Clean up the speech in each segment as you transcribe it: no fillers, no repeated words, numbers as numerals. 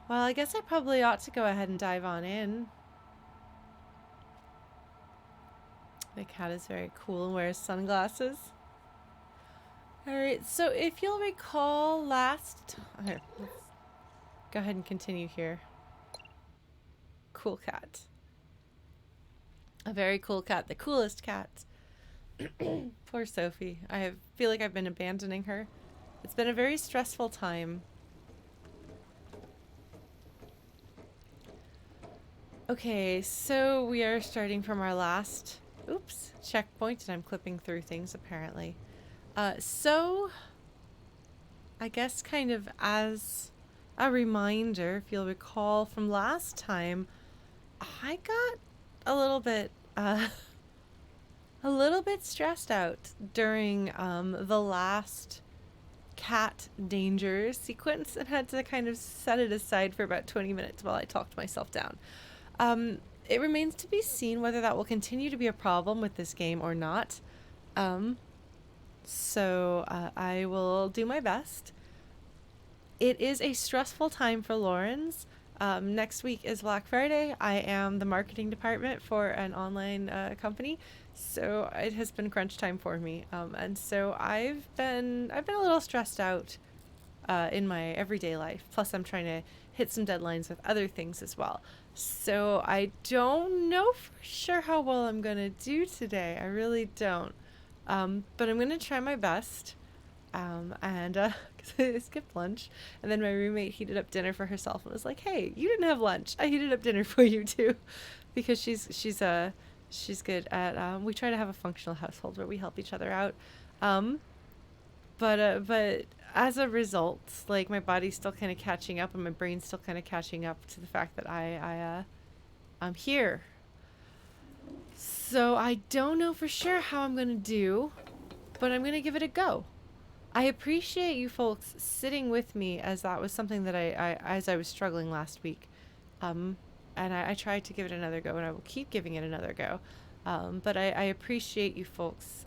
Well, I guess I probably ought to go ahead and dive on in. The cat is very cool and wears sunglasses. Alright, so if you'll recall last... Okay, let's go ahead and continue here. Cool cat. A very cool cat. The coolest cat. Poor Sophie. Feel like I've been abandoning her. It's been a very stressful time. Okay, so we are starting from our last, checkpoint, and I'm clipping through things apparently. So I guess kind of as a reminder, if you'll recall from last time, I got a little bit, a little bit stressed out during the last cat danger sequence and had to kind of set it aside for about 20 minutes while I talked myself down. It remains to be seen whether that will continue to be a problem with this game or not. So I will do my best. It is a stressful time for Lawrence. Next week is Black Friday. I am the marketing department for an online company, so it has been crunch time for me. And so I've been a little stressed out in my everyday life. Plus, I'm trying to hit some deadlines with other things as well. So I don't know for sure how well I'm gonna do today. I really don't. But I'm gonna try my best. And cause I skipped lunch, and then my roommate heated up dinner for herself and was like, "Hey, you didn't have lunch. I heated up dinner for you too," because she's good at. We try to have a functional household where we help each other out. Um, but as a result, like my body's still kind of catching up, and my brain's still kind of catching up to the fact that I'm here. So I don't know for sure how I'm gonna do, but I'm gonna give it a go. I appreciate you folks sitting with me as that was something that as I was struggling last week. Um, and I tried to give it another go, and I will keep giving it another go. But I appreciate you folks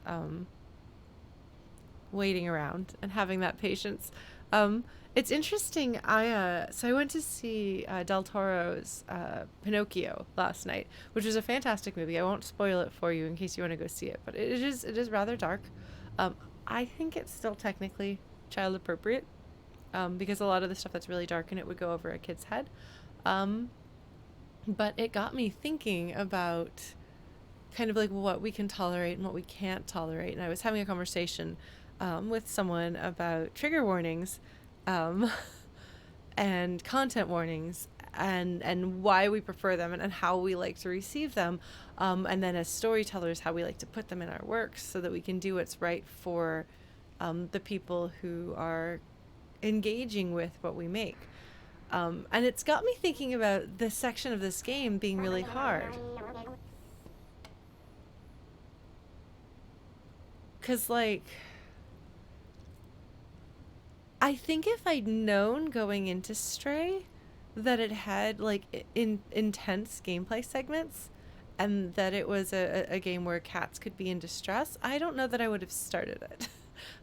waiting around and having that patience. It's interesting. I went to see Del Toro's Pinocchio last night, which was a fantastic movie. I won't spoil it for you in case you want to go see it, but it is rather dark. Um, I think it's still technically child appropriate because a lot of the stuff that's really dark in it would go over a kid's head. Um, but it got me thinking about kind of like what we can tolerate and what we can't tolerate. And I was having a conversation with someone about trigger warnings um, and content warnings and why we prefer them and how we like to receive them. And then as storytellers, how we like to put them in our works so that we can do what's right for the people who are engaging with what we make. And it's got me thinking about this section of this game being really hard. Because, like, I think if I'd known going into Stray that it had, like, intense gameplay segments and that it was a game where cats could be in distress, I don't know that I would have started it.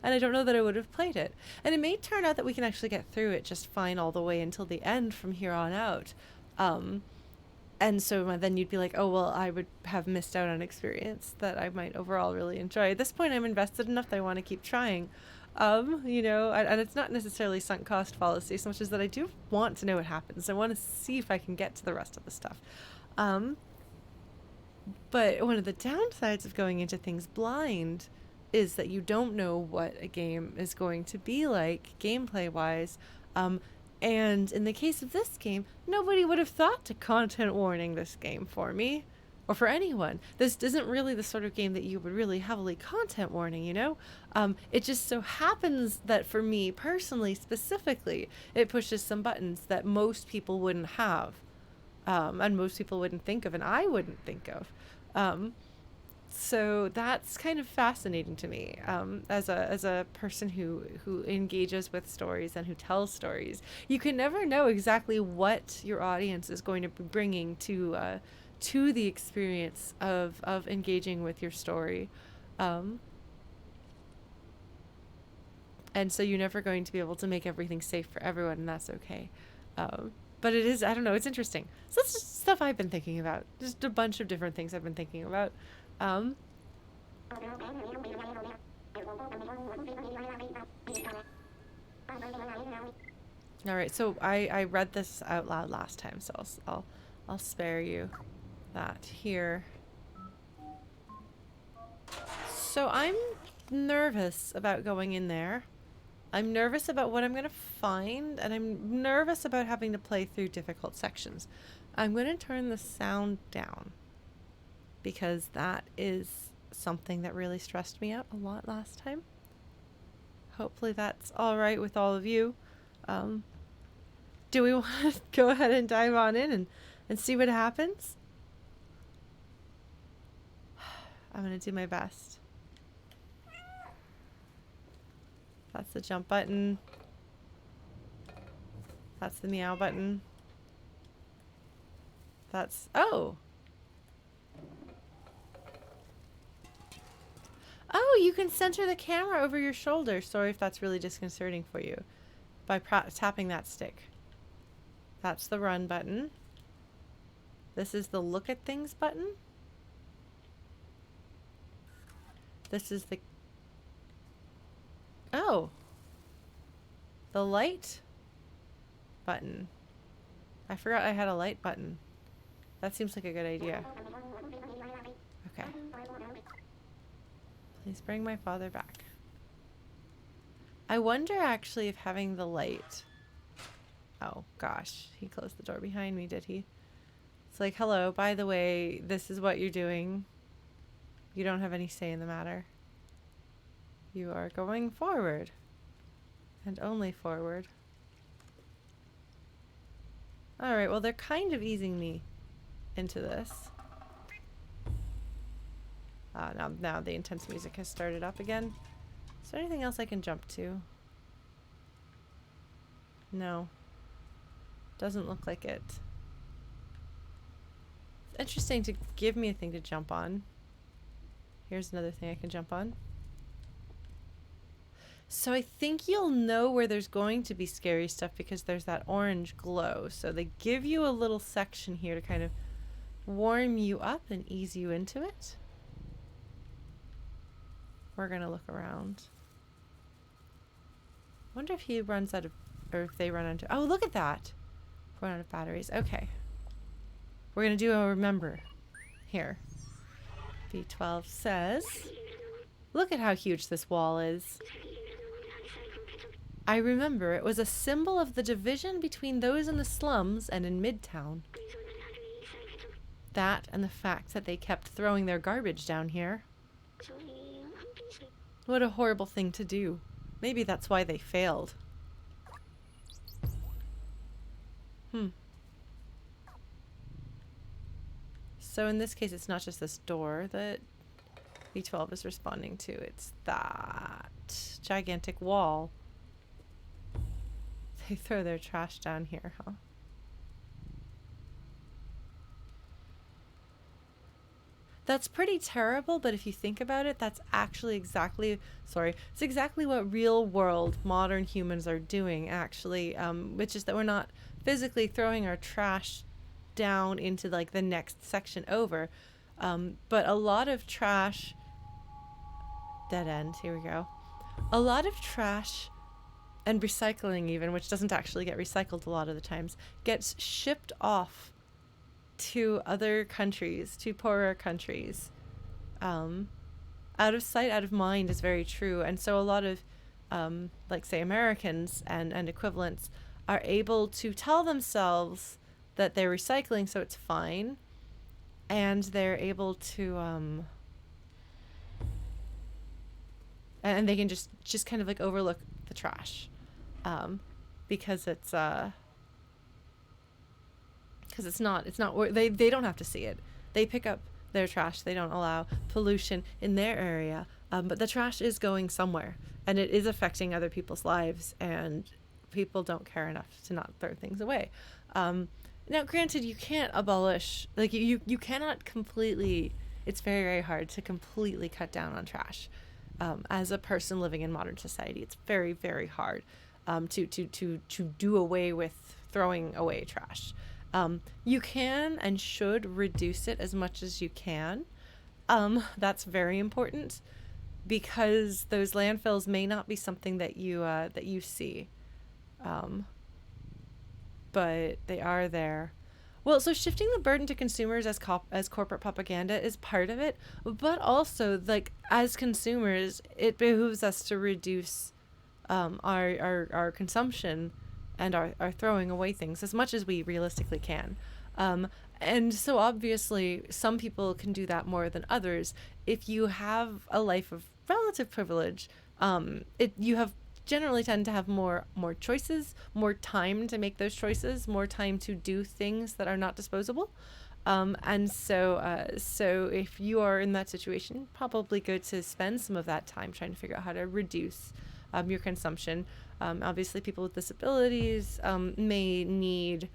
And I don't know that I would have played it. And it may turn out that we can actually get through it just fine all the way until the end from here on out. Um, and so then you'd be like, oh, well, I would have missed out on experience that I might overall really enjoy. At this point, I'm invested enough that I want to keep trying. And it's not necessarily sunk cost fallacy so much as that I do want to know what happens. I want to see if I can get to the rest of the stuff. Um, but one of the downsides of going into things blind is that you don't know what a game is going to be like gameplay wise. And in the case of this game, nobody would have thought to content warning this game for me or for anyone. This isn't really the sort of game that you would really heavily content warning, you know? It just so happens that for me personally, specifically, it pushes some buttons that most people wouldn't have. And most people wouldn't think of, and I wouldn't think of. So that's kind of fascinating to me as a person who engages with stories and who tells stories. You can never know exactly what your audience is going to be bringing to the experience of engaging with your story. And so you're never going to be able to make everything safe for everyone, and that's okay. But but it is, I don't know, it's interesting. So that's just stuff I've been thinking about. Just a bunch of different things I've been thinking about. Um, all right, so I read this out loud last time, so I'll spare you that here. So I'm nervous about going in there. I'm nervous about what I'm going to find, and I'm nervous about having to play through difficult sections. I'm going to turn the sound down because that is something that really stressed me out a lot last time. Hopefully that's all right with all of you. Do we want to go ahead and dive on in and see what happens? I'm going to do my best. That's the jump button. That's the meow button. That's... Oh! Oh, you can center the camera over your shoulder. Sorry if that's really disconcerting for you. By tapping that stick. That's the run button. This is the look at things button. This is the... Oh! The light button. I forgot I had a light button. That seems like a good idea. Okay. Please bring my father back. I wonder actually if having the light... Oh, gosh. He closed the door behind me, did he? It's like, hello, by the way, this is what you're doing. You don't have any say in the matter. You are going forward. And only forward. Alright, well, they're kind of easing me into this. Now the intense music has started up again. Is there anything else I can jump to? No. Doesn't look like it. It's interesting to give me a thing to jump on. Here's another thing I can jump on. So I think you'll know where there's going to be scary stuff because there's that orange glow. So they give you a little section here to kind of warm you up and ease you into it. We're gonna look around. Wonder if he runs out of, or if they run into, oh, look at that. Run out of batteries. Okay. We're gonna do a remember here. B12 says, look at how huge this wall is. I remember it was a symbol of the division between those in the slums and in Midtown. That and the fact that they kept throwing their garbage down here. What a horrible thing to do. Maybe that's why they failed. So in this case, it's not just this door that B12 is responding to. It's that gigantic wall. They throw their trash down here, huh? That's pretty terrible, but if you think about it, that's actually exactly, it's exactly what real world modern humans are doing, actually, which is that we're not physically throwing our trash down into like the next section over, but a lot of trash, dead end, here we go. A lot of trash and recycling even, which doesn't actually get recycled a lot of the times, gets shipped off to other countries, to poorer countries. Out of sight, out of mind is very true. And so a lot of, like say Americans and equivalents are able to tell themselves that they're recycling, so it's fine. And they're able to, and they can just kind of like overlook the trash. Because it's not they don't have to see it. They pick up their trash. They don't allow pollution in their area, but the trash is going somewhere and it is affecting other people's lives, and people don't care enough to not throw things away. Now granted, you can't abolish, like you cannot completely, it's very, very hard to completely cut down on trash. As a person living in modern society, it's very, very hard to do away with throwing away trash. You can and should reduce it as much as you can. That's very important because those landfills may not be something that you see, um, but they are there. Well, so shifting the burden to consumers as corporate propaganda is part of it, but also like as consumers, it behooves us to reduce our consumption and our throwing away things as much as we realistically can. Um, and so obviously, some people can do that more than others. If you have a life of relative privilege, you have generally tend to have more choices, more time to make those choices, more time to do things that are not disposable. So if you are in that situation, probably good to spend some of that time trying to figure out how to reduce your consumption. Obviously, people with disabilities may need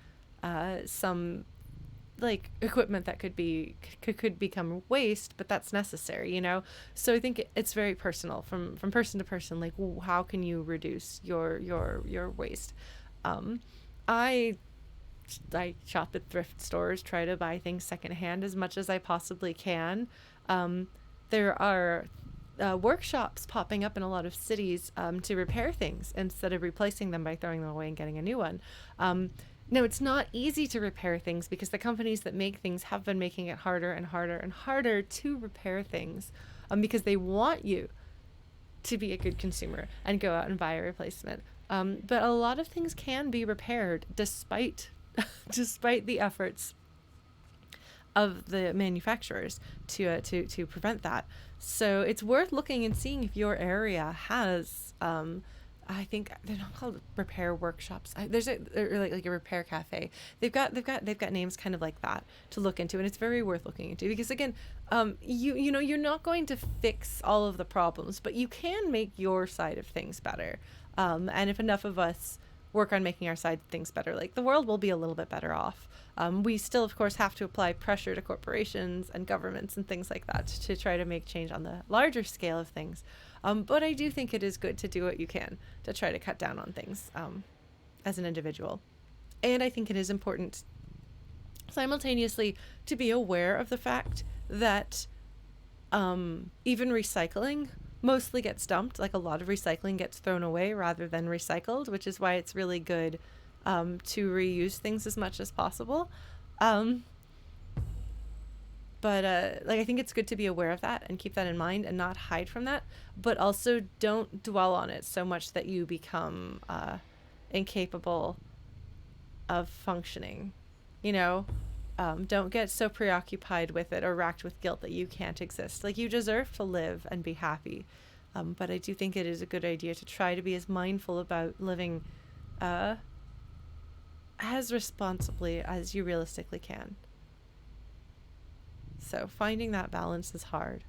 some like equipment that could become waste, but that's necessary, So I think it's very personal from person to person. Like, how can you reduce your waste? Um, I I shop at thrift stores, try to buy things secondhand as much as I possibly can. Um, there are workshops popping up in a lot of cities to repair things instead of replacing them by throwing them away and getting a new one. No, it's not easy to repair things because the companies that make things have been making it harder and harder and harder to repair things because they want you to be a good consumer and go out and buy a replacement. But a lot of things can be repaired despite despite the efforts of the manufacturers to prevent that. So it's worth looking and seeing if your area has I think they're not called repair workshops. There's like a repair cafe. They've got names kind of like that to look into, and it's very worth looking into because again, you know you're not going to fix all of the problems, but you can make your side of things better. And if enough of us work on making our side of things better, like the world will be a little bit better off. We still, of course, have to apply pressure to corporations and governments and things like that to try to make change on the larger scale of things. But I do think it is good to do what you can to try to cut down on things as an individual. And I think it is important simultaneously to be aware of the fact that even recycling mostly gets dumped. Like a lot of recycling gets thrown away rather than recycled, which is why it's really good to reuse things as much as possible. But like I think it's good to be aware of that and keep that in mind and not hide from that, but also don't dwell on it so much that you become incapable of functioning. You know, don't get so preoccupied with it or racked with guilt that you can't exist. Like you deserve to live and be happy. But I do think it is a good idea to try to be as mindful about living as responsibly as you realistically can. So finding that balance is hard,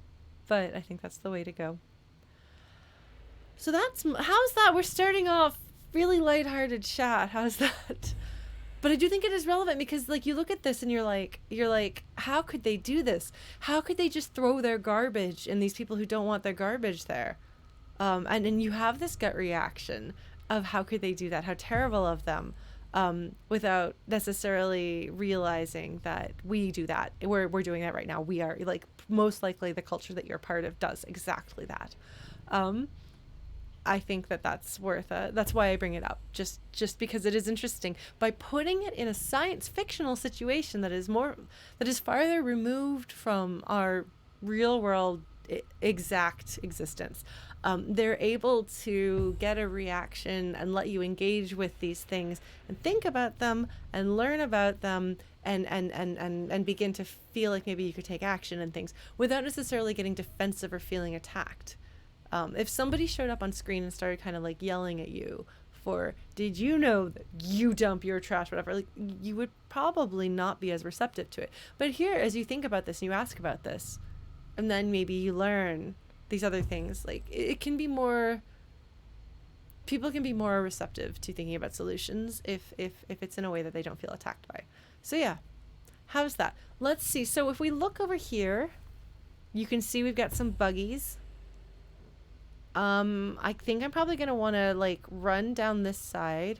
but I think that's the way to go. So how's that? We're starting off really lighthearted chat. How's that? But I do think it is relevant because like you look at this and you're like, how could they do this? How could they just throw their garbage in these people who don't want their garbage there? And you have this gut reaction of how could they do that? How terrible of them. Without necessarily realizing that we do that. We're doing that right now. We are like most likely the culture that you're part of does exactly that. I think that's that's why I bring it up. Just because it is interesting by putting it in a science fictional situation that is farther removed from our real world exact existence. They're able to get a reaction and let you engage with these things and think about them and learn about them and begin to feel like maybe you could take action and things without necessarily getting defensive or feeling attacked. If somebody showed up on screen and started kind of like yelling at you for, did you know that you dump your trash, whatever, like you would probably not be as receptive to it. But here, as you think about this and you ask about this, and then maybe you learn these other things, like it can be more, people can be more receptive to thinking about solutions if it's in a way that they don't feel attacked by. So yeah, how's that? Let's see. So if we look over here, you can see we've got some buggies. I think I'm probably going to want to like run down this side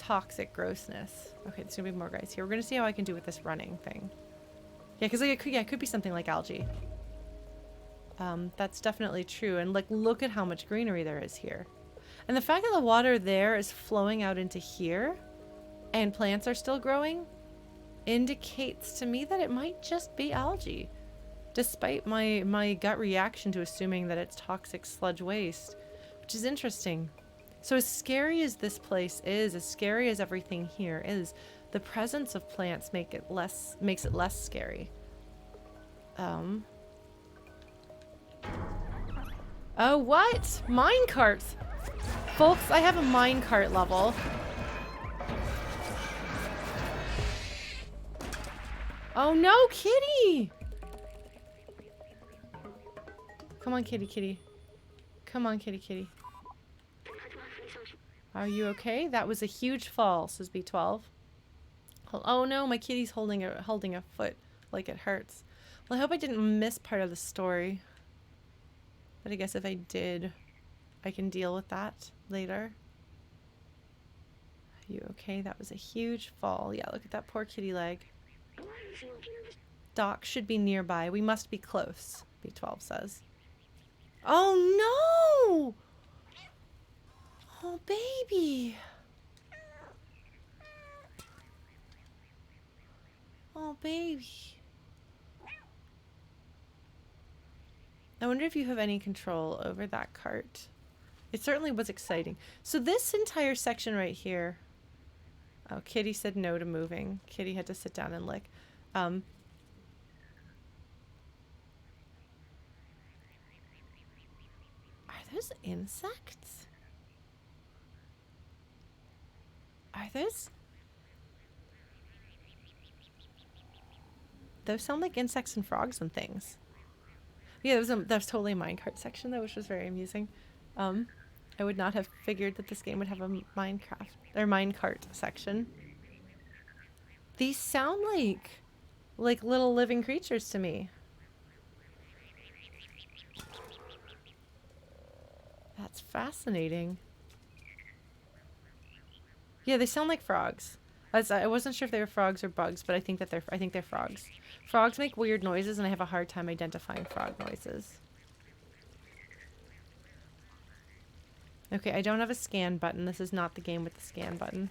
toxic grossness. Okay, there's gonna be more guys here. We're gonna see how I can do with this running thing. Yeah, because like, it could be something like algae. That's definitely true. And like, look at how much greenery there is here. And the fact that the water there is flowing out into here and plants are still growing indicates to me that it might just be algae. Despite my gut reaction to assuming that it's toxic sludge waste, which is interesting. So as scary as this place is, as scary as everything here is, the presence of plants makes it less scary. Oh, what? Minecarts! Folks, I have a minecart level. Oh no, kitty! Come on, kitty, kitty. Come on, kitty, kitty. Are you okay? That was a huge fall, says B12. Oh no, my kitty's holding a foot like it hurts. Well, I hope I didn't miss part of the story. But I guess if I did, I can deal with that later. Are you okay? That was a huge fall. Yeah, look at that poor kitty leg. Doc should be nearby. We must be close, B12 says. Oh no! Oh baby! Oh baby. I wonder if you have any control over that cart. It certainly was exciting. So this entire section right here. Oh, Kitty said no to moving. Kitty had to sit down and lick. Are those insects? Are those? Those sound like insects and frogs and things. Yeah, that was totally a minecart section though, which was very amusing. I would not have figured that this game would have a minecart section. These sound like little living creatures to me. That's fascinating. Yeah, they sound like frogs. I wasn't sure if they were frogs or bugs, but I think they're frogs. Frogs make weird noises, and I have a hard time identifying frog noises. Okay, I don't have a scan button. This is not the game with the scan button.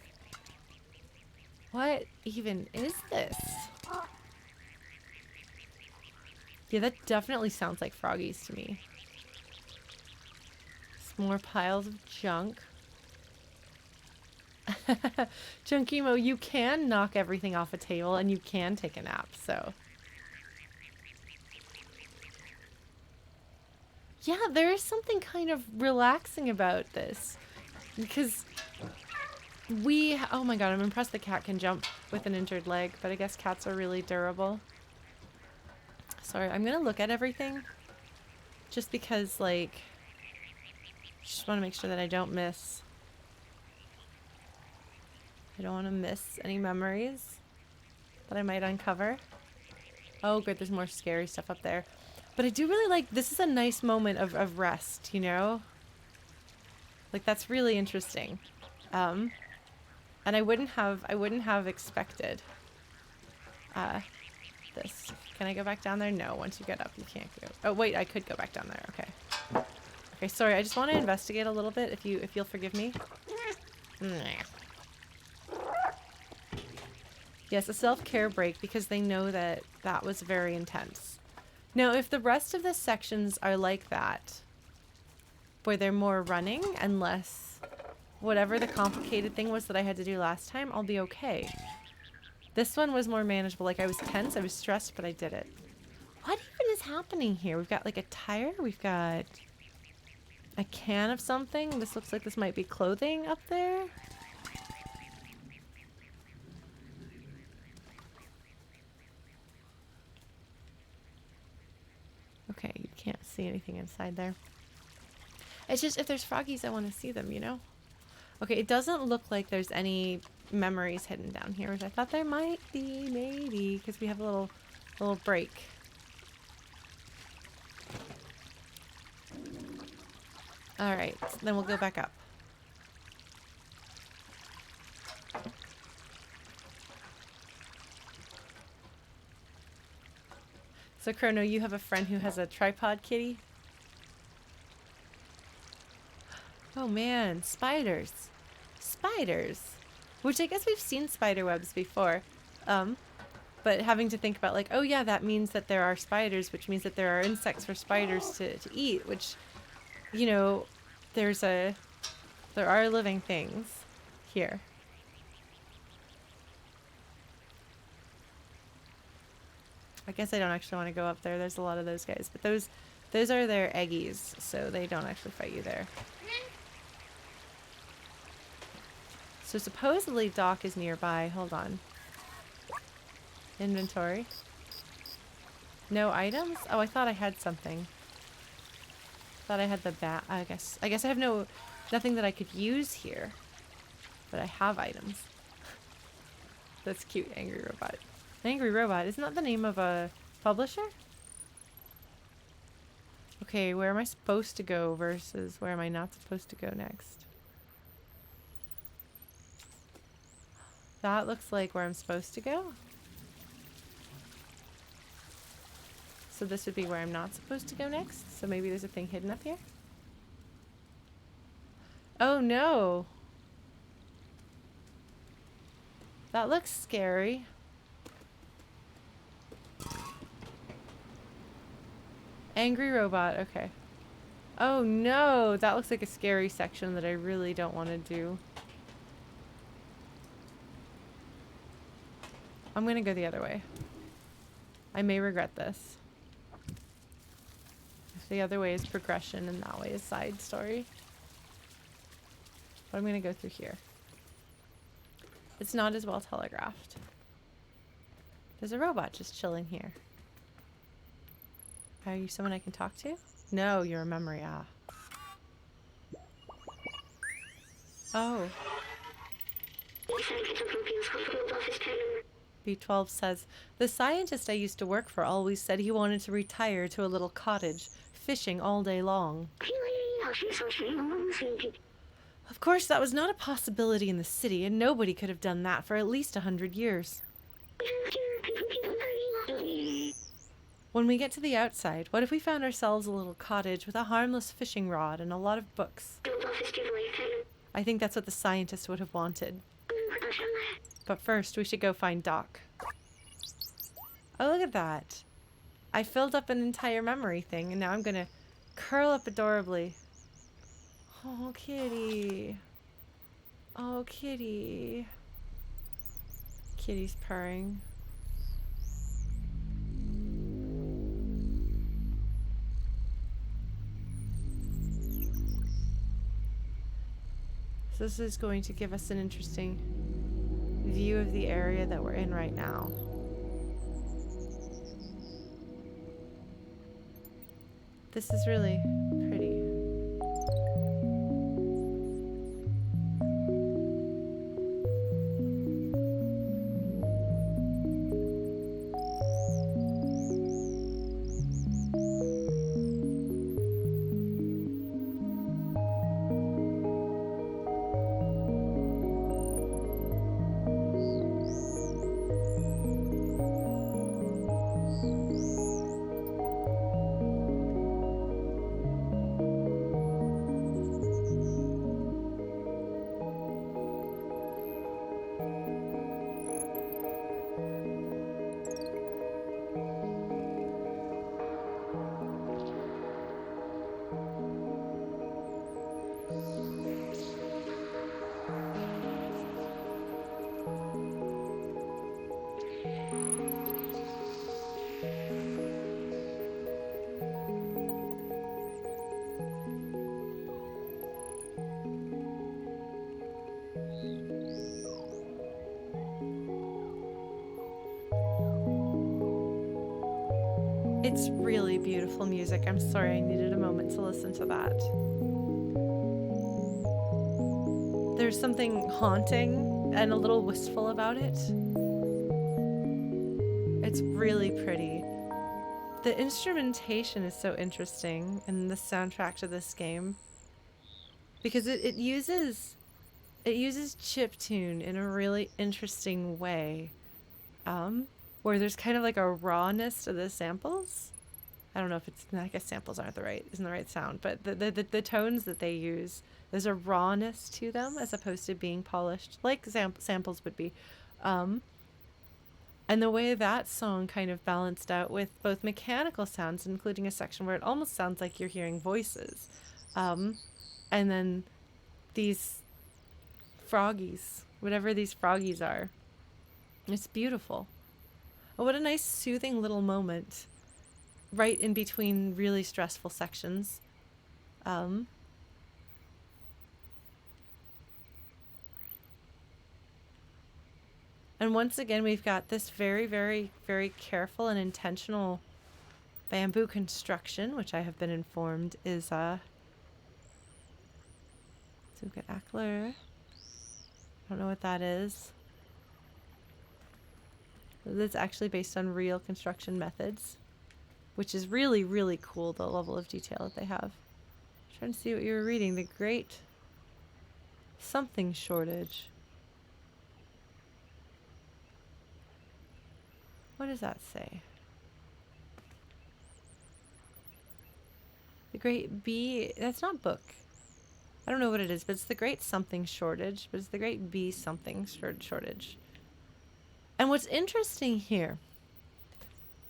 What even is this? Yeah, that definitely sounds like froggies to me. Some more piles of junk. Junkimo, you can knock everything off a table and you can take a nap, so. Yeah, there is something kind of relaxing about this. Because oh my god, I'm impressed the cat can jump with an injured leg, but I guess cats are really durable. Sorry, I'm gonna look at everything. Just because, like, just want to make sure that I don't miss. I don't want to miss any memories that I might uncover. Oh, good, there's more scary stuff up there. But I do really like, this is a nice moment of rest, you know? Like, that's really interesting. And I wouldn't have expected this. Can I go back down there? No, once you get up, you can't go. Oh, wait, I could go back down there. Okay. Okay, sorry, I just want to investigate a little bit, if you'll forgive me. Yes, a self-care break because they know that that was very intense. Now, if the rest of the sections are like that, where they're more running and less whatever the complicated thing was that I had to do last time, I'll be okay. This one was more manageable. Like, I was tense, I was stressed, but I did it. What even is happening here? We've got like a tire, we've got a can of something. This looks like this might be clothing up there. Okay, you can't see anything inside there. It's just, if there's froggies, I want to see them, you know? Okay, it doesn't look like there's any memories hidden down here, which I thought there might be, maybe, because we have a little break. Alright, then we'll go back up. So, Chrono, you have a friend who has a tripod kitty? Oh man, spiders. Spiders. Which I guess we've seen spider webs before. But having to think about like, oh yeah, that means that there are spiders, which means that there are insects for spiders to eat, which, you know, there are living things here. I guess I don't actually want to go up there. There's a lot of those guys, but those are their eggies, so they don't actually fight you there. So supposedly Doc is nearby. Hold on. Inventory. No items? Oh, I thought I had something. Thought I had the bat. I guess I have nothing that I could use here. But I have items. That's cute, Angry Robot. Angry Robot, isn't that the name of a publisher? Okay, where am I supposed to go versus where am I not supposed to go next? That looks like where I'm supposed to go. So this would be where I'm not supposed to go next. So maybe there's a thing hidden up here. Oh no! That looks scary. Angry Robot, okay. Oh no! That looks like a scary section that I really don't want to do. I'm gonna go the other way. I may regret this. The other way is progression and that way is side story. But I'm gonna go through here. It's not as well telegraphed. There's a robot just chilling here. Are you someone I can talk to? No, you're a memory. Ah. Oh. B12 says, the scientist I used to work for always said he wanted to retire to a little cottage, fishing all day long. Of course, that was not a possibility in the city, and nobody could have done that for at least 100 years. When we get to the outside, what if we found ourselves a little cottage with a harmless fishing rod and a lot of books? I think that's what the scientist would have wanted. But first, we should go find Doc. Oh, look at that. I filled up an entire memory thing, and now I'm gonna curl up adorably. Oh, kitty. Oh, kitty. Kitty's purring. So this is going to give us an interesting view of the area that we're in right now. This is really pretty. It's really beautiful music. I'm sorry I needed a moment to listen to that. There's something haunting and a little wistful about it. It's really pretty. The instrumentation is so interesting in the soundtrack to this game because it uses chiptune in a really interesting way. where there's kind of like a rawness to the samples. I don't know if it's, I guess samples aren't isn't the right sound, but the tones that they use, there's a rawness to them as opposed to being polished like samples would be. And the way that song kind of balanced out with both mechanical sounds, including a section where it almost sounds like you're hearing voices. And then these froggies, whatever these froggies are. It's beautiful. Oh, what a nice soothing little moment right in between really stressful sections. And once again, we've got this very, very, very careful and intentional bamboo construction, which I have been informed is, so we've got Ackler. I don't know what that is. It's actually based on real construction methods, which is really, really cool, the level of detail that they have. I'm trying to see what you were reading. The Great Something Shortage. What does that say? The Great Bee... That's not book. I don't know what it is, but it's the Great Something Shortage. But it's the Great Bee Something Shortage. And what's interesting here,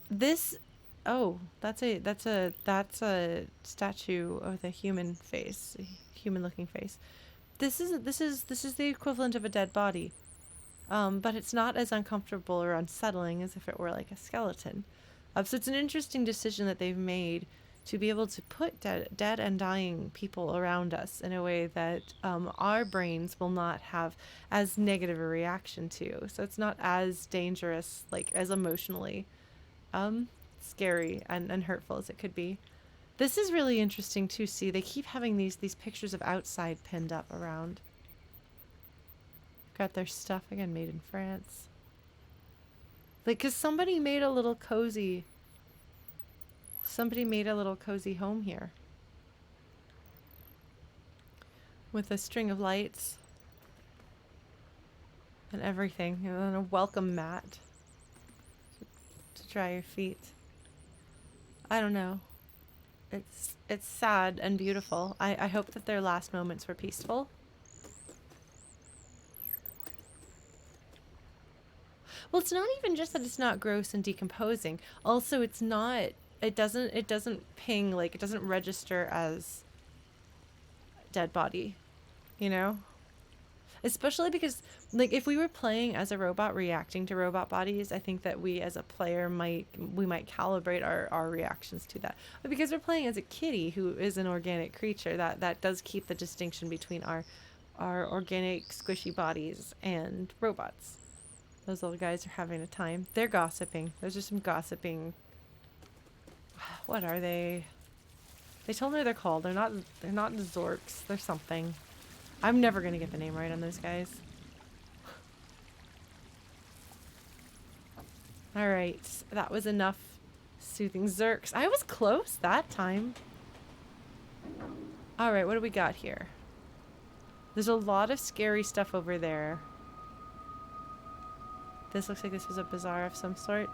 this... Oh, that's a statue of the human face, human-looking face. This is the equivalent of a dead body, but it's not as uncomfortable or unsettling as if it were like a skeleton. So it's an interesting decision that they've made to be able to put dead and dying people around us in a way that our brains will not have as negative a reaction to. So it's not as dangerous, like as emotionally scary and hurtful as it could be. This is really interesting to see. They keep having these pictures of outside pinned up around. Got their stuff again made in France. Like, cause somebody made a little cozy home here. With a string of lights. And everything. And then a welcome mat. To dry your feet. I don't know. It's sad and beautiful. I hope that their last moments were peaceful. Well, it's not even just that it's not gross and decomposing. Also, it's not... It doesn't ping, like, it doesn't register as dead body, you know? Especially because, like, if we were playing as a robot reacting to robot bodies, I think that we as a player might calibrate our reactions to that. But because we're playing as a kitty who is an organic creature, that does keep the distinction between our organic squishy bodies and robots. Those little guys are having a time. They're gossiping. Those are some gossiping... What are they? They told me what they're called. They're not Zorks. They're something. I'm never gonna get the name right on those guys. Alright, that was enough soothing Zurks. I was close that time. Alright, what do we got here? There's a lot of scary stuff over there. This looks like this was a bazaar of some sort.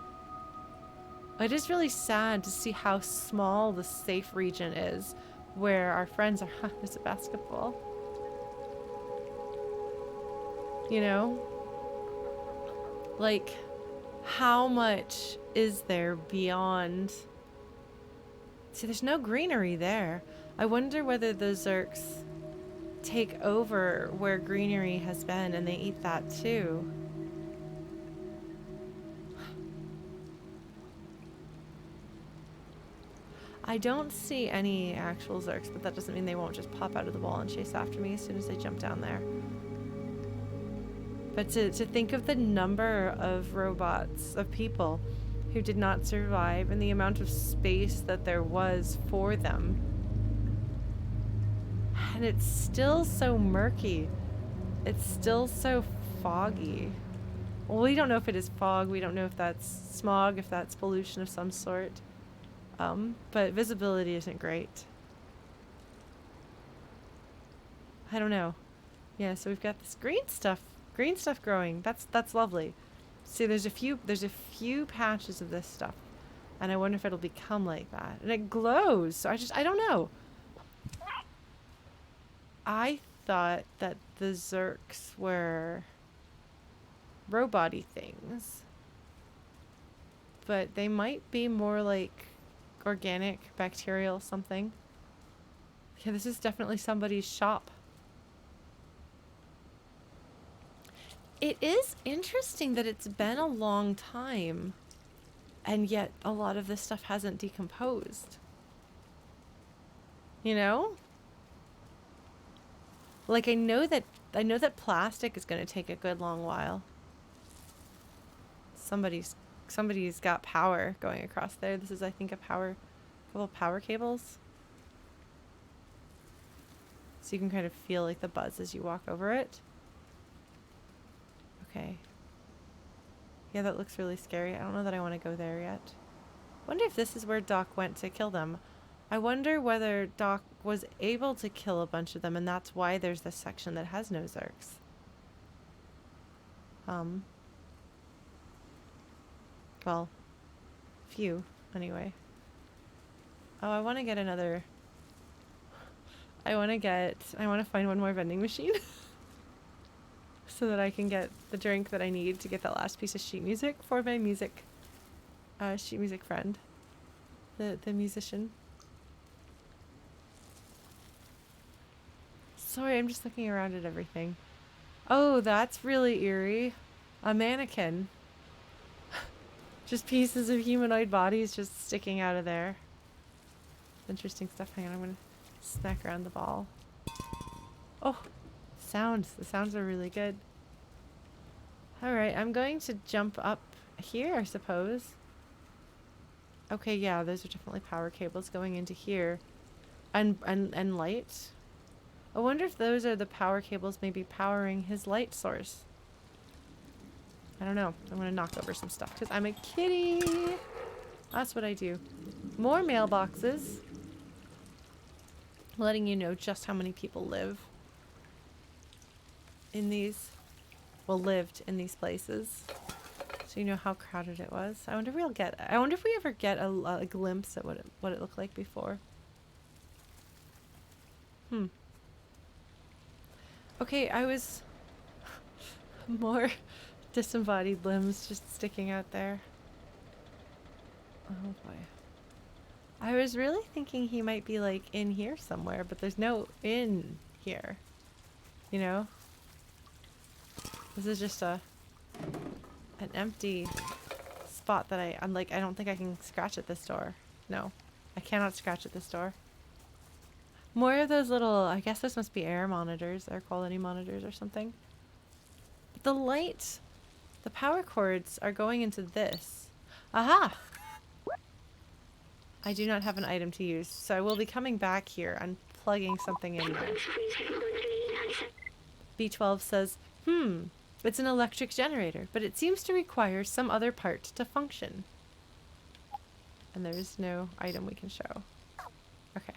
It is really sad to see how small the safe region is where our friends are. There's a basketball. You know? Like, how much is there beyond... See, there's no greenery there. I wonder whether the Zurks take over where greenery has been and they eat that too. I don't see any actual Zurks, but that doesn't mean they won't just pop out of the wall and chase after me as soon as I jump down there. But to think of the number of robots, of people who did not survive and the amount of space that there was for them. And it's still so murky. It's still so foggy. Well, we don't know if it is fog. We don't know if that's smog, if that's pollution of some sort. But visibility isn't great. I don't know. Yeah, so we've got this green stuff growing. That's lovely. See, there's a few patches of this stuff, and I wonder if it'll become like that. And it glows, so I don't know. I thought that the Zurks were robot-y things, but they might be more like organic, bacterial something. Okay, this is definitely somebody's shop. It is interesting that it's been a long time, and yet a lot of this stuff hasn't decomposed. You know? Like, I know that plastic is going to take a good long while. Somebody's got power going across there. This is, I think, a couple of power cables. So you can kind of feel like the buzz as you walk over it. Okay. Yeah, that looks really scary. I don't know that I want to go there yet. Wonder if this is where Doc went to kill them. I wonder whether Doc was able to kill a bunch of them, and that's why there's this section that has no Zurks. Well, few, anyway. Oh, I want to get another... I want to find one more vending machine. So that I can get the drink that I need to get that last piece of sheet music for my sheet music friend. The musician. Sorry, I'm just looking around at everything. Oh, that's really eerie. A mannequin. Just pieces of humanoid bodies just sticking out of there. Interesting stuff. Hang on, I'm gonna smack around the ball. Oh, sounds. The sounds are really good. Alright, I'm going to jump up here, I suppose. Okay, yeah, those are definitely power cables going into here. And light. I wonder if those are the power cables maybe powering his light source. I don't know. I'm going to knock over some stuff because I'm a kitty. That's what I do. More mailboxes. Letting you know just how many people live in these. Well, lived in these places. So you know how crowded it was. I wonder if we ever get a glimpse at what it looked like before. Okay, I was more disembodied limbs just sticking out there. Oh boy. I was really thinking he might be like in here somewhere, but there's no in here. You know? This is just an empty spot that I'm like, I don't think I can scratch at this door. No, I cannot scratch at this door. More of those little, I guess this must be air monitors, air quality monitors or something. But the light, the power cords are going into this. Aha! I do not have an item to use, so I will be coming back here and plugging something in there. B12 says, it's an electric generator, but it seems to require some other part to function. And there is no item we can show. Okay.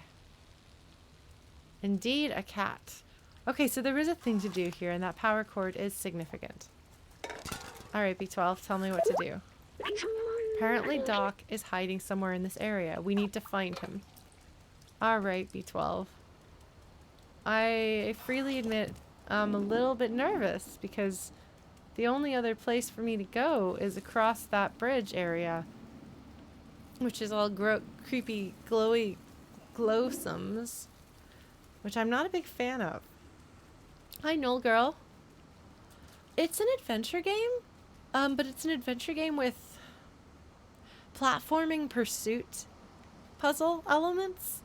Indeed, a cat. Okay, so there is a thing to do here, and that power cord is significant. Alright, B12, tell me what to do. Apparently Doc is hiding somewhere in this area. We need to find him. Alright, B12. I freely admit I'm a little bit nervous, because the only other place for me to go is across that bridge area. Which is all creepy, glowy glowsomes. Which I'm not a big fan of. Hi, Knoll Girl. It's an adventure game, but it's an adventure game with platforming pursuit puzzle elements.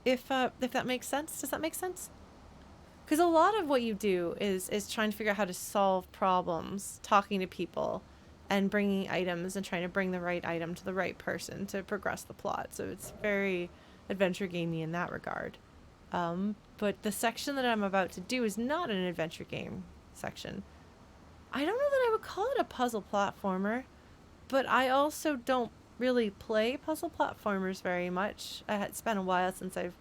If that makes sense. Does that make sense? Because a lot of what you do is trying to figure out how to solve problems, talking to people, and bringing items and trying to bring the right item to the right person to progress the plot. So it's very adventure gamey in that regard. But the section that I'm about to do is not an adventure game section. I don't know that I would call it a puzzle platformer, but I also don't really play puzzle platformers very much. It's been a while since I've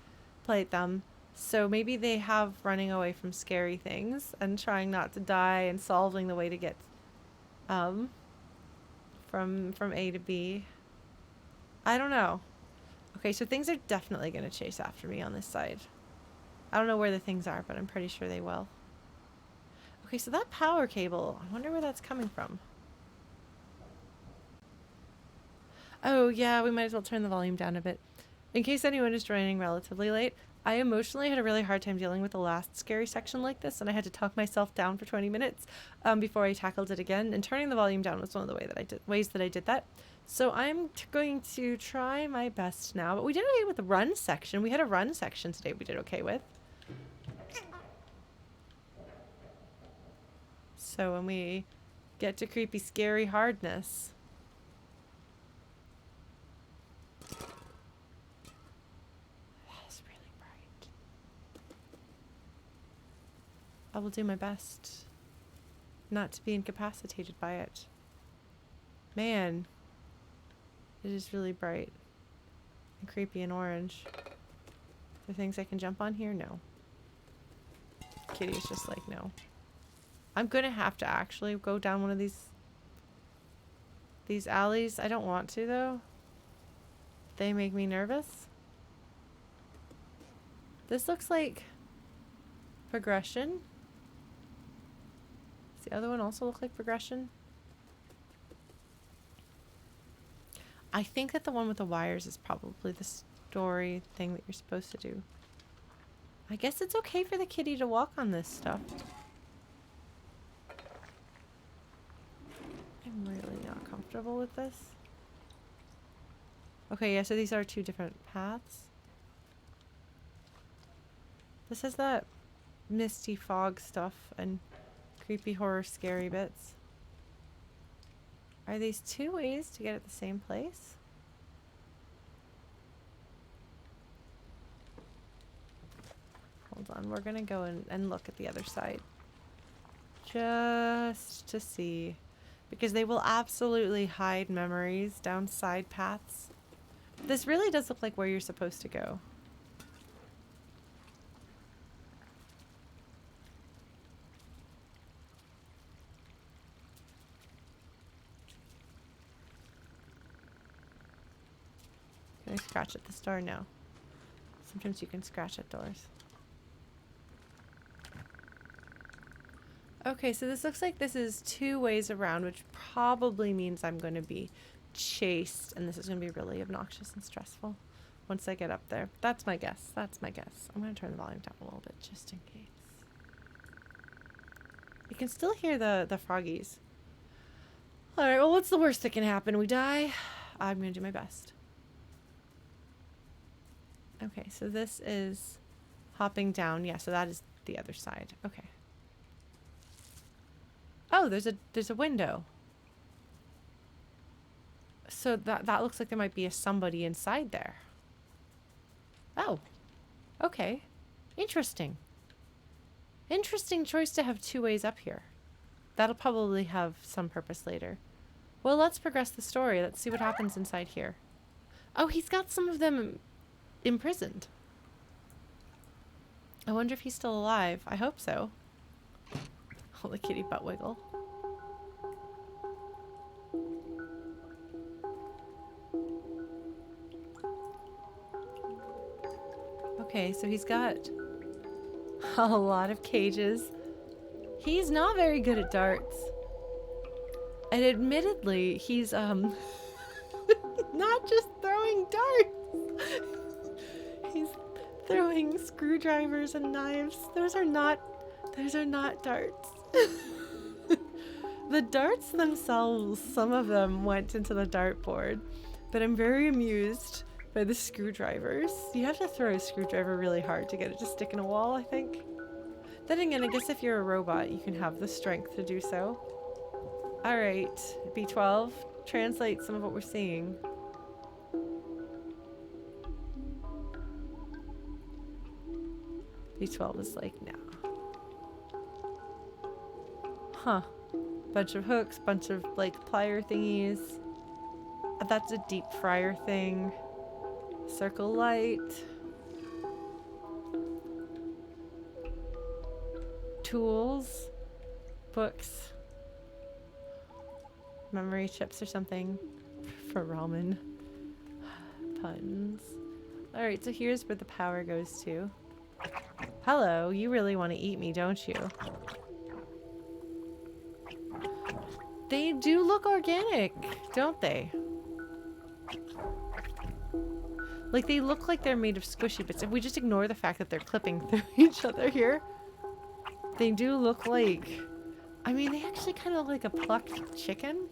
played them, so maybe they have running away from scary things and trying not to die and solving the way to get Um, from A to B. I don't know. Okay, so things are definitely going to chase after me on this side. I don't know where the things are, but I'm pretty sure they will. Okay, so that power cable, I wonder where that's coming from. Oh, yeah, we might as well turn the volume down a bit. In case anyone is joining relatively late, I emotionally had a really hard time dealing with the last scary section like this, and I had to talk myself down for 20 minutes before I tackled it again, and turning the volume down was one of the ways that I did that. So I'm going to try my best now, but we did okay with the run section. We had a run section today we did okay with. So when we get to creepy, scary hardness... I will do my best not to be incapacitated by it. Man, it is really bright and creepy and orange. Are there things I can jump on here? No. Kitty's just like, no. I'm gonna have to actually go down one of these alleys. I don't want to though. They make me nervous. This looks like progression. Does the other one also look like progression? I think that the one with the wires is probably the story thing that you're supposed to do. I guess it's okay for the kitty to walk on this stuff. I'm really not comfortable with this. Okay, yeah, so these are two different paths. This has that misty fog stuff and creepy horror scary bits. Are these two ways to get at the same place? Hold on, we're gonna go and look at the other side. Just to see. Because they will absolutely hide memories down side paths. This really does look like where you're supposed to go. Can I scratch at this door? No. Sometimes you can scratch at doors. Okay, so this looks like this is two ways around, which probably means I'm going to be chased, and this is going to be really obnoxious and stressful once I get up there. That's my guess. That's my guess. I'm going to turn the volume down a little bit just in case. You can still hear the froggies. Alright, well, what's the worst that can happen? We die? I'm going to do my best. Okay, so this is hopping down. Yeah, so that is the other side. Okay. Oh, there's a window. So that looks like there might be a somebody inside there. Oh. Okay. Interesting. Interesting choice to have two ways up here. That'll probably have some purpose later. Well, let's progress the story. Let's see what happens inside here. Oh, he's got some of them imprisoned. I wonder if he's still alive. I hope so. Oh, the kitty butt wiggle. Okay, so he's got a lot of cages. He's not very good at darts. And admittedly, he's not just throwing darts. He's throwing screwdrivers and knives. Those are not darts. The darts themselves, some of them went into the dartboard, but I'm very amused by the screwdrivers. You have to throw a screwdriver really hard to get it to stick in a wall, I think. Then again, I guess if you're a robot, you can have the strength to do so. Alright, B12, translate some of what we're seeing. B12 is like, no. Huh. Bunch of hooks, bunch of like plier thingies. That's a deep fryer thing. Circle light. Tools. Books. Memory chips or something for ramen. Puns. Alright, so here's where the power goes to. Hello, you really want to eat me, don't you? They do look organic, don't they? Like, they look like they're made of squishy bits. If we just ignore the fact that they're clipping through each other here, they do look like... I mean, they actually kind of look like a plucked chicken.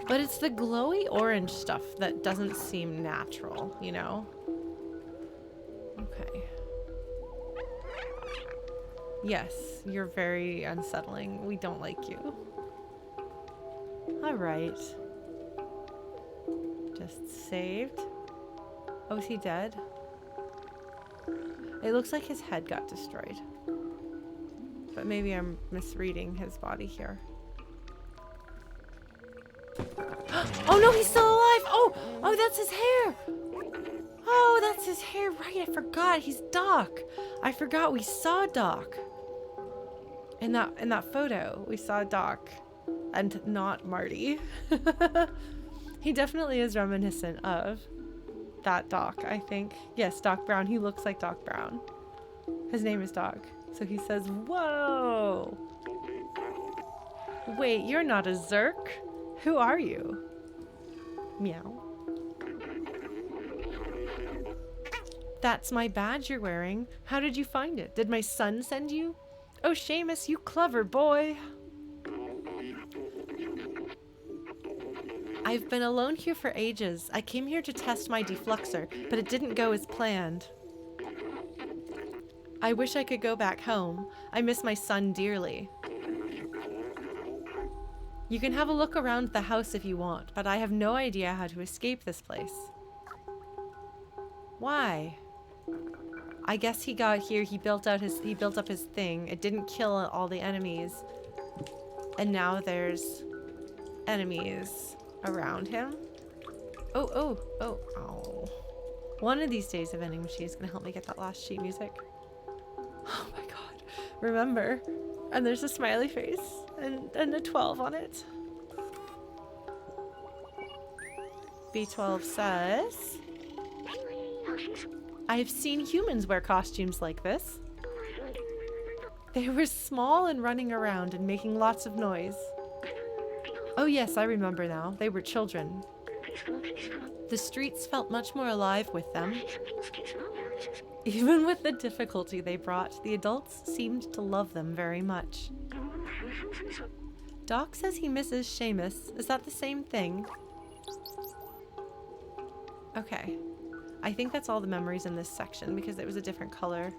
But it's the glowy orange stuff that doesn't seem natural, you know? Okay. Yes, you're very unsettling. We don't like you. Alright. Just saved. Oh, is he dead? It looks like his head got destroyed. But maybe I'm misreading his body here. Oh no, he's still alive! Oh, that's his hair! Oh, that's his hair, right, I forgot, he's Doc. I forgot we saw Doc. In that photo, we saw Doc. And not Marty. He definitely is reminiscent of that Doc, I think. Yes, Doc Brown. He looks like Doc Brown. His name is Doc. So he says, whoa! Wait, you're not a Zurk? Who are you? Meow. That's my badge you're wearing. How did you find it? Did my son send you? Oh, Seamus, you clever boy. I've been alone here for ages. I came here to test my Defluxxor, but it didn't go as planned. I wish I could go back home. I miss my son dearly. You can have a look around the house if you want, but I have no idea how to escape this place. Why? I guess he got here, he built up his thing. It didn't kill all the enemies. And now there's enemies around him. Oh. One of these days, a vending machine is gonna help me get that last sheet music. Oh my god. Remember. And there's a smiley face and a 12 on it. B12 says, I've seen humans wear costumes like this. They were small and running around and making lots of noise. Oh yes, I remember now. They were children. The streets felt much more alive with them. Even with the difficulty they brought, the adults seemed to love them very much. Doc says he misses Seamus. Is that the same thing? Okay. I think that's all the memories in this section because it was a different color.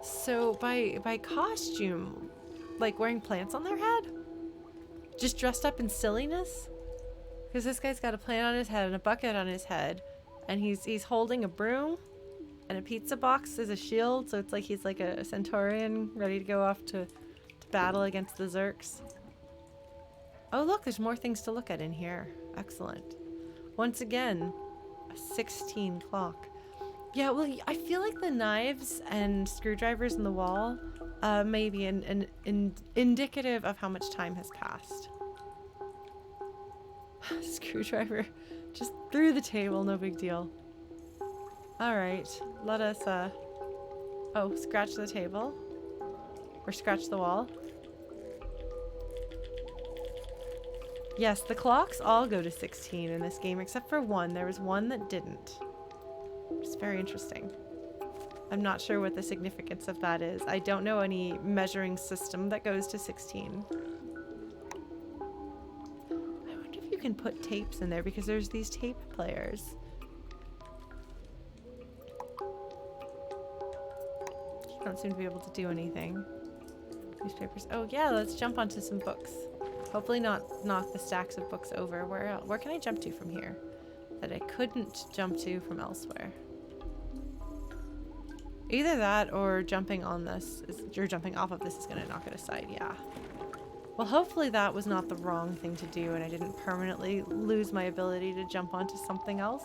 So by costume, like wearing plants on their head? Just dressed up in silliness? Because this guy's got a plant on his head and a bucket on his head. And he's holding a broom. And a pizza box as a shield. So it's like he's like a centurion ready to go off to battle against the Zurks. Oh look, there's more things to look at in here. Excellent. Once again, a 16 clock. Yeah, well, I feel like the knives and screwdrivers in the wall may be indicative of how much time has passed. Screwdriver just through the table, no big deal. Alright, let us, scratch the table. Or scratch the wall. Yes, the clocks all go to 16 in this game, except for one. There was one that didn't. Which is very interesting. I'm not sure what the significance of that is. I don't know any measuring system that goes to 16. I wonder if you can put tapes in there, because there's these tape players. You don't seem to be able to do anything. Newspapers. Oh yeah, let's jump onto some books. Hopefully not knock the stacks of books over. Where can I jump to from here that I couldn't jump to from elsewhere? Either that or jumping on this, or jumping off of this is going to knock it aside, yeah. Well, hopefully that was not the wrong thing to do and I didn't permanently lose my ability to jump onto something else.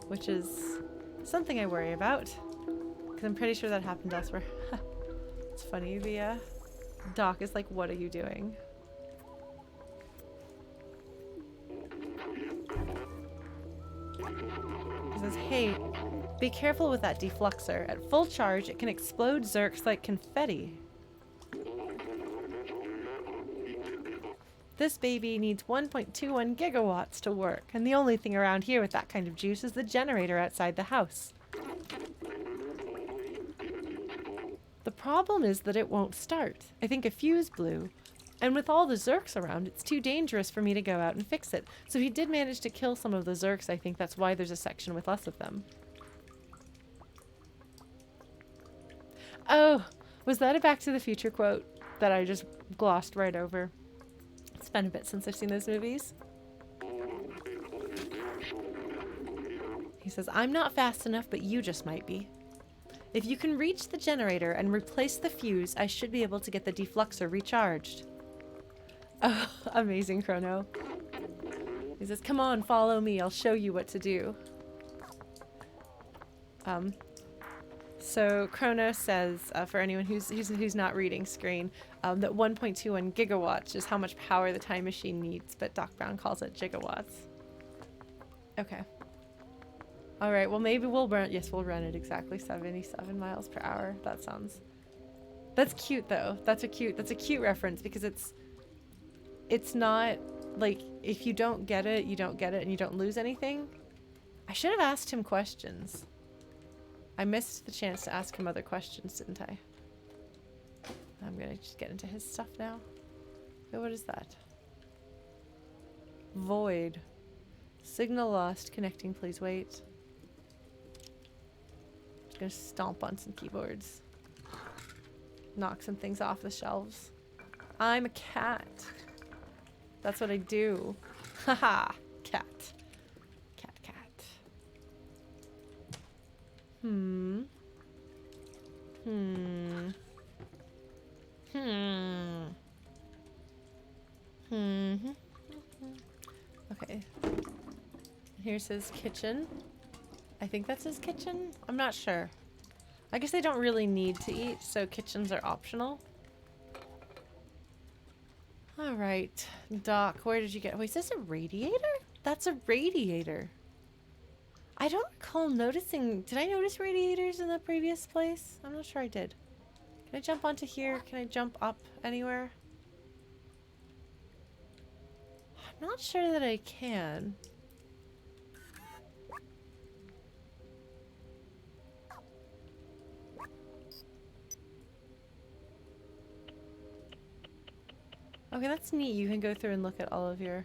Which is something I worry about. Because I'm pretty sure that happened elsewhere. It's funny, Doc is like, what are you doing? He says, hey, be careful with that Defluxxor. At full charge, it can explode Zurks like confetti. This baby needs 1.21 gigawatts to work, and the only thing around here with that kind of juice is the generator outside the house. The problem is that it won't start. I think a fuse blew. And with all the Zurks around, it's too dangerous for me to go out and fix it. So he did manage to kill some of the Zurks. I think that's why there's a section with less of them. Oh, was that a Back to the Future quote that I just glossed right over? It's been a bit since I've seen those movies. He says, I'm not fast enough, but you just might be. If you can reach the generator and replace the fuse, I should be able to get the Defluxxor recharged. Oh, amazing, Chrono. He says, come on, follow me. I'll show you what to do. So Chrono says, for anyone who's not reading screen, that 1.21 gigawatts is how much power the time machine needs, but Doc Brown calls it gigawatts. Okay. All right, well, maybe we'll run, yes, we'll run at exactly 77 miles per hour. That's cute though. That's a cute reference because it's not like, if you don't get it, you don't get it and you don't lose anything. I should have asked him questions. I missed the chance to ask him other questions, didn't I? I'm gonna just get into his stuff now. Okay, what is that? Void. Signal lost. Connecting, please wait. Just gonna stomp on some keyboards. Knock some things off the shelves. I'm a cat. That's what I do. Haha. Cat. Cat, cat. Hmm. Okay. Here's his kitchen. I think that's his kitchen? I'm not sure. I guess they don't really need to eat, so kitchens are optional. Alright. Doc, where did you get... Wait, is this a radiator? That's a radiator. I don't recall noticing... Did I notice radiators in the previous place? I'm not sure I did. Can I jump onto here? Can I jump up anywhere? I'm not sure that I can. Okay, that's neat. You can go through and look at all of your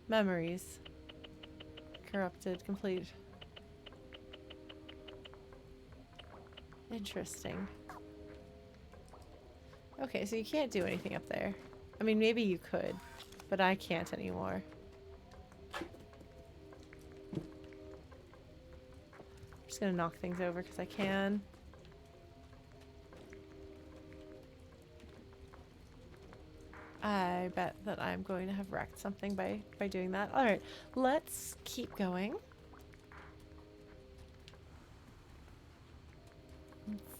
memories. Corrupted, complete. Interesting. Okay, so you can't do anything up there. I mean, maybe you could, but I can't anymore. I'm just gonna knock things over because I can. I bet that I'm going to have wrecked something by doing that. Alright, let's keep going.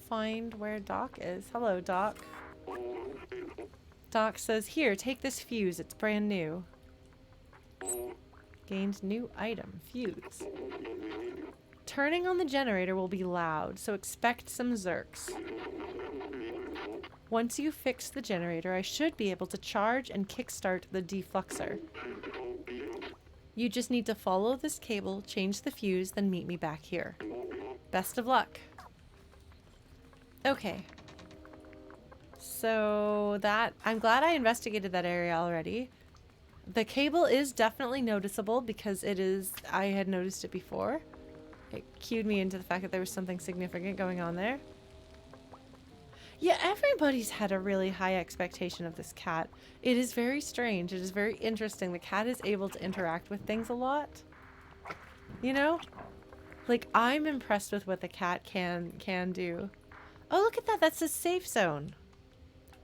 Find where Doc is. Hello, Doc. Doc says, here, take this fuse. It's brand new. Gained new item. Fuse. Turning on the generator will be loud, so expect some Zurks. Once you fix the generator, I should be able to charge and kickstart the Defluxxor. You just need to follow this cable, change the fuse, then meet me back here. Best of luck. Okay. So that... I'm glad I investigated that area already. The cable is definitely noticeable because it is... I had noticed it before. It cued me into the fact that there was something significant going on there. Yeah, everybody's had a really high expectation of this cat. It is very strange. It is very interesting. The cat is able to interact with things a lot. You know? Like, I'm impressed with what the cat can do. Oh, look at that. That's a safe zone.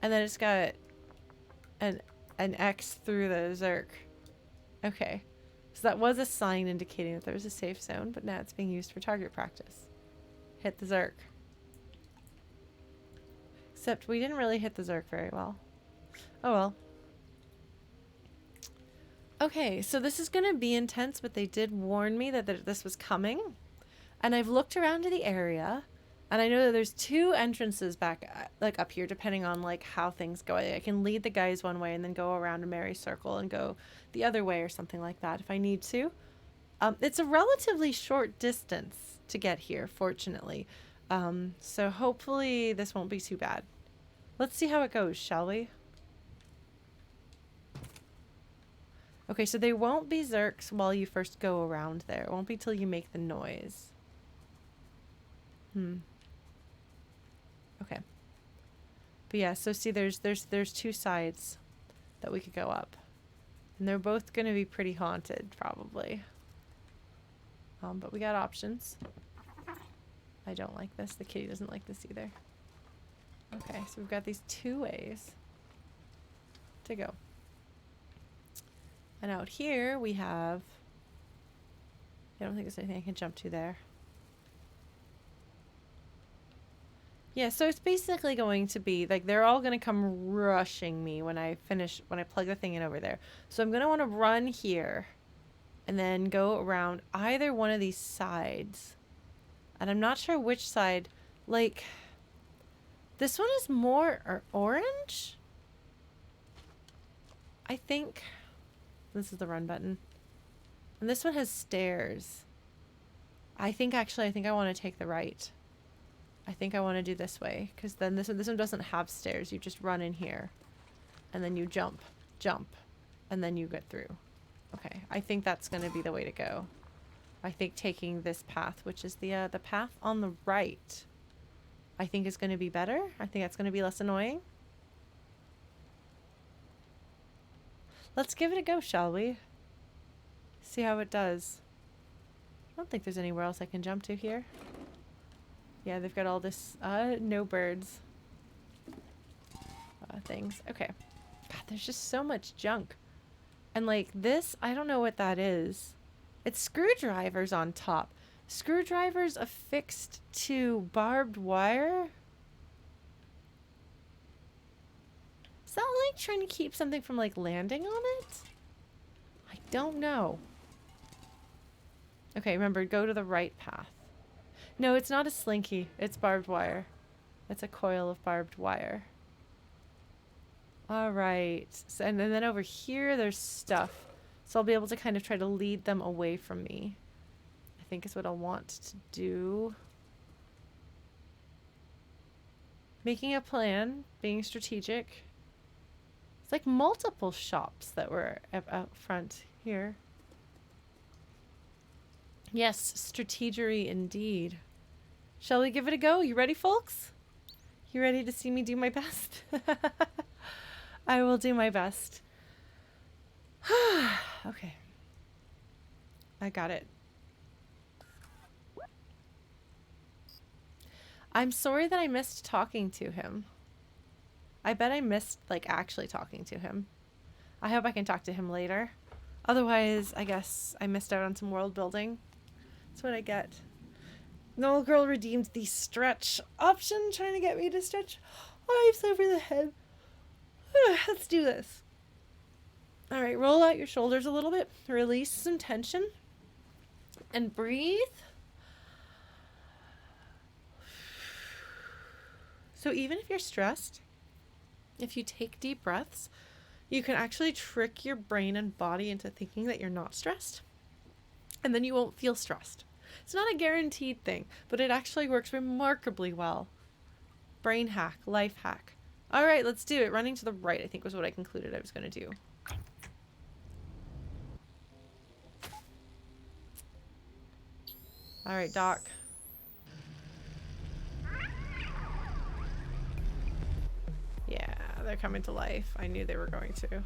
And then it's got an X through the Zurk. Okay. So that was a sign indicating that there was a safe zone, but now it's being used for target practice. Hit the Zurk. Except we didn't really hit the Zurk very well. Oh well. Okay, so this is going to be intense, but they did warn me that this was coming. And I've looked around to the area, and I know that there's 2 entrances back, like up here, depending on like how things go. I can lead the guys one way and then go around a merry circle and go the other way or something like that if I need to. It's a relatively short distance to get here, fortunately. So hopefully this won't be too bad. Let's see how it goes, shall we? Okay, so they won't be Zurks while you first go around there. It won't be till you make the noise. Okay. But yeah, so see there's 2 sides that we could go up. And they're both going to be pretty haunted, probably. But we got options. I don't like this. The kitty doesn't like this either. Okay, so we've got these 2 ways to go. And out here we have... I don't think there's anything I can jump to there. Yeah, so it's basically going to be, like, they're all going to come rushing me when I plug the thing in over there. So I'm going to want to run here and then go around either one of these sides. And I'm not sure which side. Like, this one is more orange? I think... This is the run button. And this one has stairs. I think I want to take the right. I think I want to do this way. Because then this one doesn't have stairs. You just run in here. And then you jump. And then you get through. Okay. I think that's going to be the way to go. I think taking this path, which is the path on the right, I think is going to be better. I think that's going to be less annoying. Let's give it a go, shall we? See how it does. I don't think there's anywhere else I can jump to here. Yeah, they've got all this, no birds. Things. Okay. God, there's just so much junk. And like this, I don't know what that is. It's screwdrivers on top. Screwdrivers affixed to barbed wire? Is that like trying to keep something from like landing on it? I don't know. Okay, remember, go to the right path. No, it's not a slinky. It's barbed wire. It's a coil of barbed wire. All right. So, and then over here, there's stuff. So I'll be able to kind of try to lead them away from me. I think is what I'll want to do. Making a plan, being strategic. It's like multiple shops that were out front here. Yes, strategery indeed. Shall we give it a go? You ready, folks? You ready to see me do my best? I will do my best. Okay. I got it. I'm sorry that I missed talking to him. I bet I missed, like, actually talking to him. I hope I can talk to him later. Otherwise, I guess I missed out on some world building. That's what I get. The old girl redeemed the stretch option, trying to get me to stretch arms over the head. Let's do this. Alright, roll out your shoulders a little bit. Release some tension. And breathe. So even if you're stressed, if you take deep breaths, you can actually trick your brain and body into thinking that you're not stressed. And then you won't feel stressed. It's not a guaranteed thing, but it actually works remarkably well. Brain hack, life hack. All right, let's do it. Running to the right, I think was what I concluded I was going to do. All right, Doc. Yeah, they're coming to life. I knew they were going to.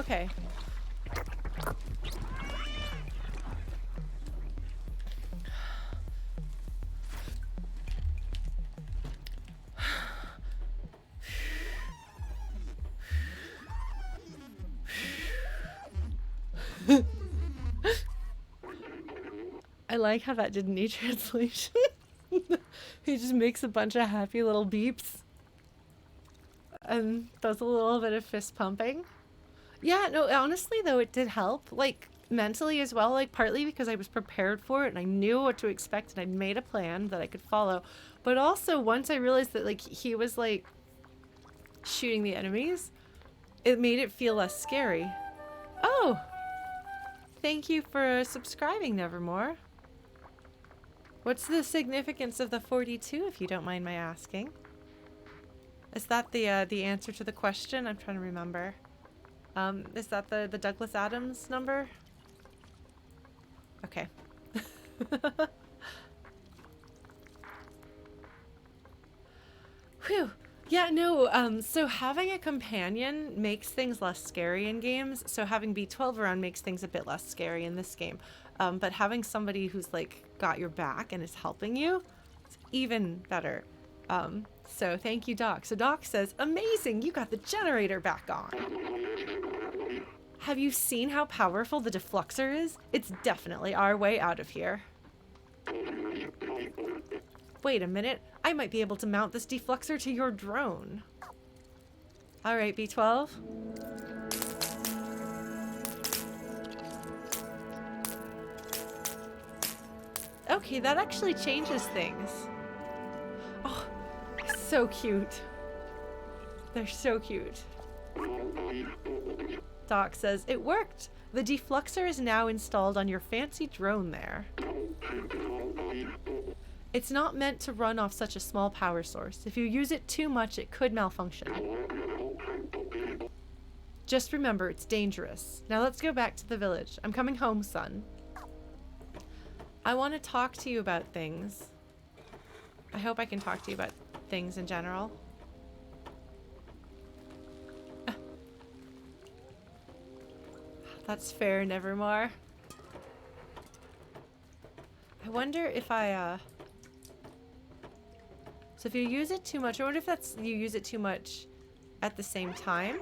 Okay. I like how that didn't need translation. He just makes a bunch of happy little beeps and does a little bit of fist pumping. Yeah, no, honestly though, it did help. Like mentally as well, like partly because I was prepared for it and I knew what to expect and I'd made a plan that I could follow. But also once I realized that like he was like shooting the enemies, it made it feel less scary. Oh, thank you for subscribing, Nevermore. What's the significance of the 42, if you don't mind my asking? Is that the answer to the question? I'm trying to remember. Is that the Douglas Adams number? Okay. Whew. Yeah, no, so having a companion makes things less scary in games. So having B12 around makes things a bit less scary in this game. But having somebody who's like got your back and is helping you, it's even better. So thank you, Doc. So Doc says, amazing, you got the generator back on. Have you seen how powerful the Defluxxor is? It's definitely our way out of here. Wait a minute, I might be able to mount this Defluxxor to your drone. All right, B12. Okay, that actually changes things. Oh, so cute. They're so cute. Doc says, it worked! The Defluxxor is now installed on your fancy drone there. It's not meant to run off such a small power source. If you use it too much, it could malfunction. Just remember, it's dangerous. Now let's go back to the village. I'm coming home, son. I want to talk to you about things. I hope I can talk to you about things in general. That's fair, Nevermore. I wonder if so if you use it too much, I wonder if that's you use it too much at the same time.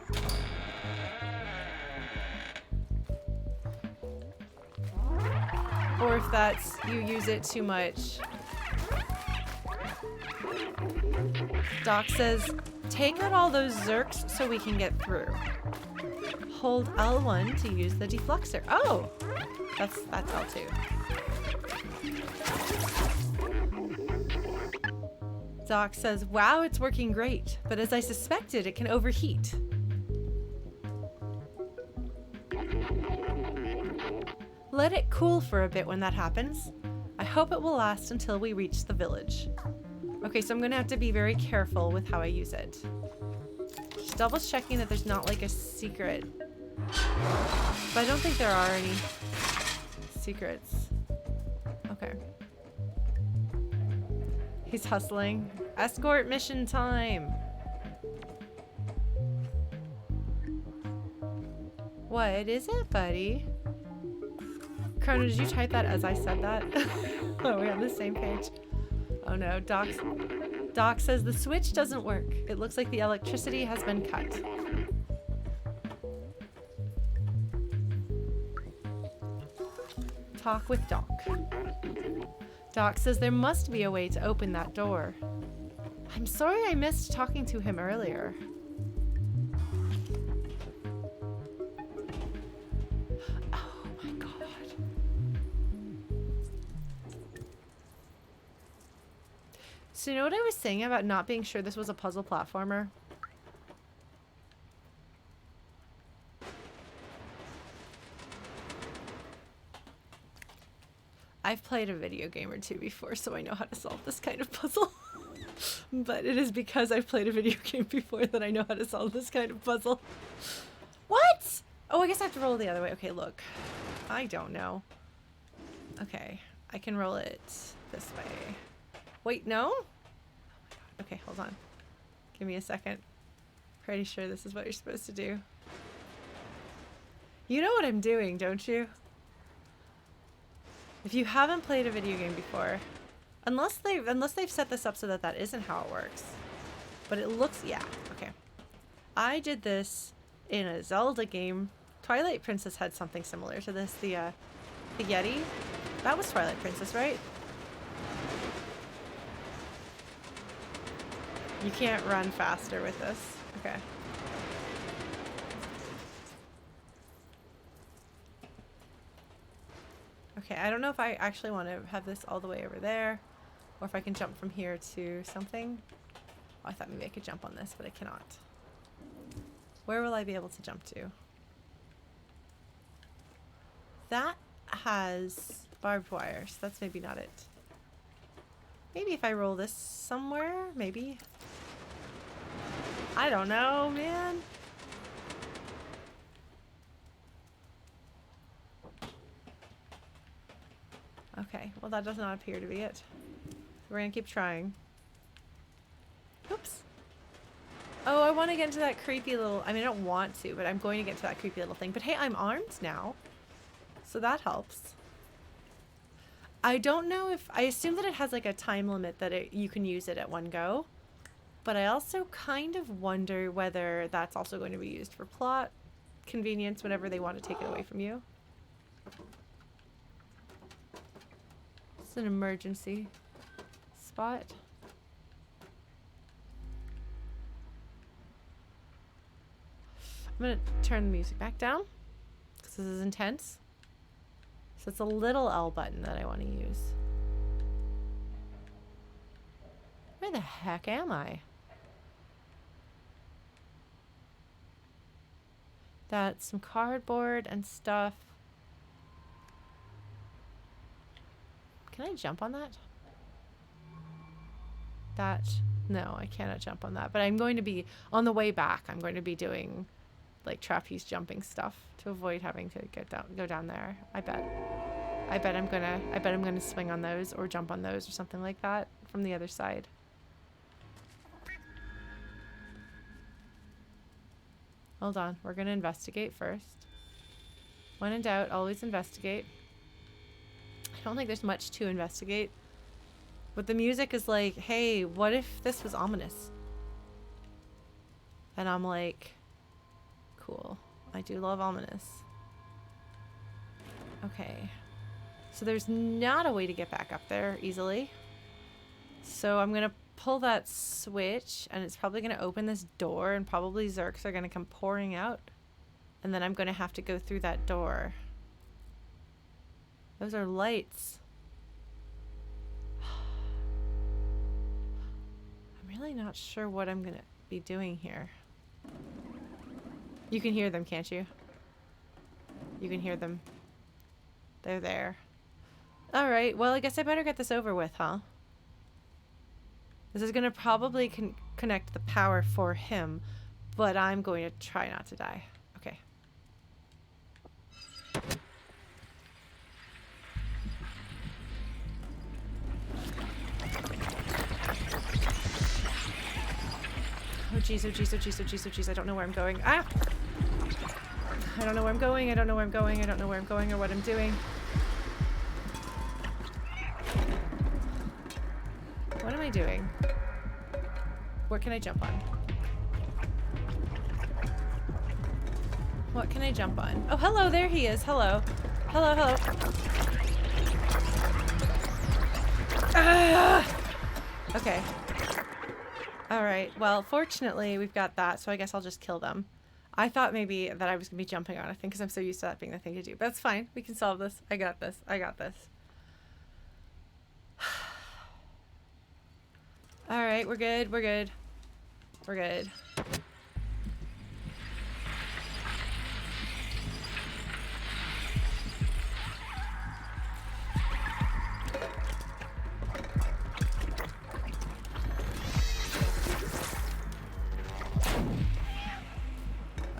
Or if that's you use it too much. Doc says, take out all those Zurks so we can get through. Hold L1 to use the Defluxxor. Oh! That's L2. Doc says, wow, it's working great, but as I suspected, it can overheat. Let it cool for a bit when that happens. I hope it will last until we reach the village. Okay, so I'm gonna have to be very careful with how I use it. Just double checking that there's not like a secret. But I don't think there are any secrets. Okay. He's hustling. Escort mission time. What is it, buddy? Chrono, did you type that as I said that? Oh, we're on the same page. Oh no, Doc says the switch doesn't work. It looks like the electricity has been cut. Talk with Doc. Doc says there must be a way to open that door. I'm sorry I missed talking to him earlier. Oh my god. So you know what I was saying about not being sure this was a puzzle platformer? I've played a video game or two before, so I know how to solve this kind of puzzle. But it is because I've played a video game before that I know how to solve this kind of puzzle. What? Oh, I guess I have to roll the other way. Okay, look. I don't know. Okay, I can roll it this way. Wait, no? Oh my god. Okay, hold on. Give me a second. Pretty sure this is what you're supposed to do. You know what I'm doing, don't you? If you haven't played a video game before, unless they've set this up so that that isn't how it works. But it looks, yeah, okay. I did this in a Zelda game. Twilight Princess had something similar to this. The Yeti. That was Twilight Princess, right? You can't run faster with this. Okay. Okay, I don't know if I actually want to have this all the way over there, or if I can jump from here to something. Oh, I thought maybe I could jump on this, but I cannot. Where will I be able to jump to? That has barbed wire, so that's maybe not it. Maybe if I roll this somewhere, maybe. I don't know, man. Okay, well that does not appear to be it. We're gonna keep trying. Oops. Oh, I want to get into that creepy little... I mean, I don't want to, but I'm going to get into that creepy little thing. But hey, I'm armed now. So that helps. I don't know if... I assume that it has like a time limit that you can use it at one go. But I also kind of wonder whether that's also going to be used for plot convenience whenever they want to take it away from you. It's an emergency spot. I'm gonna turn the music back down because this is intense. So it's a little L button that I want to use. Where the heck am I? That's some cardboard and stuff. Can I jump on that? No, I cannot jump on that. But I'm going to be, on the way back, I'm going to be doing like trapeze jumping stuff to avoid having to go down there. I bet I'm gonna swing on those or jump on those or something like that from the other side. Hold on, we're gonna investigate first. When in doubt, always investigate. I don't think there's much to investigate. But the music is like, hey, what if this was ominous? And I'm like, cool. I do love ominous. Okay. So there's not a way to get back up there easily. So I'm going to pull that switch and it's probably going to open this door and probably Zurks are going to come pouring out. And then I'm going to have to go through that door. Those are lights. I'm really not sure what I'm going to be doing here. You can hear them, can't you? You can hear them. They're there. Alright, well I guess I better get this over with, huh? This is going to probably connect the power for him, but I'm going to try not to die. Okay. Oh jeez, oh jeez, oh jeez, oh jeez, oh jeez, I don't know where I'm going. Ah! I don't know where I'm going, I don't know where I'm going, I don't know where I'm going or what I'm doing. What am I doing? What can I jump on? What can I jump on? Oh, hello, there he is. Hello. Hello, hello. Ah! Okay. Alright, well, fortunately, we've got that, so I guess I'll just kill them. I thought maybe that I was going to be jumping on a thing because I'm so used to that being the thing to do. But that's fine. We can solve this. I got this. I got this. Alright, we're good. We're good. We're good.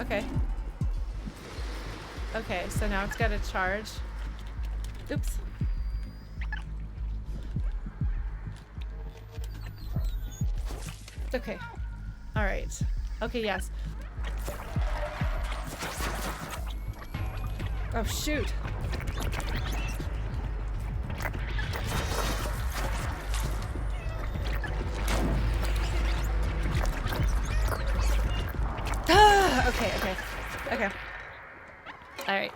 Okay. Okay, so now it's got to charge. Oops. Okay. All right. Okay, yes. Oh, shoot. Ah, okay, okay. Okay. Alright.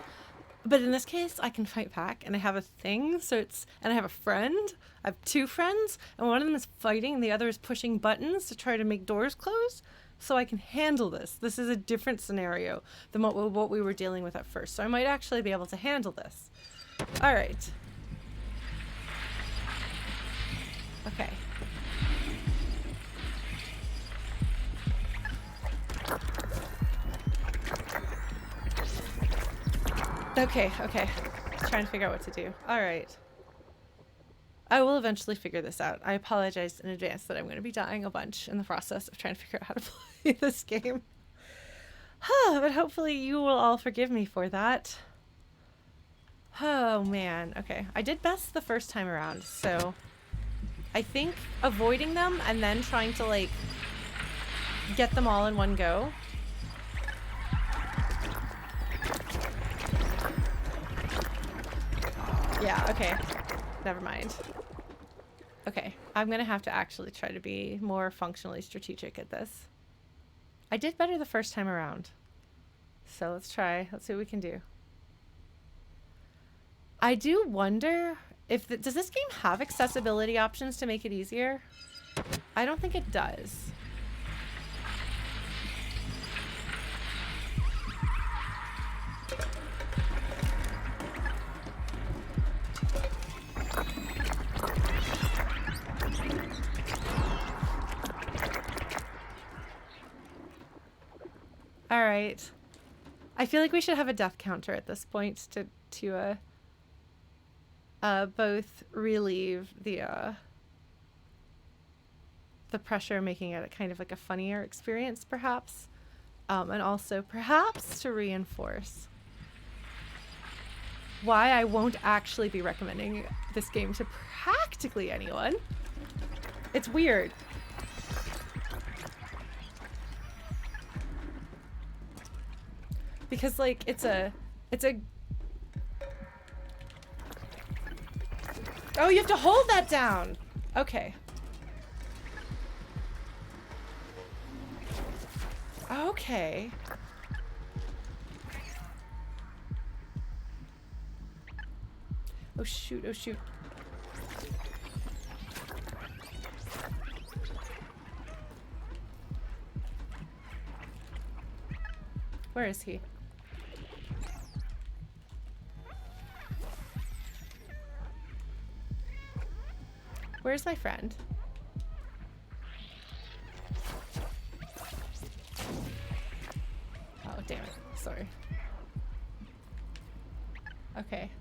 But in this case, I can fight back, and I have a thing, so it's... And I have a friend. I have 2 friends, and one of them is fighting, and the other is pushing buttons to try to make doors close. So I can handle this. This is a different scenario than what we were dealing with at first. So I might actually be able to handle this. Alright. Okay. Okay, okay. Trying to figure out what to do. Alright. I will eventually figure this out. I apologize in advance that I'm going to be dying a bunch in the process of trying to figure out how to play this game. But hopefully you will all forgive me for that. Oh man, okay. I did best the first time around, so I think avoiding them and then trying to like get them all in one go. Yeah, okay. Never mind. Okay, I'm gonna have to actually try to be more functionally strategic at this. I did better the first time around. So let's try. Let's see what we can do. I do wonder if... does this game have accessibility options to make it easier? I don't think it does. All right. I feel like we should have a death counter at this point to both relieve the pressure, making it a kind of like a funnier experience, perhaps, and also perhaps to reinforce why I won't actually be recommending this game to practically anyone. It's weird. Because, like, it's a... Oh, you have to hold that down! Okay. Okay. Oh, shoot, oh, shoot. Where is he? Where's my friend? Oh, damn it. Sorry. Okay.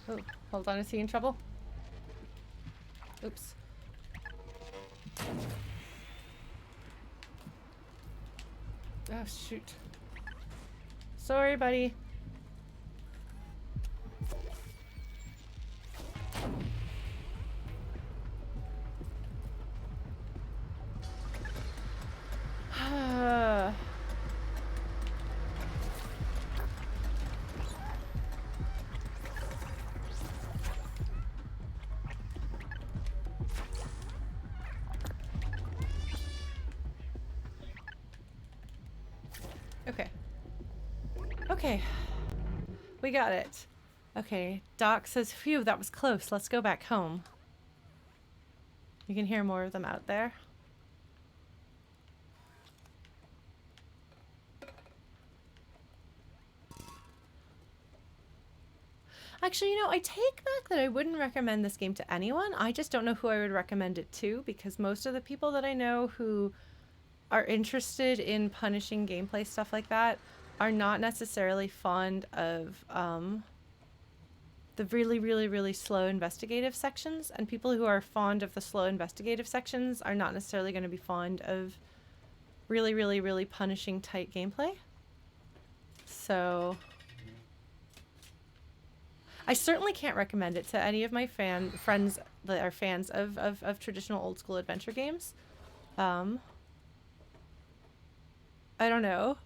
Oh, hold on. Is he in trouble? Oops. Oh, shoot. Sorry, buddy. Okay. Okay. We got it. Okay. Doc says, phew, that was close. Let's go back home. You can hear more of them out there. Actually, you know, I take back that I wouldn't recommend this game to anyone. I just don't know who I would recommend it to, because most of the people that I know who are interested in punishing gameplay stuff like that are not necessarily fond of the really slow investigative sections, and people who are fond of the slow investigative sections are not necessarily going to be fond of really punishing tight gameplay. So I certainly can't recommend it to any of my friends that are fans of traditional old school adventure games. I don't know.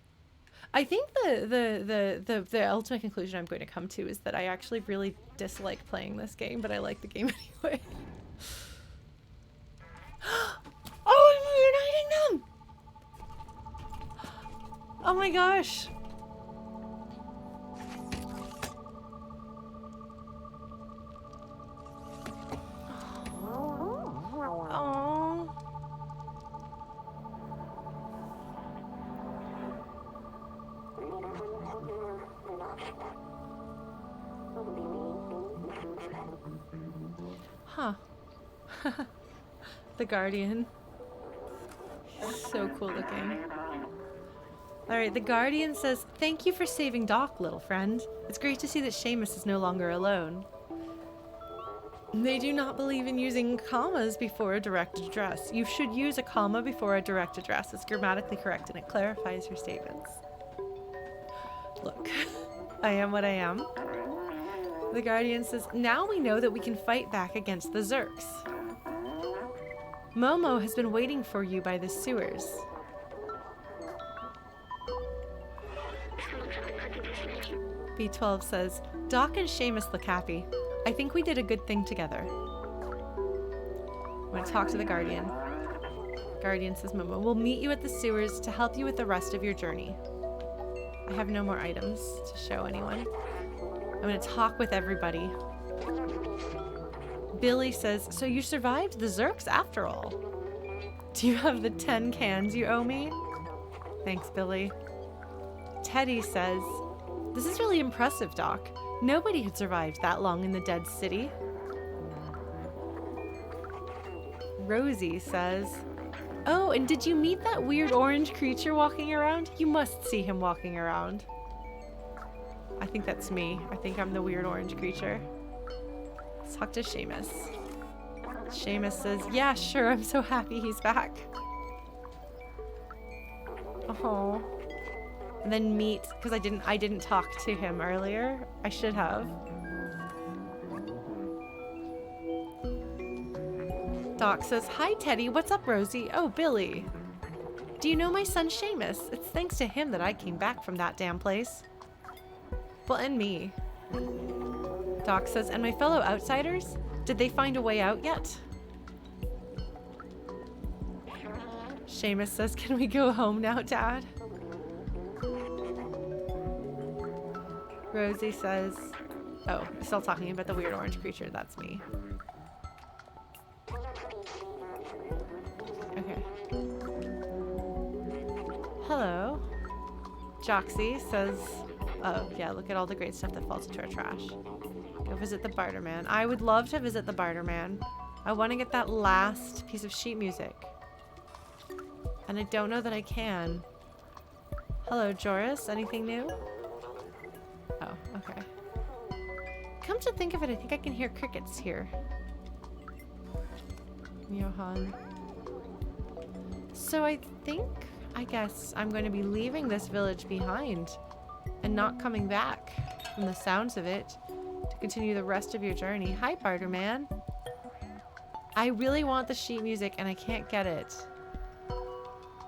I think the ultimate conclusion I'm going to come to is that I actually really dislike playing this game, but I like the game anyway. Oh, I'm reuniting them! Oh my gosh. Oh. Huh. The Guardian. So cool looking. Alright, the Guardian says, "Thank you for saving Doc, little friend. It's great to see that Seamus is no longer alone. They do not believe in using commas before a direct address. You should use a comma before a direct address. It's grammatically correct and it clarifies your statements." Look, I am what I am. The Guardian says, "Now we know that we can fight back against the Zurks. Momo has been waiting for you by the sewers." B12 says, "Doc and Seamus look happy. I think we did a good thing together." I'm going to talk to the Guardian. Guardian says, "Momo, we'll meet you at the sewers to help you with the rest of your journey." I have no more items to show anyone. I'm going to talk with everybody. Billy says, "So you survived the Zurks after all. Do you have the 10 cans you owe me?" Thanks, Billy. Teddy says, "This is really impressive, Doc. Nobody had survived that long in the dead city." Rosie says, "Oh, and did you meet that weird orange creature walking around? You must see him walking around." I think that's me. I think I'm the weird orange creature. Let's talk to Seamus. Seamus says, "Yeah, sure. I'm so happy he's back." Oh. And then meet, because I didn't talk to him earlier. I should have. Doc says, "Hi, Teddy. What's up, Rosie? Oh, Billy. Do you know my son Seamus? It's thanks to him that I came back from that damn place." Well, and me. Doc says, "And my fellow outsiders? Did they find a way out yet?" Seamus says, "Can we go home now, Dad?" Rosie says, oh, still talking about the weird orange creature. That's me. Okay. Hello. Joxy says, "Oh, yeah, look at all the great stuff that falls into our trash. Go visit the Barterman." I would love to visit the Barterman. I want to get that last piece of sheet music. And I don't know that I can. Hello, Joris. Anything new? Oh, okay. Come to think of it, I think I can hear crickets here. Johan. So I guess I'm going to be leaving this village behind and not coming back, from the sounds of it, to continue the rest of your journey. Hi, Barterman. I really want the sheet music and I can't get it.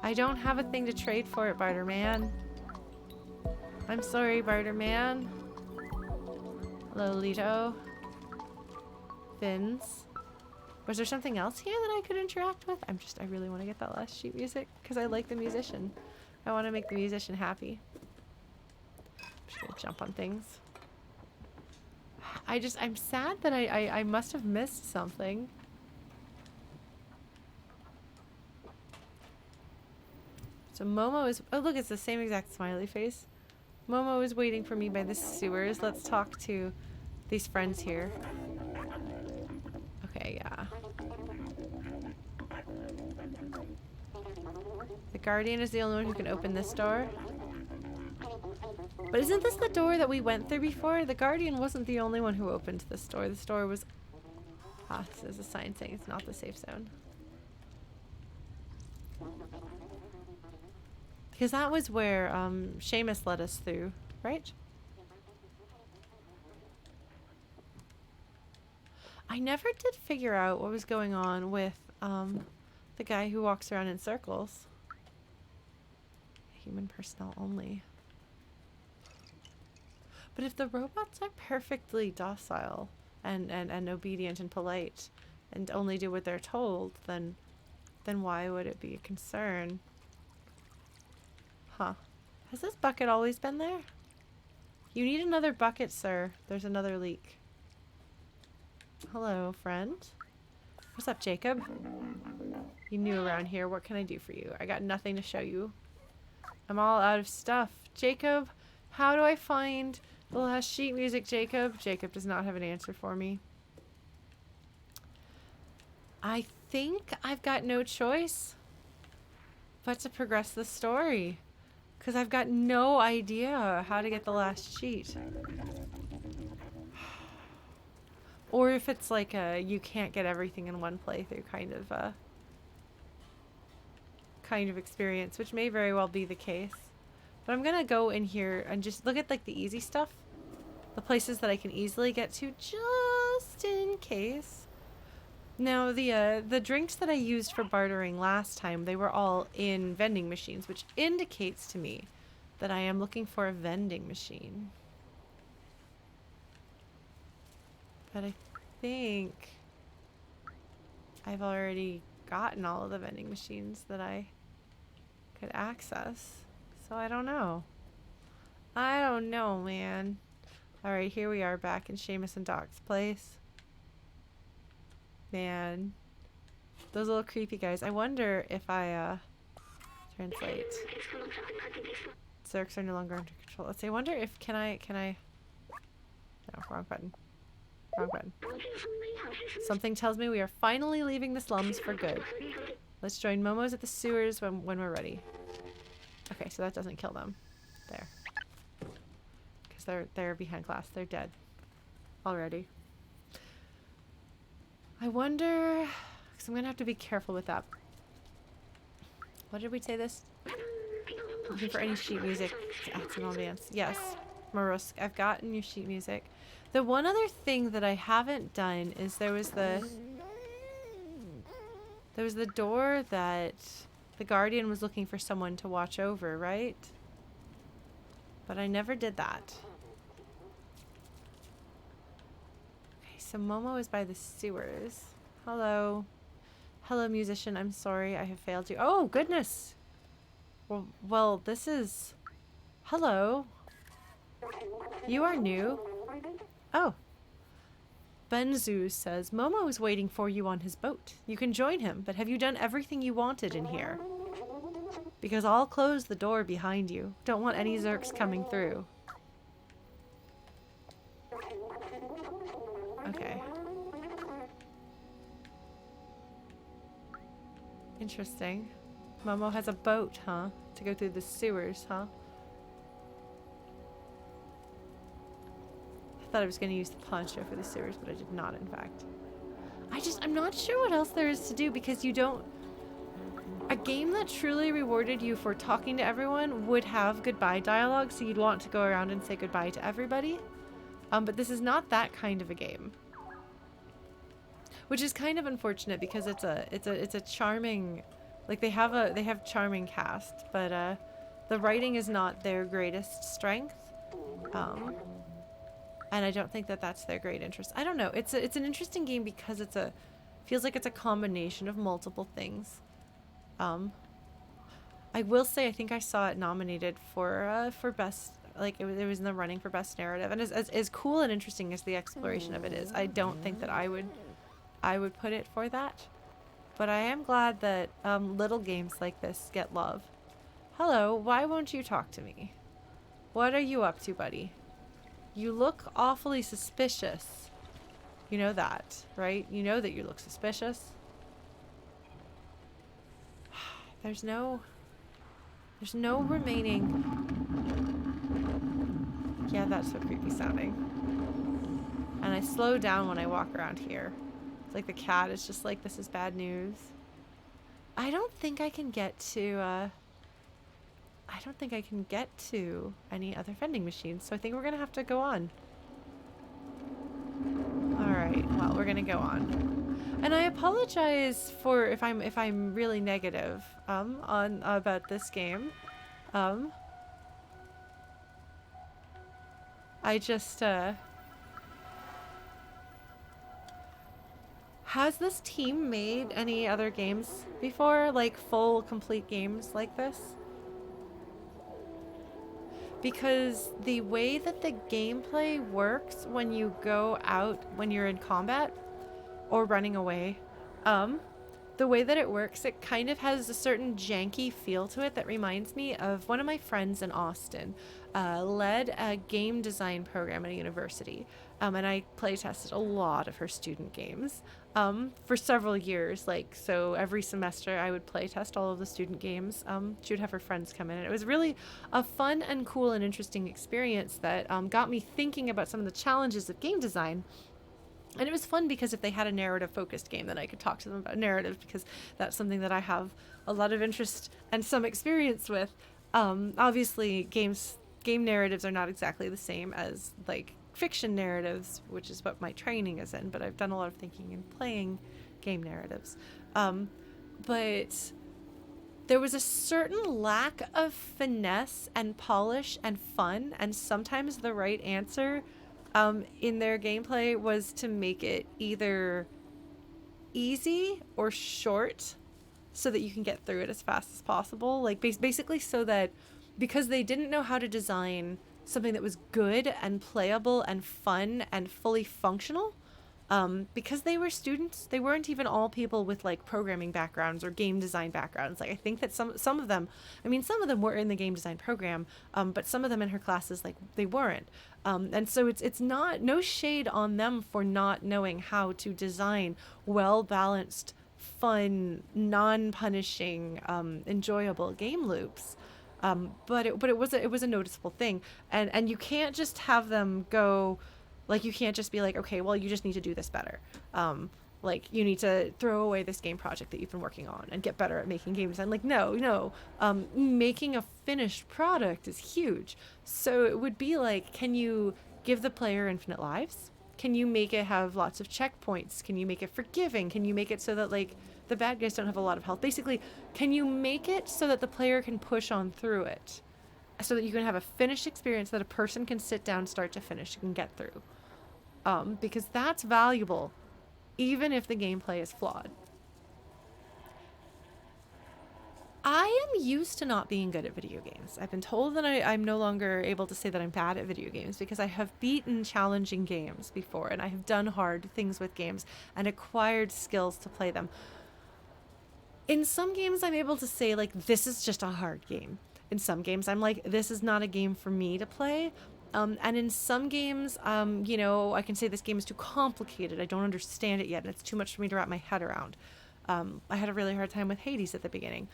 I don't have a thing to trade for it, Barterman. I'm sorry, Barterman. Hello, Lito. Fins. Was there something else here that I could interact with? I really want to get that last sheet music because I like the musician. I want to make the musician happy. I'm just gonna jump on things. I'm sad that I must have missed something. So Momo is, oh look, it's the same exact smiley face. Momo is waiting for me by the sewers. Let's talk to these friends here. Okay, yeah. The Guardian is the only one who can open this door. But isn't this the door that we went through before? The Guardian wasn't the only one who opened this door. This door was... Ah, so there's a sign saying it's not the safe zone. Because that was where Seamus led us through, right? I never did figure out what was going on with the guy who walks around in circles. human personnel only. But if the robots are perfectly docile and obedient and polite and only do what they're told, then why would it be a concern? Huh. Has this bucket always been there? You need another bucket, sir. There's another leak. Hello, friend. What's up, Jacob? You new around here. What can I do for you? I got nothing to show you. I'm all out of stuff. Jacob, how do I find the last sheet music, Jacob? Jacob does not have an answer for me. I think I've got no choice but to progress the story. Because I've got no idea how to get the last sheet. Or if it's like a you can't get everything in one playthrough kind of experience, which may very well be the case. But I'm gonna go in here and just look at like the easy stuff. The places that I can easily get to just in case. Now the drinks that I used for bartering last time, they were all in vending machines, which indicates to me that I am looking for a vending machine. But I think I've already gotten all of the vending machines that I could access. So I don't know. I don't know, man. Alright, here we are back in Seamus and Doc's place. Man. Those little creepy guys. I wonder if I translate. Zurks are no longer under control. Let's see. I wonder if can I no, wrong button. Wrong button. Something tells me we are finally leaving the slums for good. Let's join Momo's at the sewers when we're ready. Okay, so that doesn't kill them. There. Because they're behind glass. They're dead. Already. I wonder, because I'm going to have to be careful with that. What did we say this? Looking for any sheet music to add some ambience. Yes, Marusk, I've gotten your sheet music. The one other thing that I haven't done is there was the door that the Guardian was looking for someone to watch over, right? But I never did that. So Momo is by the sewers. Hello. Hello, musician. I'm sorry I have failed you. Oh, goodness. Well, this is... Hello. You are new. Oh. Benzoo says, Momo is waiting for you on his boat. You can join him, but have you done everything you wanted in here? Because I'll close the door behind you. Don't want any Zurks coming through. Okay. Interesting. Momo has a boat, huh? To go through the sewers, huh? I thought I was going to use the poncho for the sewers, but I did not, in fact. I'm not sure what else there is to do because you don't... A game that truly rewarded you for talking to everyone would have goodbye dialogue, so you'd want to go around and say goodbye to everybody. But this is not that kind of a game, which is kind of unfortunate because it's a charming, like they have charming cast, but the writing is not their greatest strength, and I don't think that that's their great interest. I don't know. It's an interesting game because feels like it's a combination of multiple things. I will say I think I saw it nominated for best. Like it was in the running for best narrative, and as cool and interesting as the exploration of it is, I don't think that I would put it for that. But I am glad that little games like this get love. Hello, why won't you talk to me? What are you up to, buddy? You look awfully suspicious. You know that, right? You know that you look suspicious. There's no remaining... Yeah, that's so creepy sounding. And I slow down when I walk around here. It's like the cat is just like, this is bad news. I don't think I can get to, any other vending machines, so I think we're gonna have to go on. Alright, well, we're gonna go on. And I apologize for if I'm really negative, about this game. Um, I just, has this team made any other games before? Like full, complete games like this? Because the way that the gameplay works when you go out, when you're in combat or running away, um, the way that it works, it kind of has a certain janky feel to it that reminds me of one of my friends in Austin, led a game design program at a university. And I play tested a lot of her student games for several years. Like, so every semester I would play test all of the student games. She would have her friends come in. And it was really a fun and cool and interesting experience that got me thinking about some of the challenges of game design. And it was fun because if they had a narrative focused game, then I could talk to them about narrative, because that's something that I have a lot of interest and some experience with. Obviously, game narratives are not exactly the same as like fiction narratives, which is what my training is in, but I've done a lot of thinking in playing game narratives. But there was a certain lack of finesse and polish and fun, and sometimes the right answer in their gameplay was to make it either easy or short so that you can get through it as fast as possible. Like basically so that, because they didn't know how to design something that was good and playable and fun and fully functional, because they were students, they weren't even all people with like programming backgrounds or game design backgrounds. Like I think that some of them, I mean, some of them were in the game design program, but some of them in her classes, like they weren't. And so it's not, no shade on them for not knowing how to design well balanced, fun, non-punishing, enjoyable game loops. But it was a noticeable thing, and you can't just have them go, like you can't just be like, okay, well you just need to do this better. Like you need to throw away this game project that you've been working on and get better at making game design. Like no, making a finished product is huge. So it would be like, can you give the player infinite lives? Can you make it have lots of checkpoints? Can you make it forgiving? Can you make it so that like the bad guys don't have a lot of health? Basically, can you make it so that the player can push on through it, so that you can have a finished experience that a person can sit down start to finish and get through? Because that's valuable, even if the gameplay is flawed. I am used to not being good at video games. I've been told that I'm no longer able to say that I'm bad at video games, because I have beaten challenging games before, and I have done hard things with games and acquired skills to play them. In some games, I'm able to say, like, this is just a hard game. In some games, I'm like, this is not a game for me to play. And in some games, I can say this game is too complicated. I don't understand it yet, and it's too much for me to wrap my head around. I had a really hard time with Hades at the beginning.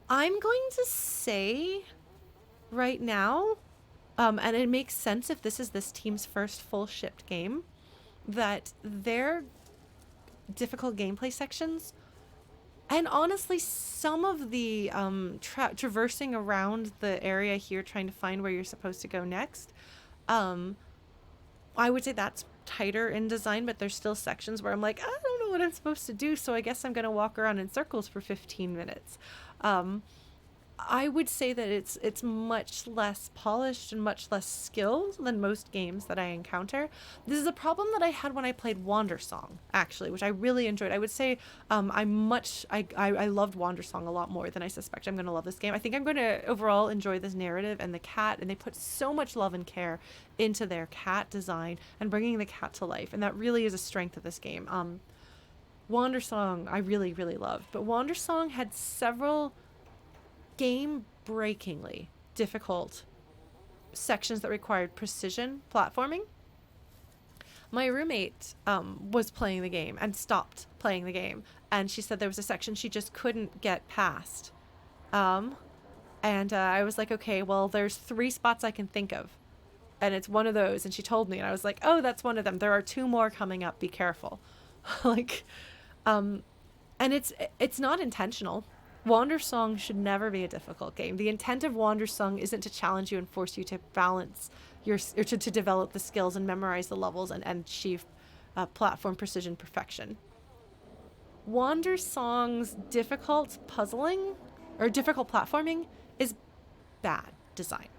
I'm going to say right now, and it makes sense if this is this team's first full shipped game, that their difficult gameplay sections, and honestly some of the traversing around the area here trying to find where you're supposed to go next, I would say that's tighter in design, but there's still sections where I'm like, I don't know what I'm supposed to do, so I guess I'm going to walk around in circles for 15 minutes. I would say that it's much less polished and much less skilled than most games that I encounter. This is a problem that I had when I played Wandersong, actually, which I really enjoyed. I would say I loved Wandersong a lot more than I suspect I'm going to love this game. I think I'm going to overall enjoy this narrative and the cat, and they put so much love and care into their cat design and bringing the cat to life, and that really is a strength of this game. Wandersong I really, really loved, but Wandersong had several game-breakingly difficult sections that required precision platforming. My roommate was playing the game and stopped playing the game, and she said there was a section she just couldn't get past. I was like, okay, well, there's 3 spots I can think of, and it's one of those. And she told me, and I was like, oh, that's one of them. There are 2 more coming up. Be careful. And it's not intentional. Wandersong should never be a difficult game. The intent of Wandersong isn't to challenge you and force you to balance or to develop the skills and memorize the levels and achieve platform precision perfection. Wandersong's difficult puzzling or difficult platforming is bad design.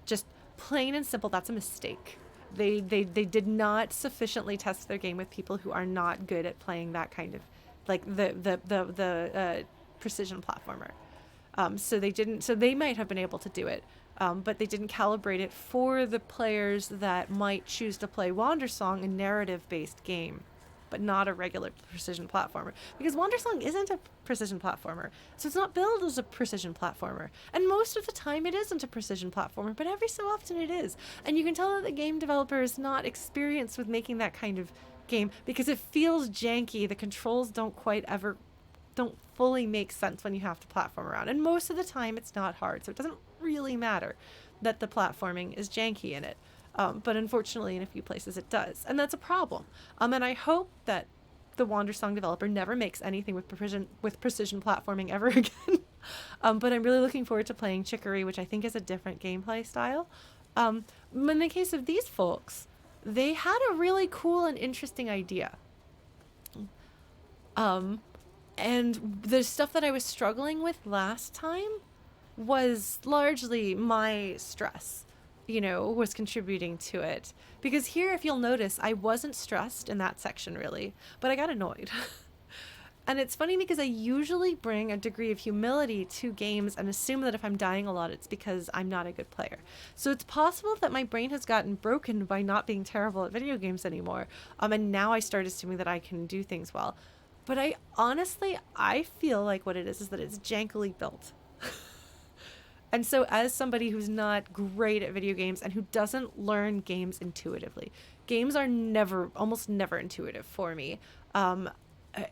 Just plain and simple, that's a mistake. They did not sufficiently test their game with people who are not good at playing that kind of, like, the precision platformer. So they didn't. So they might have been able to do it, but they didn't calibrate it for the players that might choose to play Wandersong, a narrative-based game, but not a regular precision platformer. Because Wandersong isn't a precision platformer, so it's not billed as a precision platformer. And most of the time, it isn't a precision platformer, but every so often it is. And you can tell that the game developer is not experienced with making that kind of game because it feels janky. The controls don't fully make sense when you have to platform around. And most of the time, it's not hard, so it doesn't really matter that the platforming is janky in it. But unfortunately, in a few places it does. And that's a problem. And I hope that the Wandersong developer never makes anything with precision platforming ever again. But I'm really looking forward to playing Chicory, which I think is a different gameplay style. In the case of these folks, they had a really cool and interesting idea. And the stuff that I was struggling with last time was largely my stress, was contributing to it. Because here, if you'll notice, I wasn't stressed in that section really, but I got annoyed. And it's funny because I usually bring a degree of humility to games and assume that if I'm dying a lot, it's because I'm not a good player. So it's possible that my brain has gotten broken by not being terrible at video games anymore. And now I start assuming that I can do things well. But I feel like what it is that it's jankily built. And so as somebody who's not great at video games and who doesn't learn games intuitively, games are almost never intuitive for me.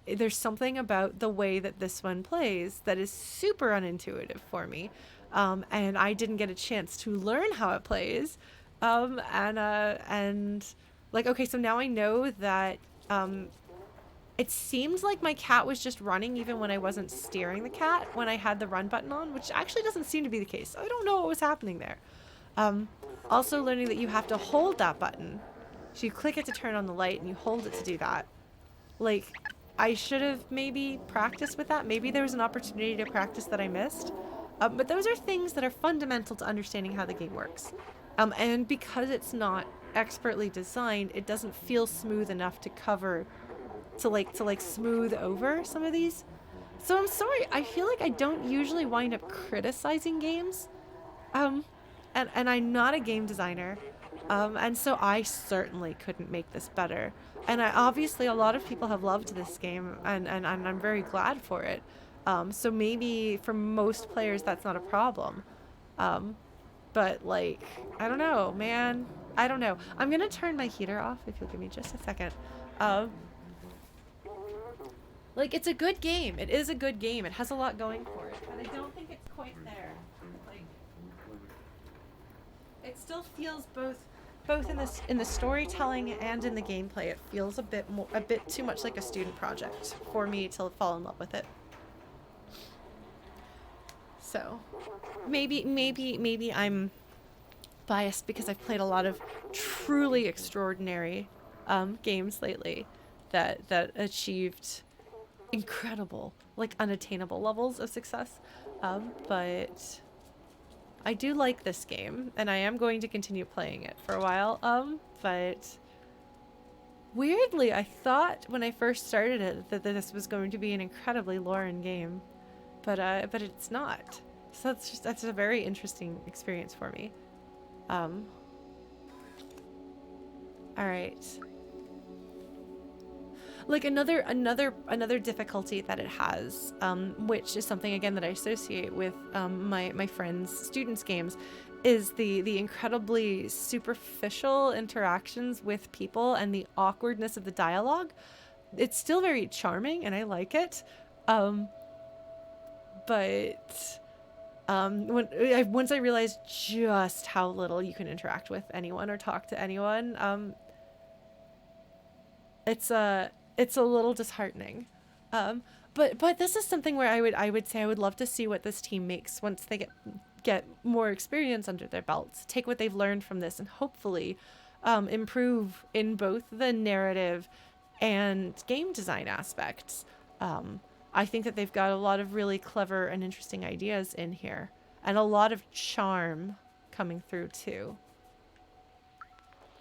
There's something about the way that this one plays that is super unintuitive for me. And I didn't get a chance to learn how it plays. And like, okay, so now I know that, it seemed like my cat was just running even when I wasn't steering the cat when I had the run button on, which actually doesn't seem to be the case. I don't know what was happening there. Also learning that you have to hold that button. So you click it to turn on the light and you hold it to do that. Like, I should have maybe practiced with that. Maybe there was an opportunity to practice that I missed. But those are things that are fundamental to understanding how the game works. And because it's not expertly designed, it doesn't feel smooth enough to smooth over some of these. So I'm sorry, I feel like I don't usually wind up criticizing games. And I'm not a game designer. And so I certainly couldn't make this better. And obviously a lot of people have loved this game and I'm very glad for it. So maybe for most players that's not a problem. But like, I don't know, man. I don't know. I'm gonna turn my heater off if you'll give me just a second. Like, it's a good game. It is a good game. It has a lot going for it. But I don't think it's quite there. Like, it still feels both in the storytelling and in the gameplay. It feels a bit too much like a student project for me to fall in love with it. So, maybe I'm biased because I've played a lot of truly extraordinary games lately that achieved incredible, like unattainable levels of success. But I do like this game and I am going to continue playing it for a while. But weirdly, I thought when I first started it that this was going to be an incredibly Lauren game, but it's not. So that's a very interesting experience for me. All right. Like another difficulty that it has, which is something again that I associate with my friends' students' games, is the incredibly superficial interactions with people and the awkwardness of the dialogue. It's still very charming and I like it, but once I realized just how little you can interact with anyone or talk to anyone, it's a little disheartening. But this is something where I would say I would love to see what this team makes once they get more experience under their belts, take what they've learned from this and hopefully improve in both the narrative and game design aspects. I think that they've got a lot of really clever and interesting ideas in here. And a lot of charm coming through too.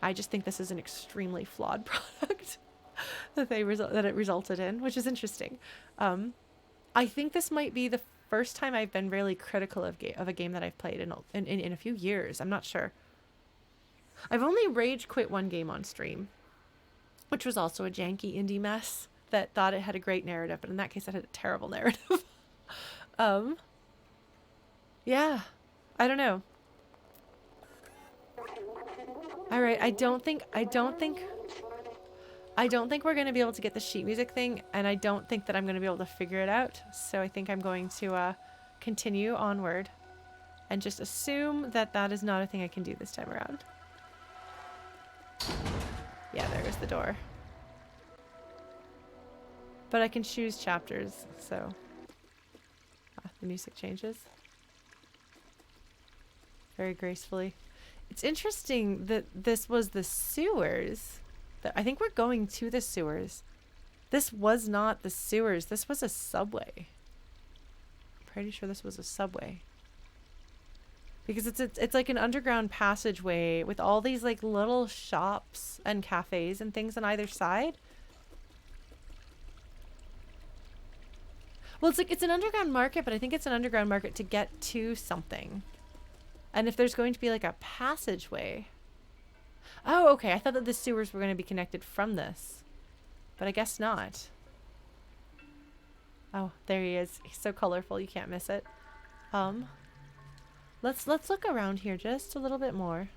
I just think this is an extremely flawed product that it resulted in, which is interesting. I think this might be the first time I've been really critical of a game that I've played in a few years. I'm not sure. I've only rage quit one game on stream, which was also a janky indie mess that thought it had a great narrative, but in that case it had a terrible narrative. Yeah, I don't know. All right, I don't think we're going to be able to get the sheet music thing, and I don't think that I'm going to be able to figure it out. So I think I'm going to continue onward and just assume that that is not a thing I can do this time around. Yeah, there's the door. But I can choose chapters, so the music changes very gracefully. It's interesting that this was the sewers. I think we're going to the sewers. This was not the sewers. This was a subway. I'm pretty sure this was a subway. Because it's like an underground passageway with all these like little shops and cafes and things on either side. Well, it's an underground market, but I think it's an underground market to get to something. And if there's going to be like a passageway. Oh, okay. I thought that the sewers were going to be connected from this. But I guess not. Oh, there he is. He's so colorful, you can't miss it. Let's look around here just a little bit more.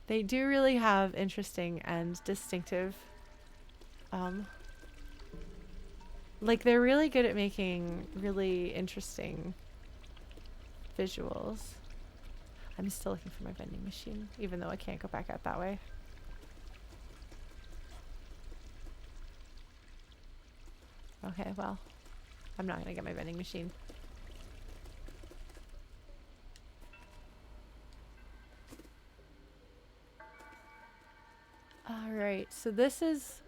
They do really have interesting and distinctive like they're really good at making really interesting visuals. I'm still looking for my vending machine, even though I can't go back out that way. Okay, well, I'm not gonna get my vending machine. Alright, so this is...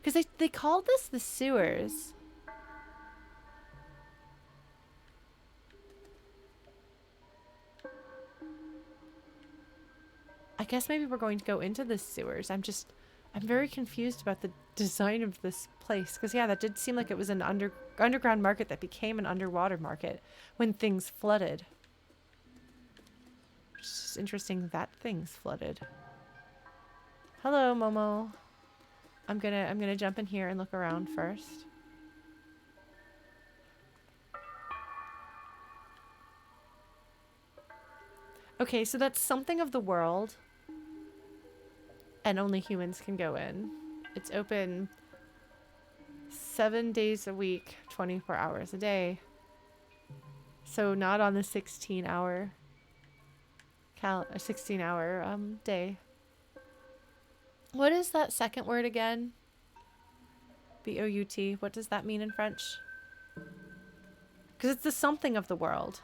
Because they called this the sewers. I guess maybe we're going to go into the sewers. I'm very confused about the design of this place. Because yeah, that did seem like it was an underground market that became an underwater market when things flooded. It's just interesting that things flooded. Hello, Momo. I'm gonna jump in here and look around first. Okay, so that's something of the world. And only humans can go in. It's open 7 days a week, 24 hours a day. So not on the 16-hour day. What is that second word again? B-O-U-T. What does that mean in French? Because it's the something of the world.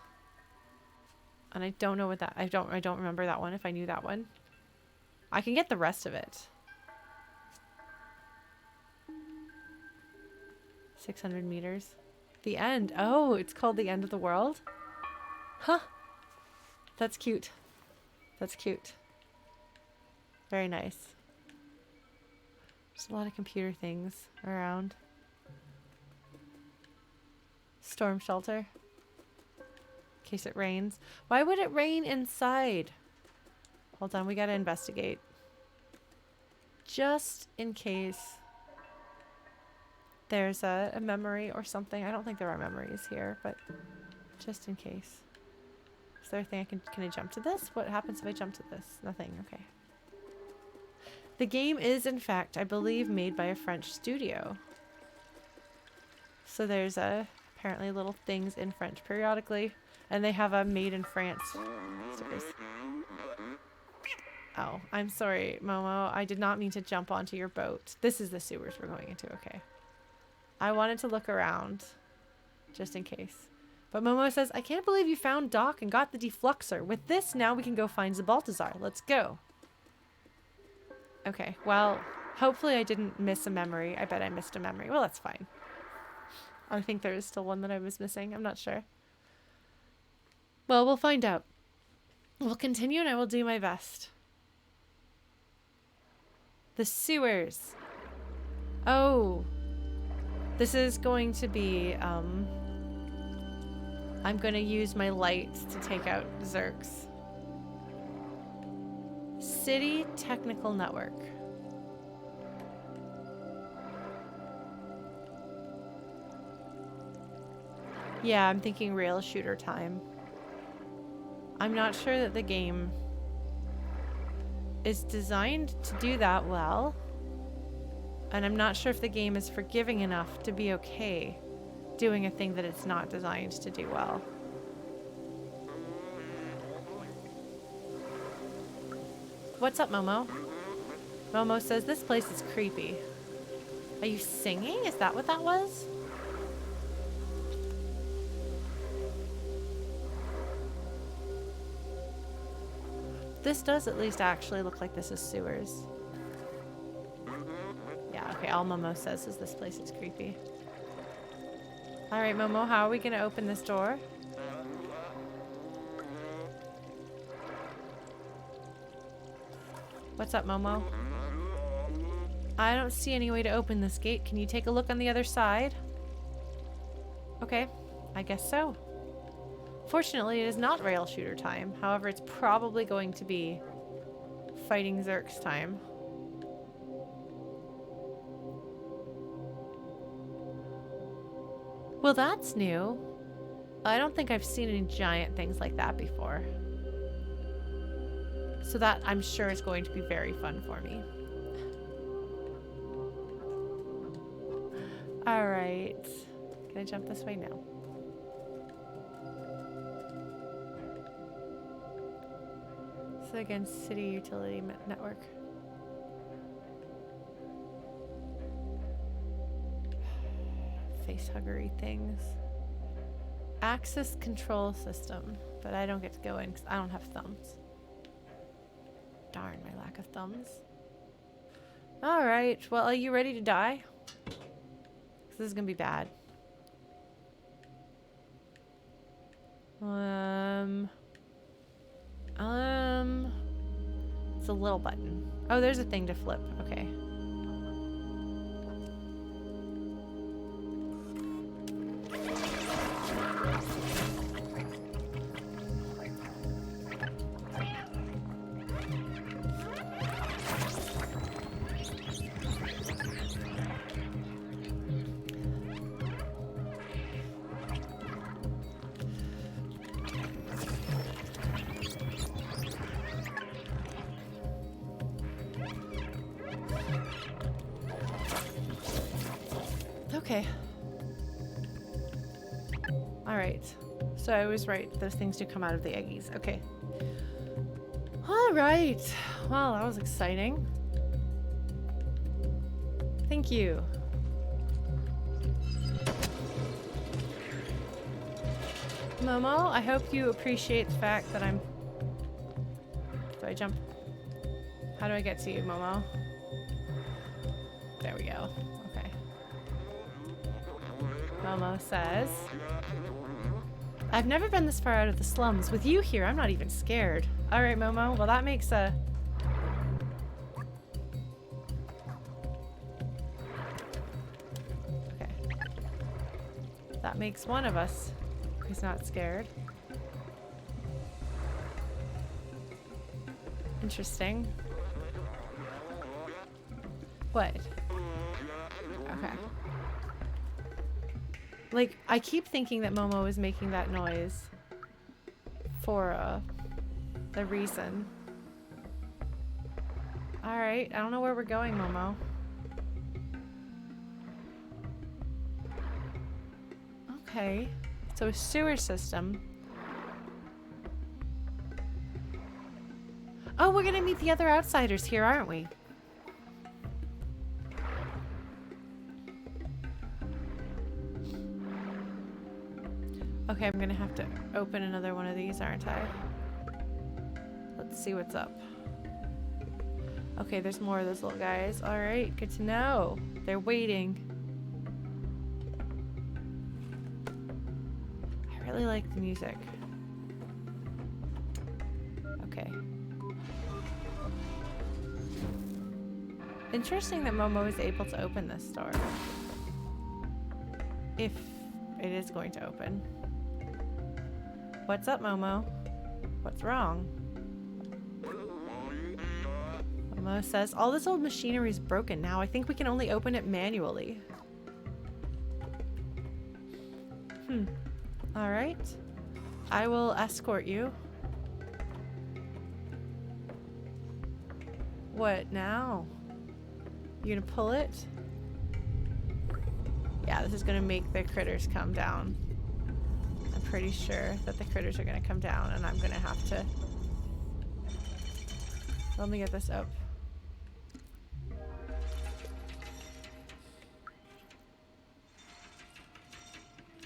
And I don't know what that... I don't remember that one if I knew that one. I can get the rest of it. 600 meters. The end. Oh, it's called the end of the world? Huh. That's cute. That's cute. Very nice. There's a lot of computer things around. Storm shelter. In case it rains. Why would it rain inside? Hold on, we gotta investigate. Just in case there's a memory or something. I don't think there are memories here, but just in case. Is there a thing can I jump to this? What happens if I jump to this? Nothing, okay. The game is, in fact, I believe, made by a French studio. So there's apparently little things in French periodically. And they have a made in France stickers. Oh, I'm sorry, Momo. I did not mean to jump onto your boat. This is the sewers we're going into, okay. I wanted to look around, just in case. But Momo says, I can't believe you found Doc and got the Defluxxor. With this, now we can go find Balthazar. Let's go. Okay, well, hopefully I didn't miss a memory. I bet I missed a memory. Well, that's fine. I think there is still one that I was missing. I'm not sure. Well, we'll find out. We'll continue and I will do my best. The sewers. Oh. This is going to be, I'm going to use my lights to take out Zurks. City Technical Network. Yeah, I'm thinking rail shooter time. I'm not sure that the game is designed to do that well. And I'm not sure if the game is forgiving enough to be okay doing a thing that it's not designed to do well. What's up, Momo? Momo says this place is creepy. Are you singing? Is that what that was? This does at least actually look like this is sewers. Yeah, okay, all Momo says is this place is creepy. Alright, Momo, how are we gonna open this door? What's up, Momo? I don't see any way to open this gate. Can you take a look on the other side? Okay, I guess so. Fortunately, it is not rail shooter time. However, it's probably going to be fighting Zurks time. Well, that's new. I don't think I've seen any giant things like that before. So that, I'm sure, is going to be very fun for me. Alright. Can I jump this way? No. So again, City Utility Network. Facehuggery things. Access control system. But I don't get to go in because I don't have thumbs. Darn, my lack of thumbs. Alright, well, are you ready to die? Because this is going to be bad. It's a little button. Oh, there's a thing to flip. Okay. Okay. Alright. So I was right. Those things do come out of the eggies. Okay. Alright. Well, that was exciting. Thank you. Momo, I hope you appreciate the fact that I'm... Do I jump? How do I get to you, Momo? There we go. Okay. Momo says, I've never been this far out of the slums. With you here, I'm not even scared. Alright, Momo. Well, that makes a... Okay. That makes one of us who's not scared. Interesting. What? Okay. Like, I keep thinking that Momo is making that noise for a reason. Alright, I don't know where we're going, Momo. Okay. So a sewer system. Oh, we're gonna meet the other outsiders here, aren't we? Okay, I'm gonna have to open another one of these, aren't I? Let's see what's up. Okay, there's more of those little guys. Alright, good to know. They're waiting. really like the music. Okay. Interesting that Momo is able to open this door. If it is going to open. What's up, Momo? What's wrong? Momo says, all this old machinery is broken now. I think we can only open it manually. Alright. I will escort you. What now? You gonna pull it? Yeah, this is gonna make the critters come down. I'm pretty sure that the critters are gonna come down and I'm gonna have to... Let me get this up.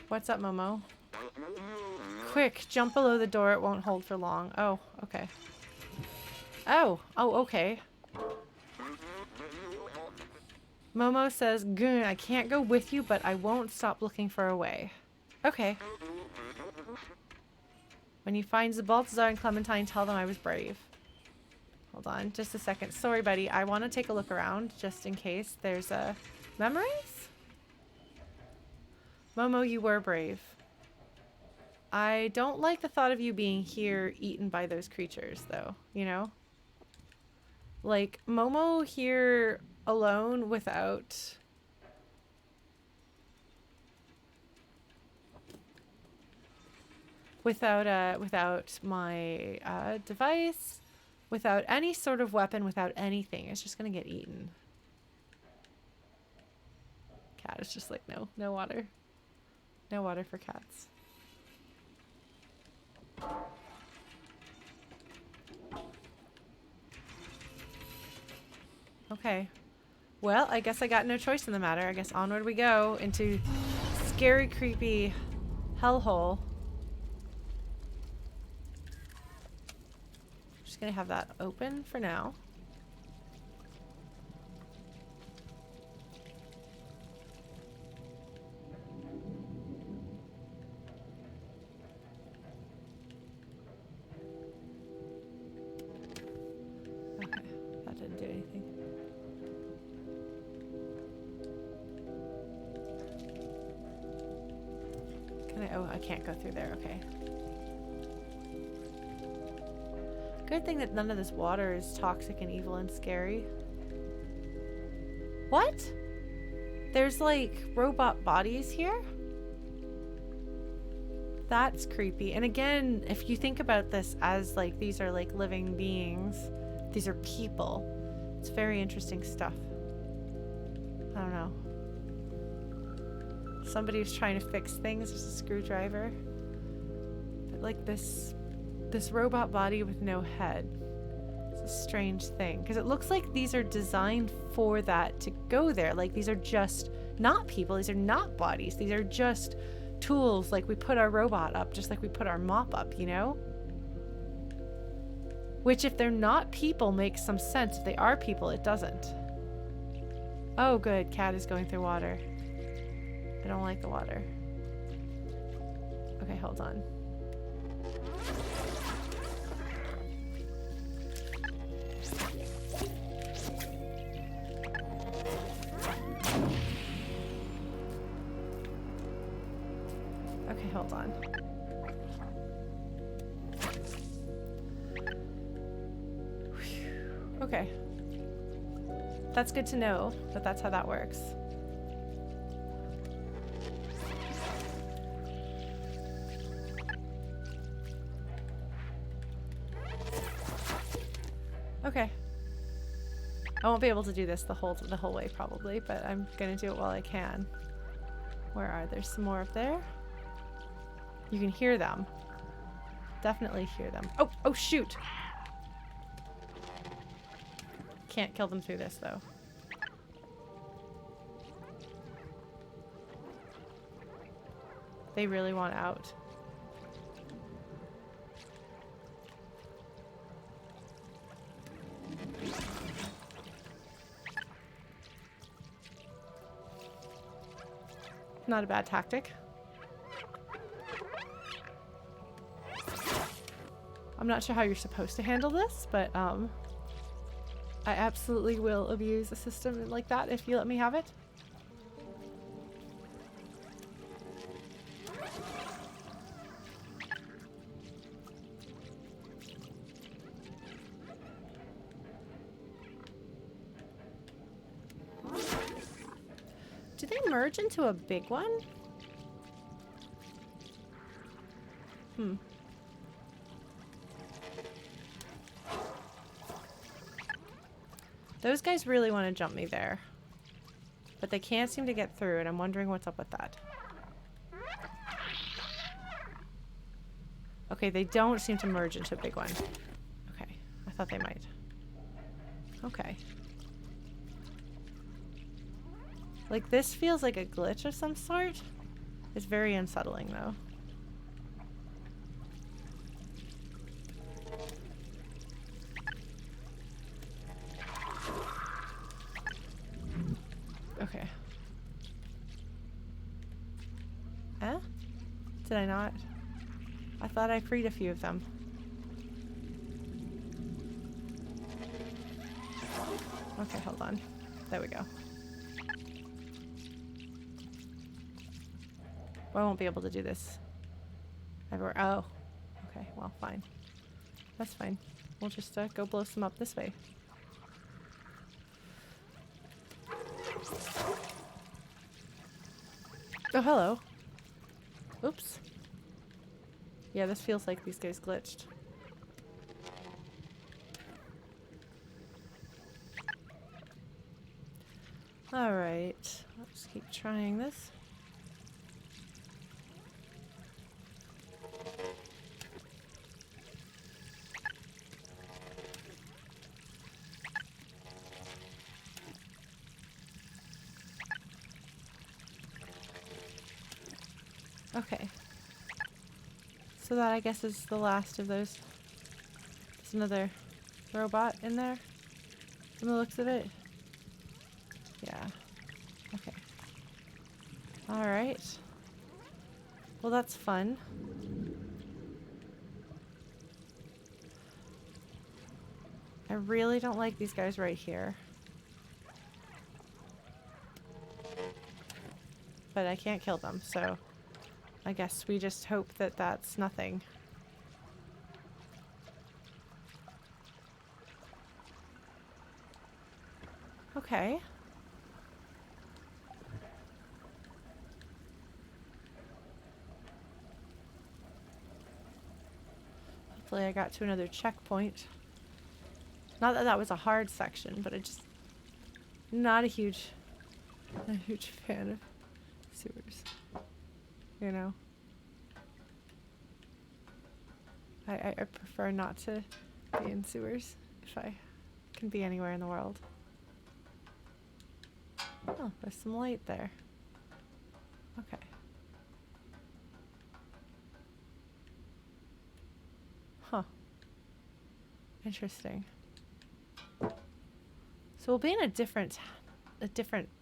What's up, Momo? Quick, jump below the door. It won't hold for long. Oh, okay. Oh, okay. Momo says, "Gah, I can't go with you, but I won't stop looking for a way." Okay. When you find Balthazar and Clementine, tell them I was brave. Hold on, just a second. Sorry, buddy. I want to take a look around just in case there's a... Memories? Momo, you were brave. I don't like the thought of you being here eaten by those creatures, though, you know? Like, Momo here alone without... Without my device, without any sort of weapon, without anything, it's just gonna get eaten. Cat is just like, no water. No water for cats. Okay. Well, I guess I got no choice in the matter. I guess onward we go into scary, creepy hellhole. Just gonna have that open for now. I can't go through there, okay. Good thing that none of this water is toxic and evil and scary. What? There's like robot bodies here? That's creepy. And again, if you think about this as like these are like living beings, these are people. It's very interesting stuff. I don't know. Somebody was trying to fix things. There's a screwdriver. But like this robot body with no head. It's a strange thing. Because it looks like these are designed for that to go there. Like these are just not people. These are not bodies. These are just tools. Like we put our robot up just like we put our mop up, you know? Which if they're not people makes some sense. If they are people, it doesn't. Oh good, cat is going through water. I don't like the water. Okay, hold on. Okay, hold on. Whew. Okay. That's good to know that that's how that works. Okay. I won't be able to do this the whole way probably, but I'm gonna do it while I can. Where are there? Some more up there? You can hear them. Definitely hear them. Oh shoot! Can't kill them through this though. They really want out. Not a bad tactic. I'm not sure how you're supposed to handle this, but I absolutely will abuse a system like that if you let me have it. Do they merge into a big one? Hmm. Those guys really want to jump me there. But they can't seem to get through, and I'm wondering what's up with that. Okay, they don't seem to merge into a big one. Okay, I thought they might. Okay. Like, this feels like a glitch of some sort. It's very unsettling, though. Okay. Eh? Did I not? I thought I freed a few of them. Okay, hold on. There we go. Well, I won't be able to do this everywhere. Oh. Okay, well, fine. That's fine. We'll just go blow some up this way. Oh, hello. Oops. Yeah, this feels like these guys glitched. Alright. Let's keep trying this. Okay. So that, I guess, is the last of those. There's another robot in there, from the looks of it. Yeah. Okay. Alright. Well, that's fun. I really don't like these guys right here. But I can't kill them, so I guess we just hope that that's nothing. Okay. Hopefully I got to another checkpoint. Not that that was a hard section, but I just not a huge fan of sewers. You know? I prefer not to be in sewers if I can be anywhere in the world. Oh, there's some light there. Okay. Huh. Interesting. So we'll be in a different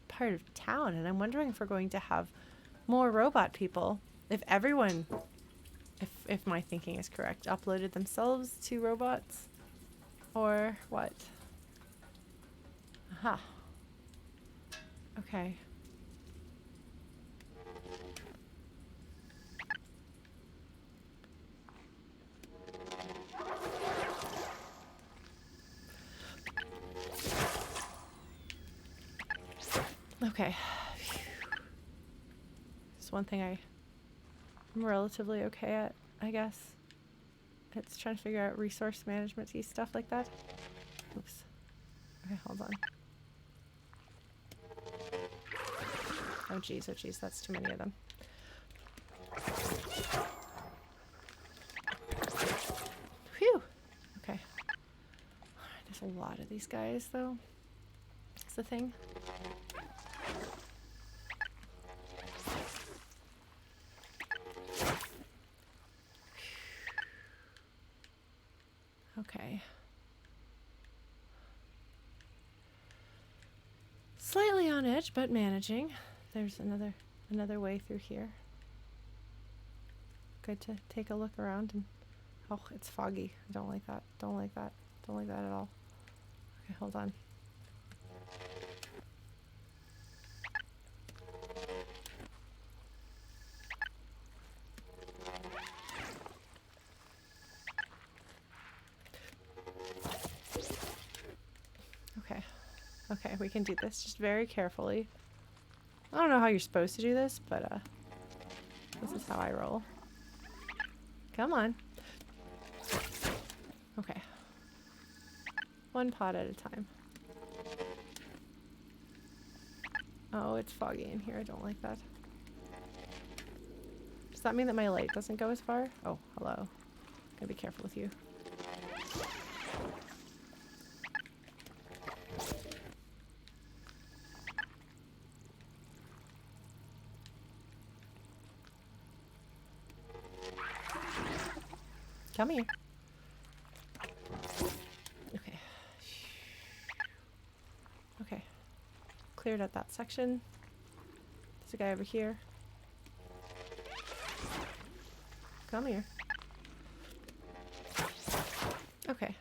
part of town, and I'm wondering if we're going to have more robot people. If everyone, if my thinking is correct, uploaded themselves to robots, or what? Aha. Okay. Okay. It's one thing I'm relatively okay at, I guess. It's trying to figure out resource management-y stuff like that. Oops. Okay, hold on. Oh geez, that's too many of them. Phew! Okay. There's a lot of these guys, though. That's the thing. Okay. Slightly on edge, but managing. There's another way through here. Good to take a look around and Oh, it's foggy. I don't like that. Don't like that. Don't like that at all. Okay, hold on. Okay. Okay, we can do this just very carefully. I don't know how you're supposed to do this, but this is how I roll. Come on. Okay. One pot at a time. Oh, it's foggy in here. I don't like that. Does that mean that my light doesn't go as far? Oh, hello. Gotta be careful with you. Come here. Okay. Okay. Cleared out that section. There's a guy over here. Come here. Okay.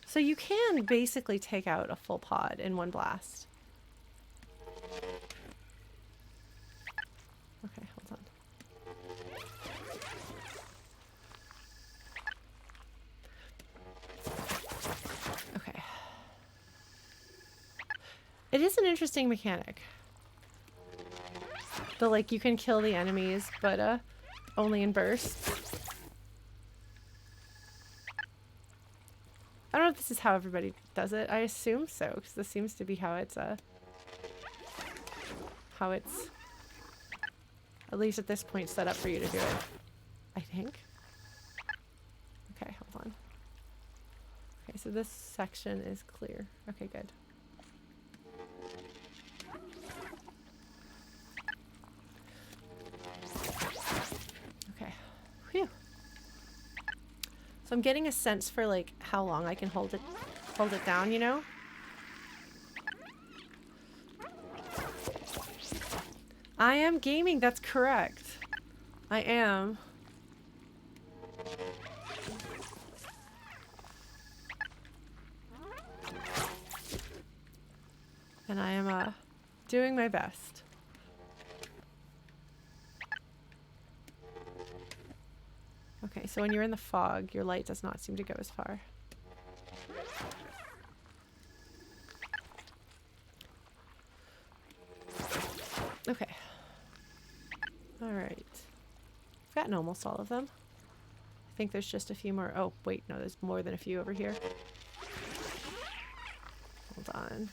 So you can basically take out a full pod in one blast. Okay, hold on. Okay. It is an interesting mechanic. The, like, you can kill the enemies, but only in bursts. I don't know if this is how everybody does it. I assume so, because this seems to be how it's at least at this point set up for you to do it. I think. Okay, hold on. Okay, so this section is clear. Okay, good. Okay. Phew. So I'm getting a sense for like how long I can hold it down, you know? I am gaming, that's correct. I am. And I am doing my best. Okay, so when you're in the fog, your light does not seem to go as far. Okay. Alright. I've gotten almost all of them. I think there's just a few more. Oh, wait, no, there's more than a few over here. Hold on.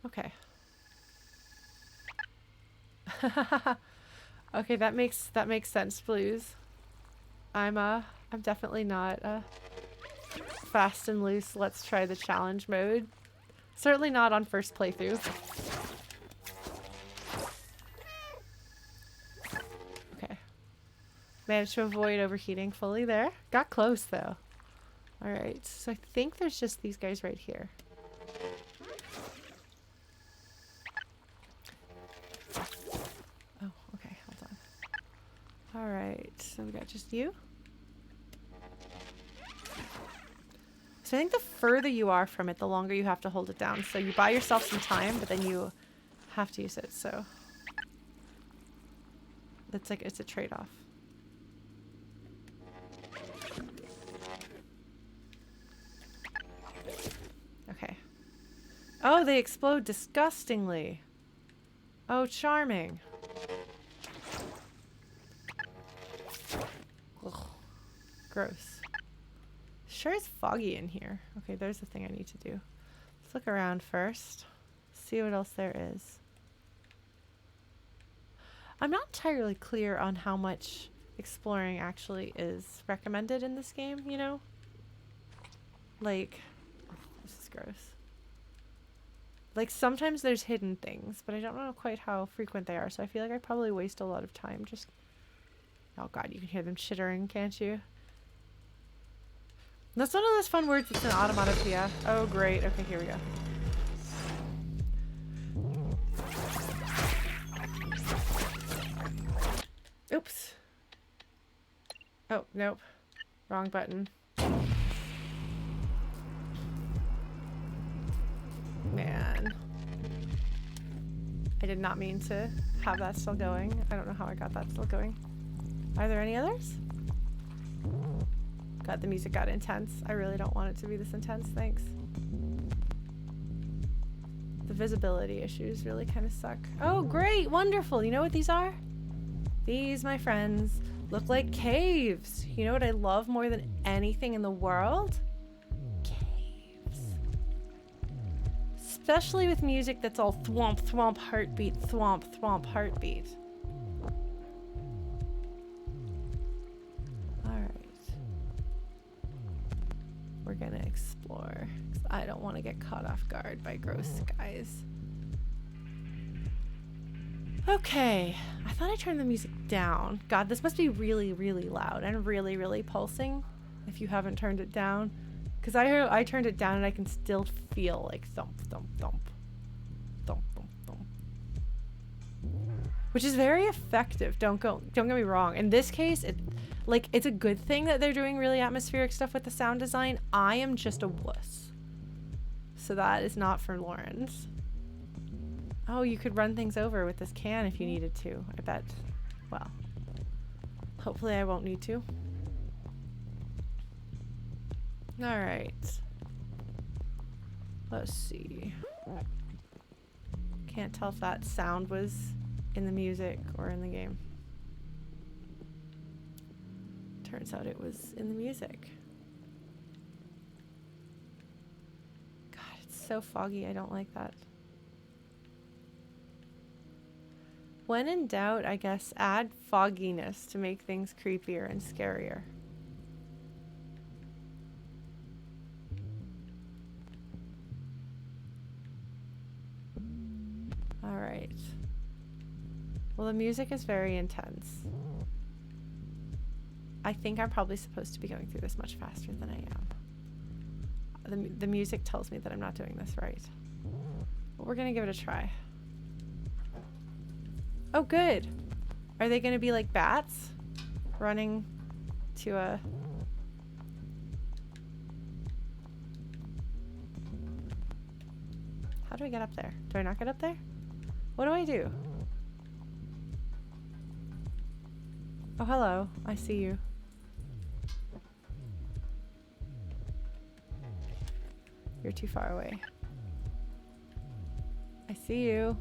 Okay. Okay, that makes sense, Blues. I'm definitely not fast and loose. Let's try the challenge mode. Certainly not on first playthrough. Okay. Managed to avoid overheating fully there. Got close though. Alright, so I think there's just these guys right here. Oh, okay, hold on. Alright, so we got just you. So I think the further you are from it, the longer you have to hold it down. So you buy yourself some time, but then you have to use it, so it's like, it's a trade-off. Okay. Oh, they explode disgustingly. Oh, charming. Ugh. Gross. Sure is foggy in here. Okay, there's the thing I need to do. Let's look around first. See what else there is. I'm not entirely clear on how much exploring actually is recommended in this game, you know? Like, oh, this is gross. Like, sometimes there's hidden things, but I don't know quite how frequent they are, so I feel like I probably waste a lot of time just... Oh god, you can hear them chittering, can't you? That's one of those fun words that's an automatopoeia. Oh great, okay, here we go. Oops. Oh, nope. Wrong button. Man. I did not mean to have that still going. I don't know how I got that still going. Are there any others? God, the music got intense. I really don't want it to be this intense, thanks. The visibility issues really kind of suck. Oh, great, wonderful. You know what these are? These, my friends, look like caves. You know what I love more than anything in the world? Caves. Especially with music that's all thwomp, thwomp, heartbeat, thwomp, thwomp, heartbeat. We're gonna explore. 'Cause I don't want to get caught off guard by gross skies. Okay, I thought I turned the music down. God, this must be really, really loud and really, really pulsing if you haven't turned it down. Because I turned it down and I can still feel like thump, thump, thump. Thump, thump, thump. Which is very effective, don't get me wrong. In this case, it's a good thing that they're doing really atmospheric stuff with the sound design. I am just a wuss. So that is not for Lawrence. Oh, you could run things over with this can if you needed to, I bet. Well, hopefully I won't need to. Alright. Let's see. Can't tell if that sound was in the music or in the game. Turns out it was in the music. God, it's so foggy. I don't like that. When in doubt, I guess add fogginess to make things creepier and scarier. All right. Well, the music is very intense. I think I'm probably supposed to be going through this much faster than I am. The music tells me that I'm not doing this right. But we're gonna give it a try. Oh, good. Are they gonna be like bats? Running to a... How do I get up there? Do I not get up there? What do I do? Oh, hello. I see you. You're too far away. I see you.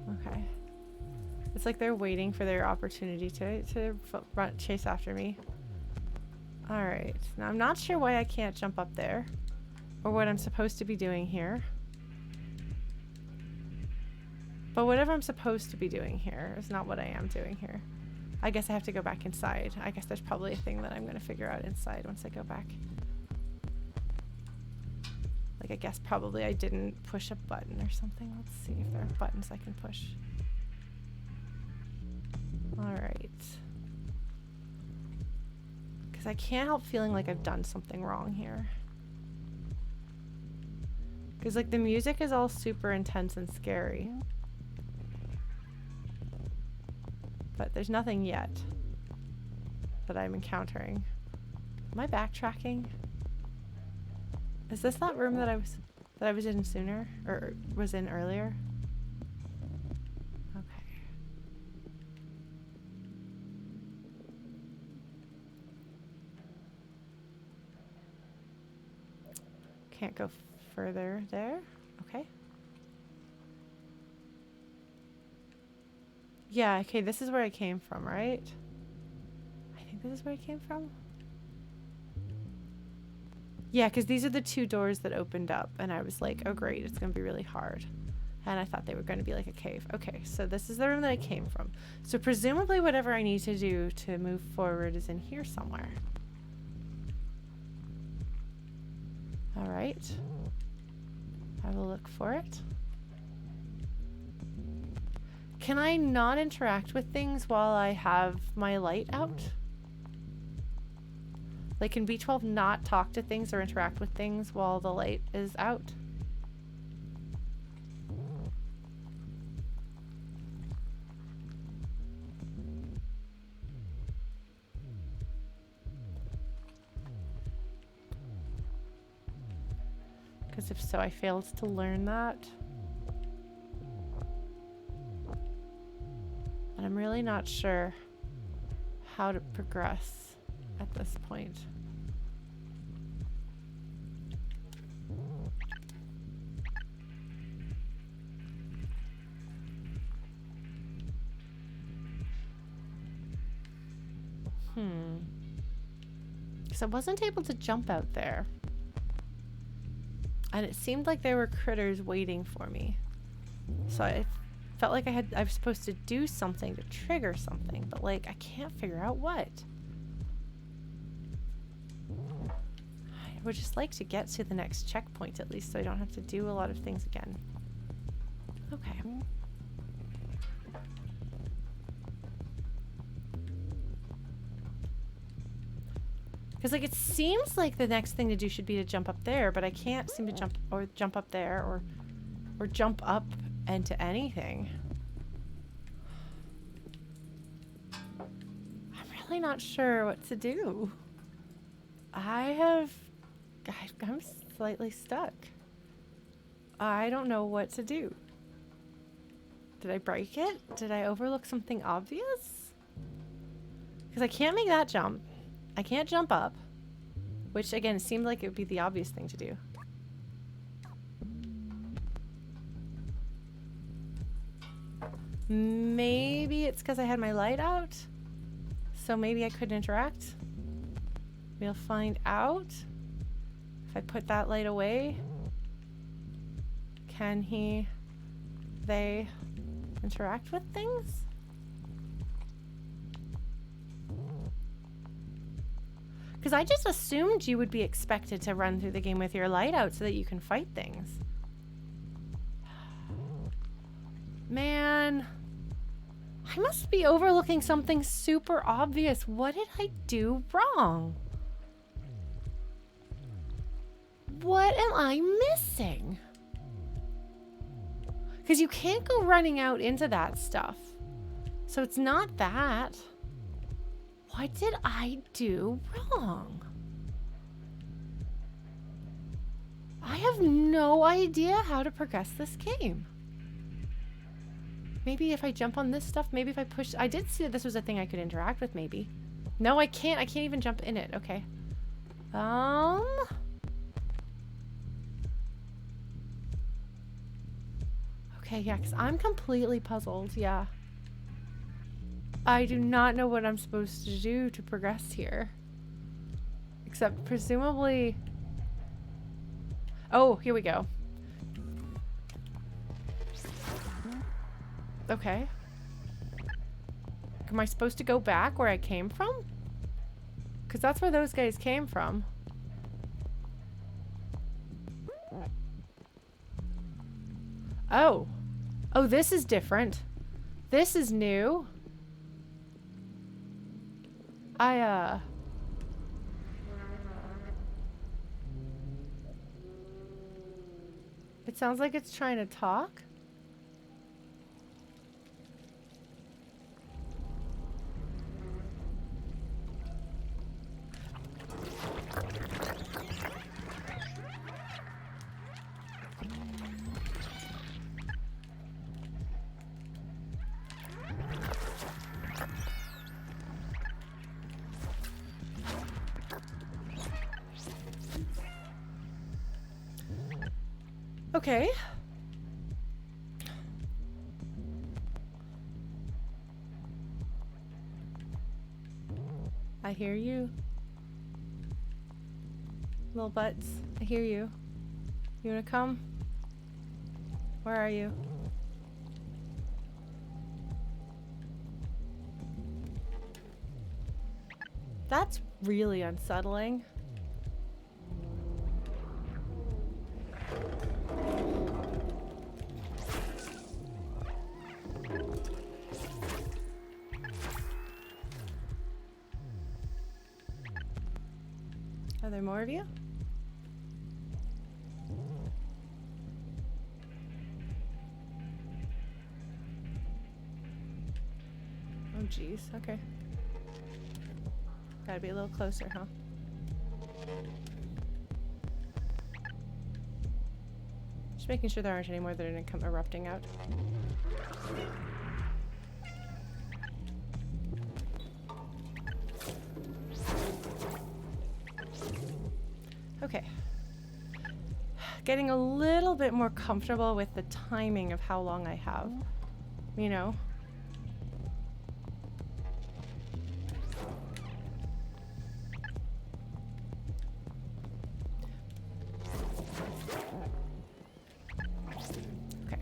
Okay. It's like they're waiting for their opportunity to chase after me. Alright. Now, I'm not sure why I can't jump up there. Or what I'm supposed to be doing here. But whatever I'm supposed to be doing here is not what I am doing here. I guess I have to go back inside. I guess there's probably a thing that I'm going to figure out inside once I go back. Like, I guess probably I didn't push a button or something. Let's see if there are buttons I can push. Alright. Because I can't help feeling like I've done something wrong here. Because, like, the music is all super intense and scary. But there's nothing yet that I'm encountering. Am I backtracking? Is this that room that I was in sooner? Or was in earlier? Okay. Can't go further there. Okay. Yeah, okay, this is where I came from, right? I think this is where I came from. Yeah, because these are the two doors that opened up, and I was like, oh great, it's going to be really hard. And I thought they were going to be like a cave. Okay, so this is the room that I came from. So presumably whatever I need to do to move forward is in here somewhere. All right. I will look for it. Can I not interact with things while I have my light out? Like, can B12 not talk to things or interact with things while the light is out? Because if so, I failed to learn that. And I'm really not sure how to progress at this point. Because I wasn't able to jump out there. And it seemed like there were critters waiting for me. So I felt like I was supposed to do something to trigger something, but like I can't figure out what. I would just like to get to the next checkpoint at least so I don't have to do a lot of things again. Okay. Because like it seems like the next thing to do should be to jump up there, but I can't seem to jump up there or jump up into anything. I'm really not sure what to do. I'm slightly stuck. I don't know what to do. Did I break it? Did I overlook something obvious? Because I can't make that jump. I can't jump up, which again seemed like it would be the obvious thing to do. Maybe it's because I had my light out, so maybe I couldn't interact. We'll find out. If I put that light away, can they interact with things? Because I just assumed you would be expected to run through the game with your light out so that you can fight things. Man, I must be overlooking something super obvious. What did I do wrong? What am I missing? Because you can't go running out into that stuff. So it's not that. What did I do wrong? I have no idea how to progress this game. Maybe if I jump on this stuff, maybe if I push... I did see that this was a thing I could interact with, maybe. No, I can't. I can't even jump in it. Okay. Okay, yeah, because I'm completely puzzled. Yeah. I do not know what I'm supposed to do to progress here. Except presumably... Oh, here we go. Okay. Am I supposed to go back where I came from? Because that's where those guys came from. Oh. Oh, this is different. This is new. It sounds like it's trying to talk. Okay. I hear you. Little butts, I hear you. You wanna come? Where are you? That's really unsettling. Are there more of you? Oh geez, okay. Gotta be a little closer, huh? Just making sure there aren't any more that are gonna come erupting out. Okay. Getting a little bit more comfortable with the timing of how long I have. You know? Okay.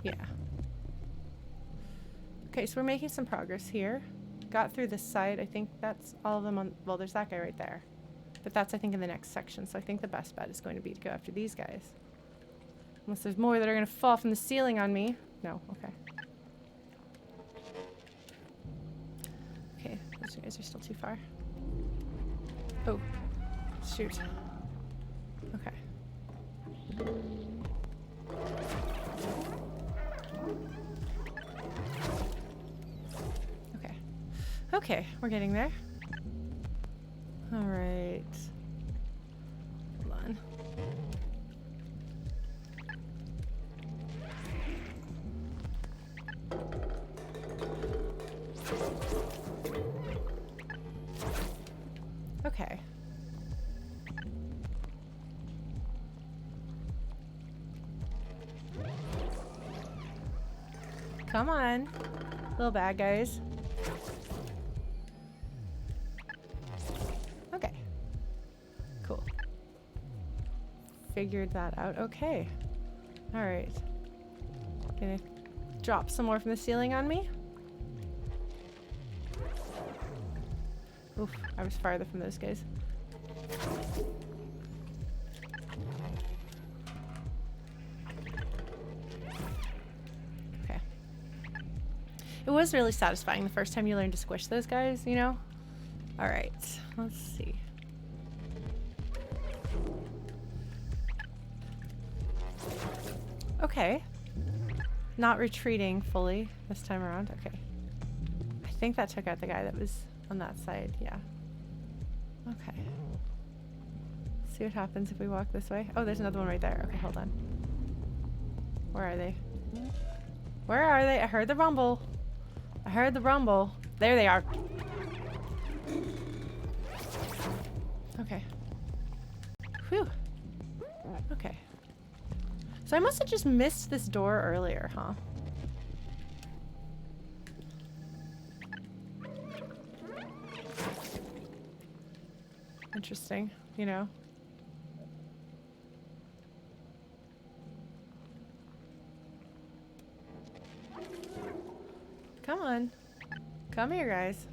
Yeah. Okay, so we're making some progress here. Got through this side. I think that's all of them on... Well, there's that guy right there. But that's, I think, in the next section. So I think the best bet is going to be to go after these guys. Unless there's more that are going to fall from the ceiling on me. No, okay. Okay, those guys are still too far. Oh, shoot. Okay. Okay. Okay, we're getting there. All right. Hold on. Okay. Come on, little bad guys. Okay. Cool. Figured that out. Okay. All right. Gonna drop some more from the ceiling on me. Oof, I was farther from those guys. Okay. It was really satisfying the first time you learned to squish those guys, you know? Alright, let's see. Okay. Not retreating fully this time around. Okay. I think that took out the guy that was on that side, yeah. Okay. See what happens if we walk this way. Oh, there's another one right there. Okay, hold on. Where are they? Where are they? I heard the rumble. I heard the rumble. There they are. Okay. Whew. Okay. So I must have just missed this door earlier, huh? Interesting, you know. Come on. Come here, guys.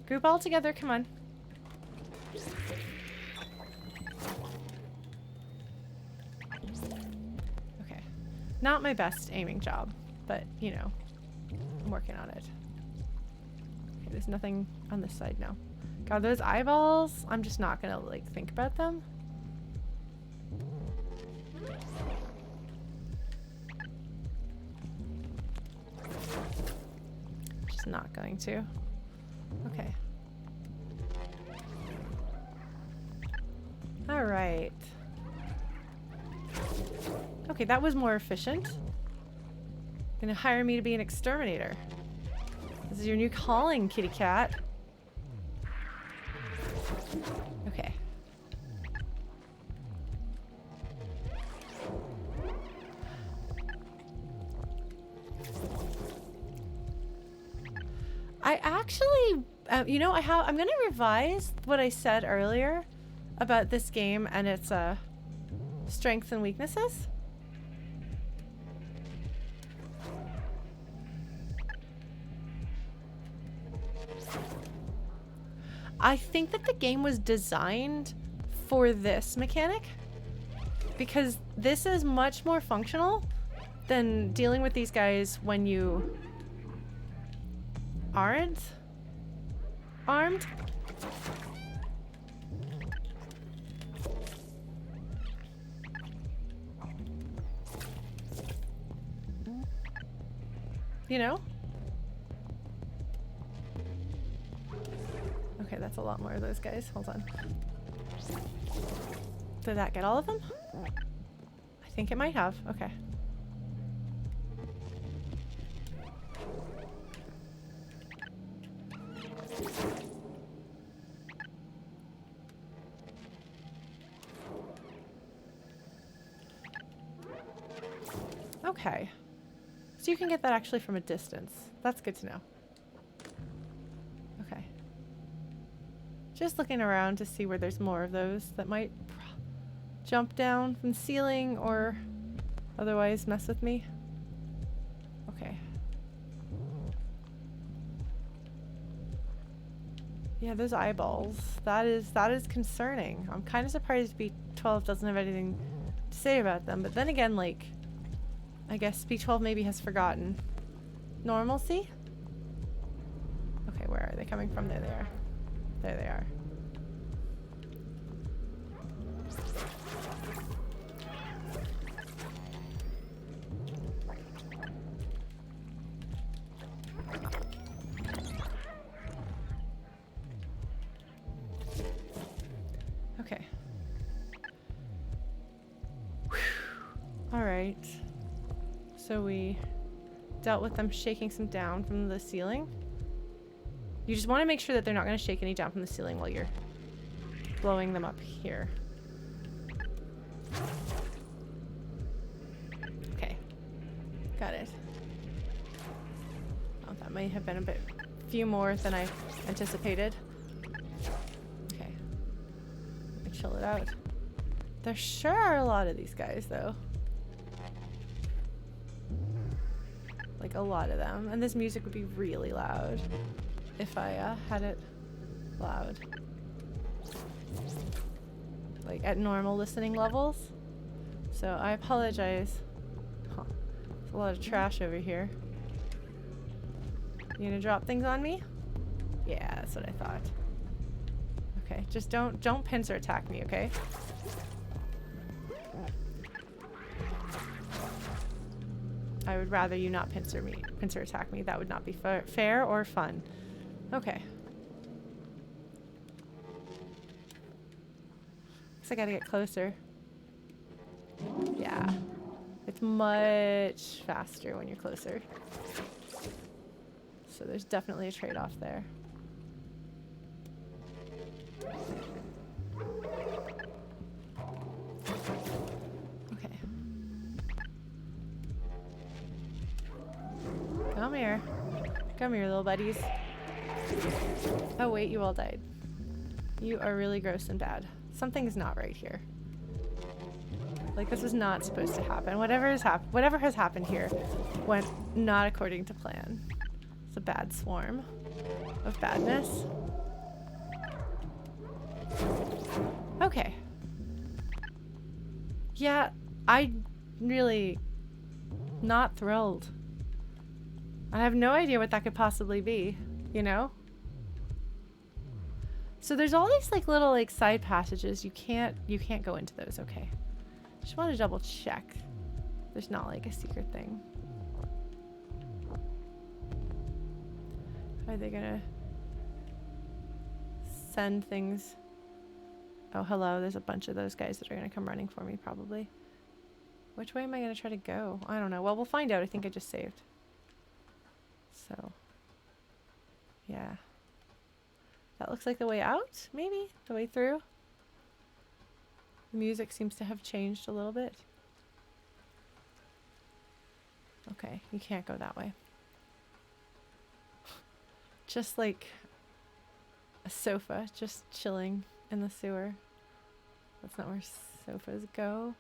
Group all together, come on. Okay. Not my best aiming job, but, you know, I'm working on it. Okay, there's nothing on this side now. God, those eyeballs, I'm just not gonna, like, think about them. Just not going to. Okay. All right. Okay, that was more efficient. Gonna hire me to be an exterminator. This is your new calling, kitty cat. Okay. I actually, you know, I'm gonna revise what I said earlier about this game and its strengths and weaknesses. I think that the game was designed for this mechanic because this is much more functional than dealing with these guys when you aren't armed. You know? Okay, that's a lot more of those guys. Hold on. Did that get all of them? think it might have. Okay. Okay. So you can get that actually from a distance. That's good to know. Okay. Just looking around to see where there's more of those that might jump down from the ceiling or otherwise mess with me. Okay. Yeah, those eyeballs. That is concerning. I'm kind of surprised B12 doesn't have anything to say about them. But then again, like, I guess B12 maybe has forgotten. Normalcy? Okay, where are they coming from? There they are. There they are. Okay. All right. So we dealt with them shaking some down from the ceiling. You just want to make sure that they're not going to shake any down from the ceiling while you're blowing them up here. Okay. Got it. Oh, that might have been a few more than I anticipated. Okay. Let me chill it out. There sure are a lot of these guys, though. Like, a lot of them. And this music would be really loud if I had it loud. Like, at normal listening levels. So, I apologize. Huh. There's a lot of trash over here. You gonna drop things on me? Yeah, that's what I thought. Okay, just don't pincer attack me, okay? I would rather you not pincer attack me. That would not be fair or fun. Okay. Guess I gotta get closer. Yeah. It's much faster when you're closer. So there's definitely a trade-off there. Okay. Come here. Come here, little buddies. Oh wait, you all died. You are really gross and bad. Something's not right here. Like, this was not supposed to happen. Whatever has happened here went not according to plan. It's a bad swarm of badness. Okay. Yeah, I really not thrilled. I have no idea what that could possibly be, you know? So there's all these like little like side passages. You can't go into those, okay. Just want to double check. There's not like a secret thing. Are they gonna send things? Oh, hello. There's a bunch of those guys that are gonna come running for me probably. Which way am I gonna try to go? I don't know. Well, we'll find out. I think I just saved. So, yeah. That looks like the way out, maybe? The way through? The music seems to have changed a little bit. Okay, you can't go that way. Just like a sofa, just chilling in the sewer. That's not where sofas go.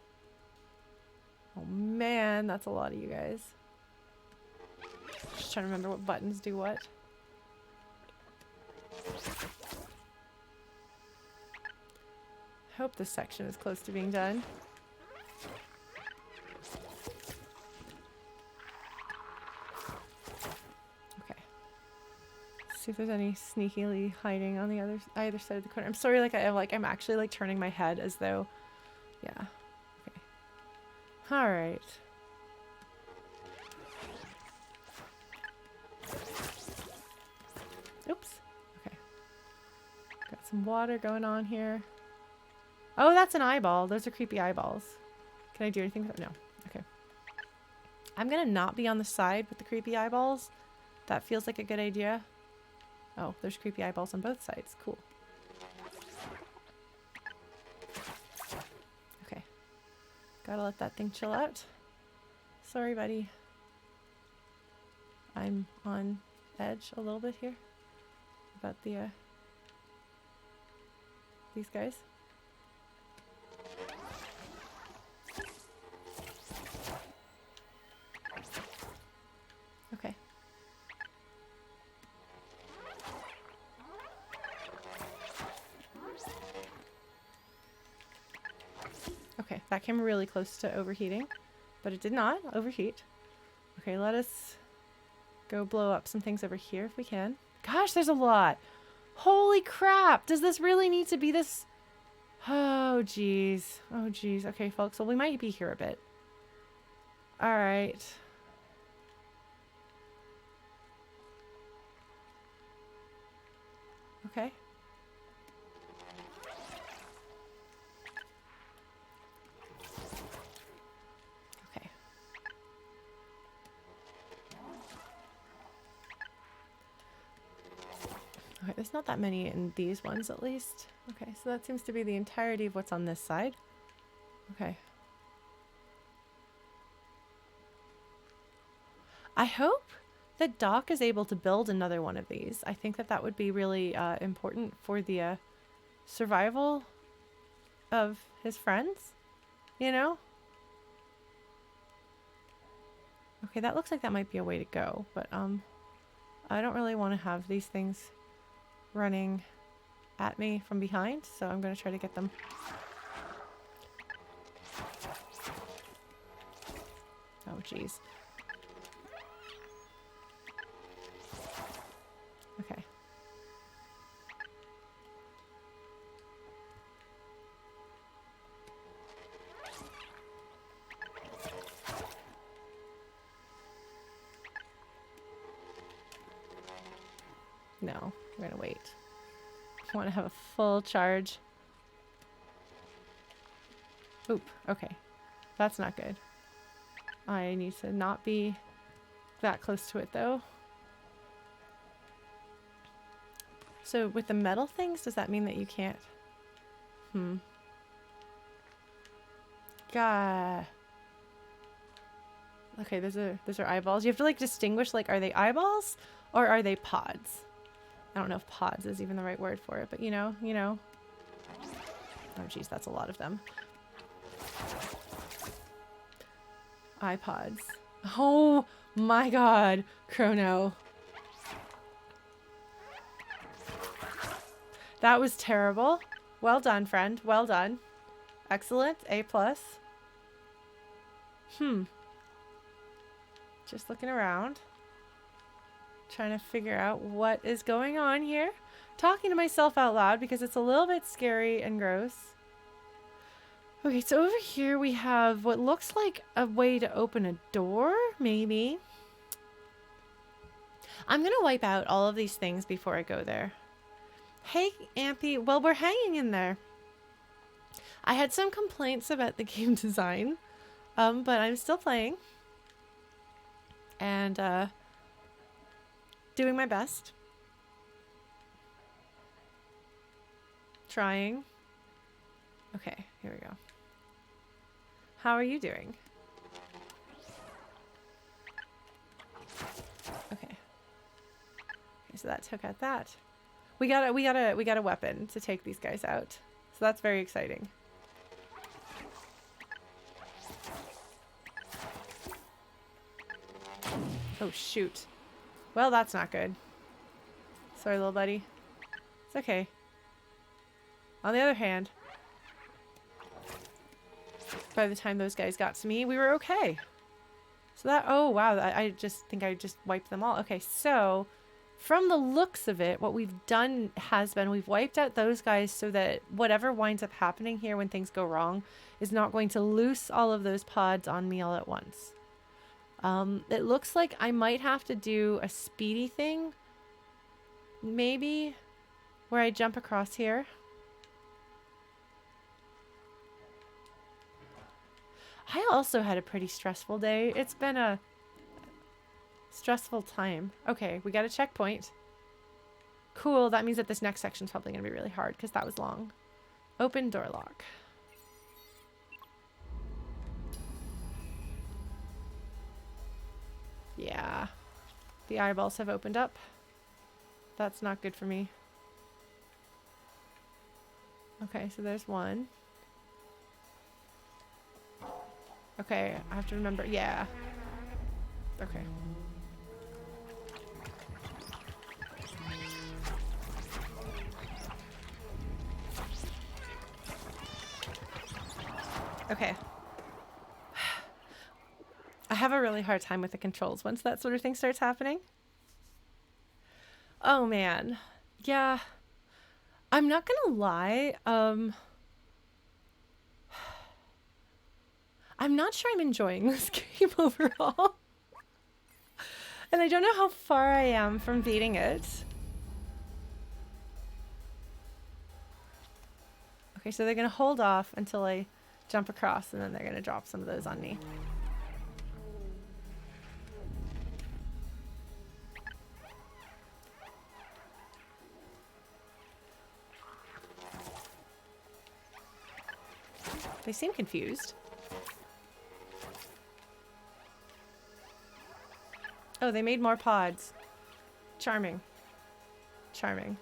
Oh man, that's a lot of you guys. Just trying to remember what buttons do what. Hope this section is close to being done. Okay. See if there's any sneakily hiding on the either side of the corner. I'm sorry, I'm actually like turning my head as though, yeah. Okay. All right. Oops. Okay. Got some water going on here. Oh, that's an eyeball. Those are creepy eyeballs. Can I do anything with it? No. Okay. I'm gonna not be on the side with the creepy eyeballs. That feels like a good idea. Oh, there's creepy eyeballs on both sides. Cool. Okay. Gotta let that thing chill out. Sorry, buddy. I'm on edge a little bit here about the these guys. Okay. Okay, that came really close to overheating, but it did not overheat. Okay, let us go blow up some things over here if we can. Gosh, there's a lot. Holy crap. Does this really need to be this? Oh, geez. Oh, geez. Okay, folks. Well, we might be here a bit. All right. Okay. Okay. Okay, there's not that many in these ones at least. Okay, so that seems to be the entirety of what's on this side. Okay. I hope that Doc is able to build another one of these. I think that that would be really important for the survival of his friends, you know? Okay, that looks like that might be a way to go, but I don't really want to have these things running at me from behind, so I'm going to try to get them. Oh, jeez. Okay. No, we're gonna wait. I want to have a full charge. Oop, okay. That's not good. I need to not be that close to it though. So with the metal things, does that mean that you can't? Gah. Okay, those are eyeballs. You have to like distinguish, like, are they eyeballs or are they pods? I don't know if pods is even the right word for it, but you know. Oh geez, that's a lot of them. iPods. Oh my god, Chrono. That was terrible. Well done, friend. Well done. Excellent. A+. Just looking around. Trying to figure out what is going on here. Talking to myself out loud because it's a little bit scary and gross. Okay, so over here we have what looks like a way to open a door, maybe. I'm going to wipe out all of these things before I go there. Hey, Ampy. Well, we're hanging in there. I had some complaints about the game design, but I'm still playing. And, doing my best. Trying. Okay, here we go. How are you doing? Okay. Okay, so that took out that. We got a weapon to take these guys out. So that's very exciting. Oh shoot. Well, that's not good. Sorry, little buddy. It's okay. On the other hand, by the time those guys got to me, we were okay. So that, oh wow, I just think I just wiped them all. Okay, so from the looks of it, what we've done has been we've wiped out those guys so that whatever winds up happening here when things go wrong is not going to loose all of those pods on me all at once. It looks like I might have to do a speedy thing, maybe, where I jump across here. I also had a pretty stressful day. It's been a stressful time. Okay, we got a checkpoint. Cool, that means that this next section's probably gonna be really hard because that was long. Open door lock. Yeah. The eyeballs have opened up. That's not good for me. Okay, so there's one. Okay, I have to remember. Yeah. Okay. Okay. I have a really hard time with the controls once that sort of thing starts happening. Oh man. Yeah. I'm not gonna lie. I'm not sure I'm enjoying this game overall. And I don't know how far I am from beating it. Okay, so they're gonna hold off until I jump across and then they're gonna drop some of those on me. They seem confused. Oh, they made more pods. Charming. Charming.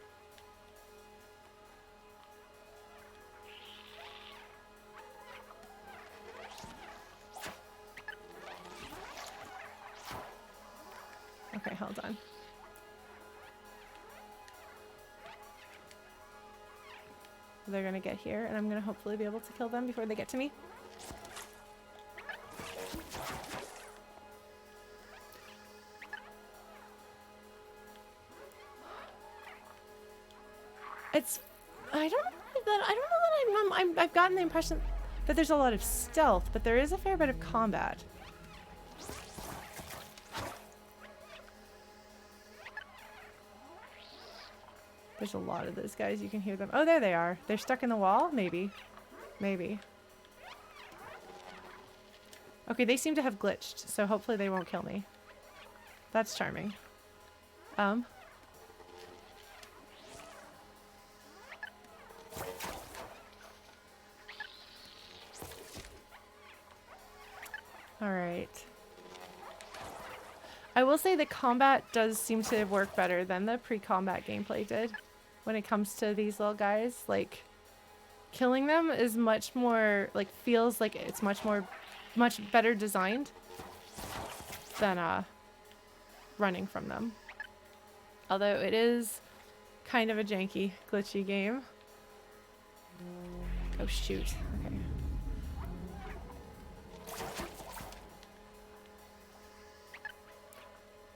Okay, hold on. They're gonna get here, and I'm gonna hopefully be able to kill them before they get to me. I don't know that I've gotten the impression that there's a lot of stealth, but there is a fair bit of combat. There's a lot of those guys. You can hear them. Oh, there they are. They're stuck in the wall? Maybe. Maybe. Okay, they seem to have glitched, so hopefully they won't kill me. That's charming. Alright. I will say the combat does seem to work better than the pre-combat gameplay did when it comes to these little guys. Like, killing them is much more, like, feels like it's much better designed than running from them. Although it is kind of a janky, glitchy game. Oh shoot. Okay.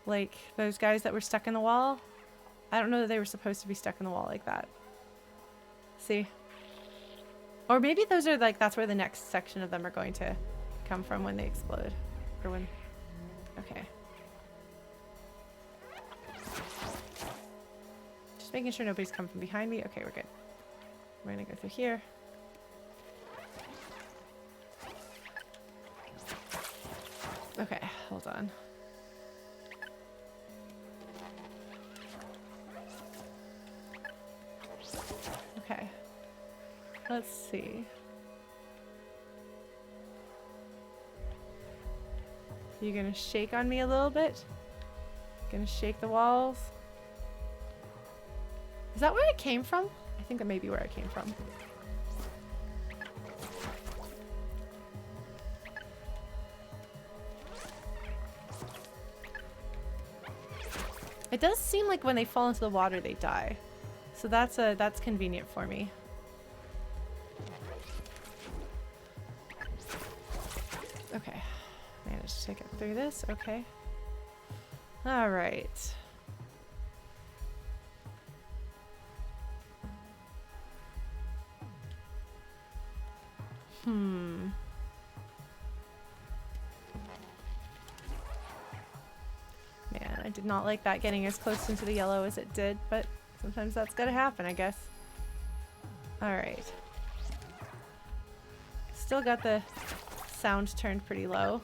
Like, those guys that were stuck in the wall, I don't know that they were supposed to be stuck in the wall like that. See? Or maybe those are, like, that's where the next section of them are going to come from when they explode. Or when... Okay. Just making sure nobody's come from behind me. Okay, we're good. We're gonna go through here. Okay, hold on. Okay. Let's see. You gonna shake on me a little bit? Gonna shake the walls? Is that where I came from? I think that may be where I came from. It does seem like when they fall into the water, they die. So that's convenient for me. Okay. Managed to get through this. Okay. All right. Man, I did not like that getting as close into the yellow as it did, but sometimes that's gotta happen, I guess. Alright. Still got the sound turned pretty low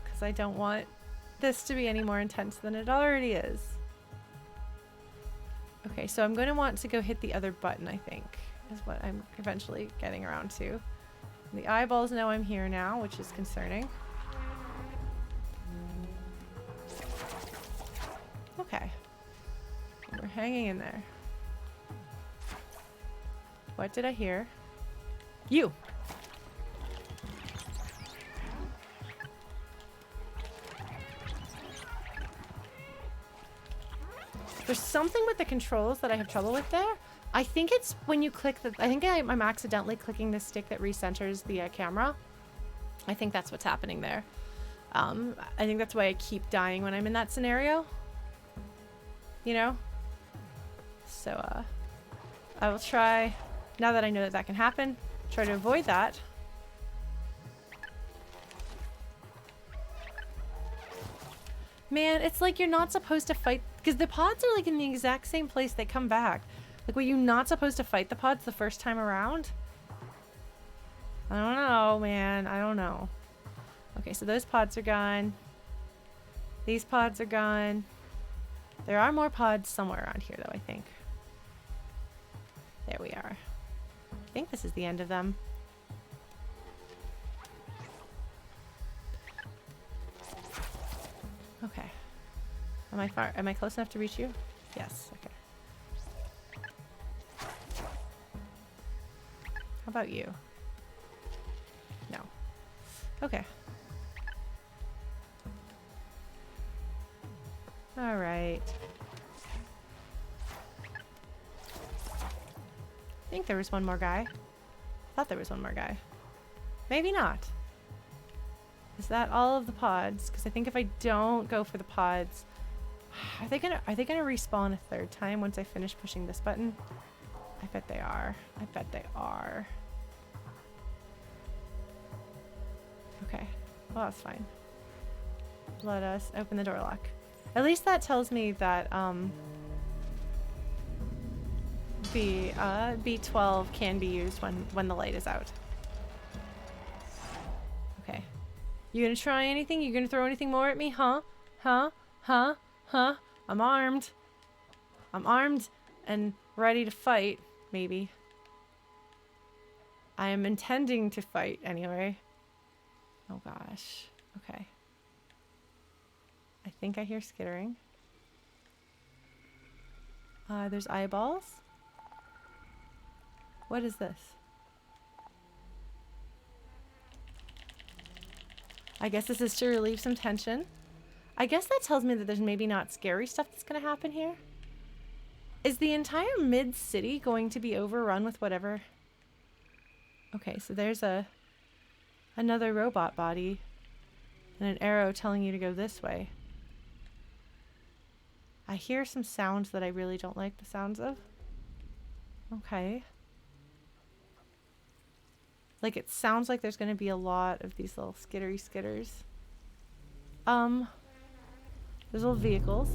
because I don't want this to be any more intense than it already is. Okay, so I'm going to want to go hit the other button, I think, is what I'm eventually getting around to. The eyeballs know I'm here now, which is concerning. Okay. We're hanging in there. What did I hear? You! There's something with the controls that I have trouble with there. I think it's when you click the... I think I'm accidentally clicking the stick that recenters the camera. I think that's what's happening there. I think that's why I keep dying when I'm in that scenario. You know? So, I will try, now that I know that that can happen, try to avoid that. Man, it's like you're not supposed to fight, because the pods are like in the exact same place they come back. Like, were you not supposed to fight the pods the first time around? I don't know, man. I don't know. Okay, so those pods are gone. These pods are gone. There are more pods somewhere around here, though, I think. There we are. I think this is the end of them. Okay. Am I far? Am I close enough to reach you? Yes. Okay. How about you? No. Okay. All right. I think there was one more guy. Thought there was one more guy. Maybe not. Is that all of the pods? Because I think if I don't go for the pods, are they gonna respawn a third time once I finish pushing this button? I bet they are. I bet they are. Okay. Well, that's fine. Let us open the door lock. At least that tells me that B12 can be used when the light is out. Okay. You gonna try anything? You gonna throw anything more at me? Huh? Huh? Huh? Huh? I'm armed. I'm armed and ready to fight, maybe. I am intending to fight anyway. Oh gosh. Okay. I think I hear skittering. There's eyeballs. What is this? I guess this is to relieve some tension. I guess that tells me that there's maybe not scary stuff that's going to happen here. Is the entire mid-city going to be overrun with whatever? Okay, so there's another robot body and an arrow telling you to go this way. I hear some sounds that I really don't like the sounds of. Okay. Like, it sounds like there's going to be a lot of these little skittery skitters. There's little vehicles.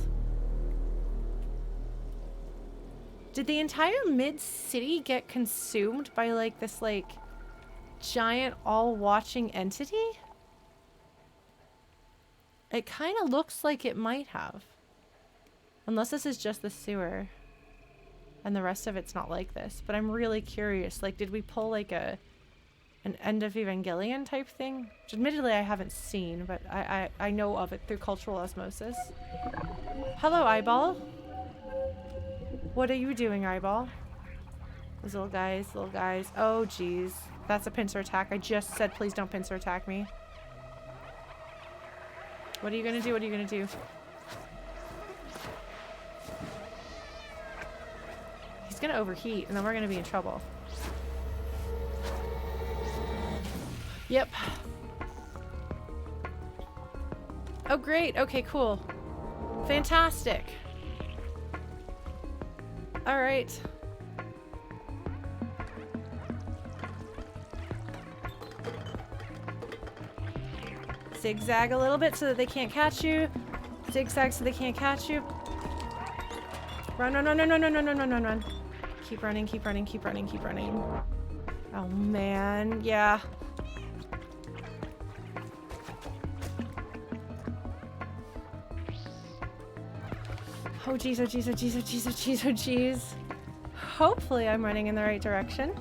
Did the entire mid-city get consumed by, like, this, like, giant all-watching entity? It kind of looks like it might have. Unless this is just the sewer. And the rest of it's not like this. But I'm really curious. Like, did we pull, like, an End of Evangelion type thing? Which admittedly I haven't seen, but I know of it through cultural osmosis. Hello, Eyeball. What are you doing, Eyeball? Those little guys, little guys. Oh, jeez. That's a pincer attack. I just said please don't pincer attack me. What are you gonna do? What are you gonna do? He's gonna overheat, and then we're gonna be in trouble. Yep. Oh, great. Okay, cool. Fantastic. All right. Zigzag a little bit so that they can't catch you. Zigzag so they can't catch you. Run, run, run, run, run, run, run, run, run, run. Keep running, keep running, keep running, keep running. Oh, man. Yeah. Oh geez, oh geez, oh geez, oh geez, oh geez, oh geez. Hopefully I'm running in the right direction.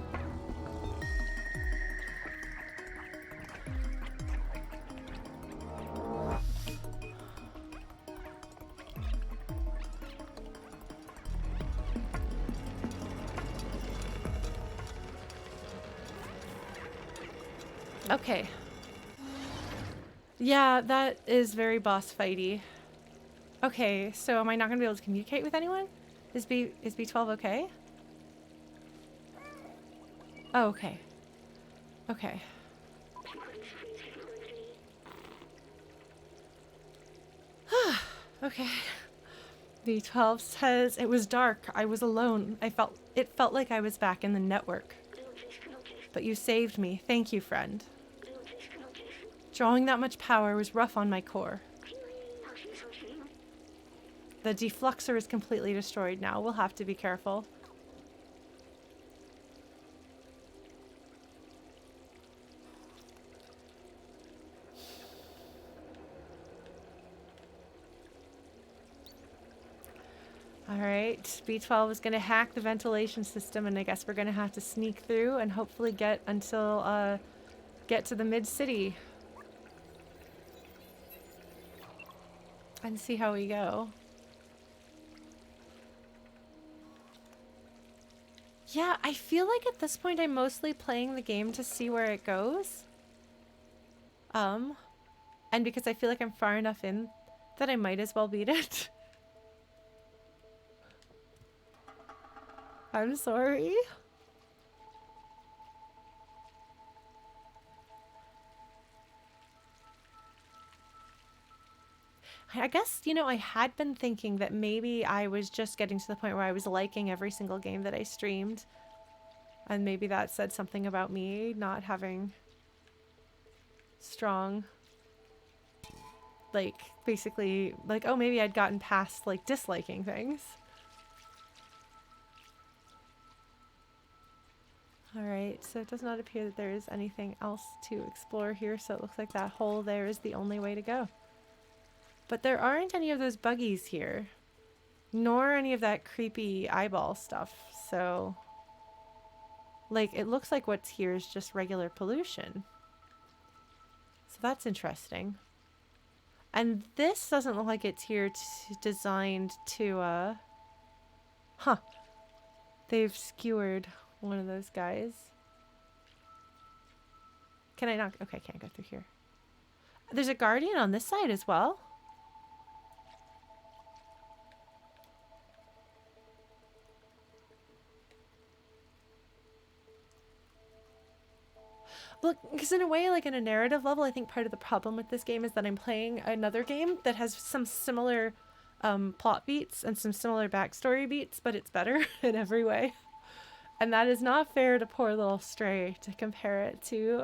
Okay. Yeah, that is very boss fighty. Okay, so am I not gonna be able to communicate with anyone? Is B12 okay? Oh, okay. Okay. Okay. B12 says it was dark. I was alone. It felt like I was back in the network. But you saved me. Thank you, friend. Drawing that much power was rough on my core. The Defluxxor is completely destroyed now. We'll have to be careful. Alright, B12 is going to hack the ventilation system, and I guess we're going to have to sneak through and hopefully get to the mid-city. And see how we go. Yeah, I feel like at this point I'm mostly playing the game to see where it goes. And because I feel like I'm far enough in that I might as well beat it. I'm sorry. I guess, you know, I had been thinking that maybe I was just getting to the point where I was liking every single game that I streamed. And maybe that said something about me not having strong, like, basically, like, oh, maybe I'd gotten past, like, disliking things. Alright, so it does not appear that there is anything else to explore here, so it looks like that hole there is the only way to go. But there aren't any of those buggies here, nor any of that creepy eyeball stuff, so... Like, it looks like what's here is just regular pollution. So that's interesting. And this doesn't look like it's here designed to, Huh. They've skewered one of those guys. Can I not? Okay, I can't go through here. There's a guardian on this side as well. Look, because in a way, like in a narrative level, I think part of the problem with this game is that I'm playing another game that has some similar plot beats and some similar backstory beats, but it's better in every way. And that is not fair to poor little Stray to compare it to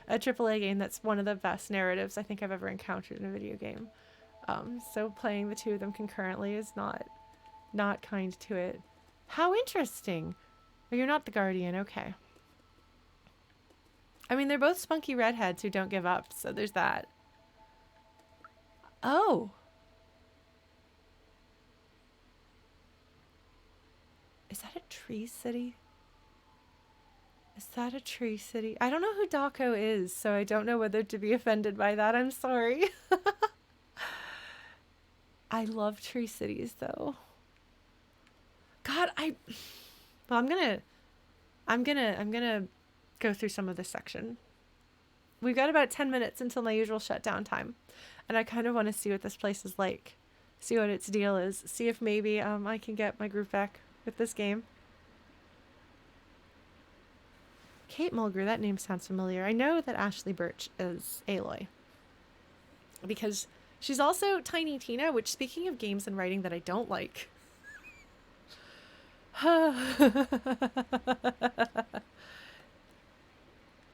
a AAA game that's one of the best narratives I think I've ever encountered in a video game. So playing the two of them concurrently is not kind to it. How interesting. Oh, you're not the guardian, okay. I mean, they're both spunky redheads who don't give up, so there's that. Oh. Is that a tree city? Is that a tree city? I don't know who Daco is, so I don't know whether to be offended by that. I'm sorry. I love tree cities, though. God, well, I'm gonna go through some of this section. We've got about 10 minutes until my usual shutdown time, and I kind of want to see what this place is like, see what its deal is, see if maybe I can get my groove back with this game. Kate Mulgrew, that name sounds familiar. I know that Ashley Birch is Aloy, because she's also Tiny Tina, which, speaking of games and writing that I don't like,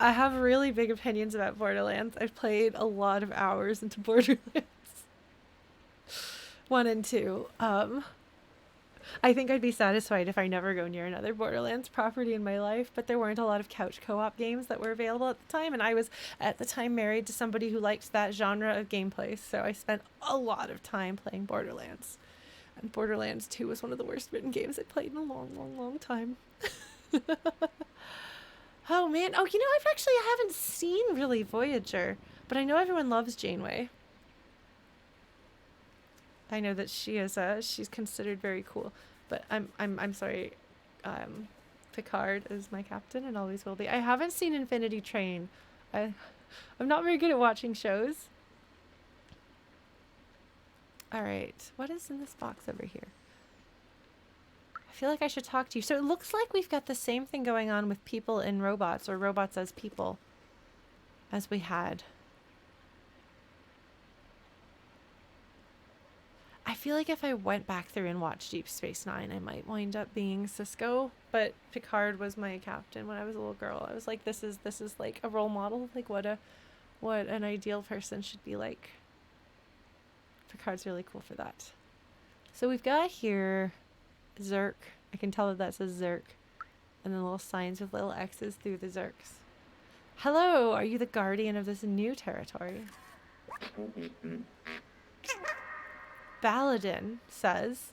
I have really big opinions about Borderlands. I've played a lot of hours into Borderlands 1 and 2. I think I'd be satisfied if I never go near another Borderlands property in my life, but there weren't a lot of couch co-op games that were available at the time, and I was at the time married to somebody who liked that genre of gameplay, so I spent a lot of time playing Borderlands. And Borderlands 2 was one of the worst written games I played in a long, long, long time. Oh man. Oh, you know, I haven't seen really Voyager, but I know everyone loves Janeway. I know that she's considered very cool, but I'm sorry. Picard is my captain and always will be. I haven't seen Infinity Train. I'm not very good at watching shows. All right, what is in this box over here? I feel like I should talk to you. So it looks like we've got the same thing going on with people and robots, or robots as people, as we had. I feel like if I went back through and watched Deep Space Nine, I might wind up being Cisco, but Picard was my captain when I was a little girl. I was like, this is like a role model, like what an ideal person should be like. Picard's really cool for that. So we've got here Zurk. I can tell that says Zurk. And then little signs with little X's through the Zurks. Hello, are you the guardian of this new territory? Baladin says,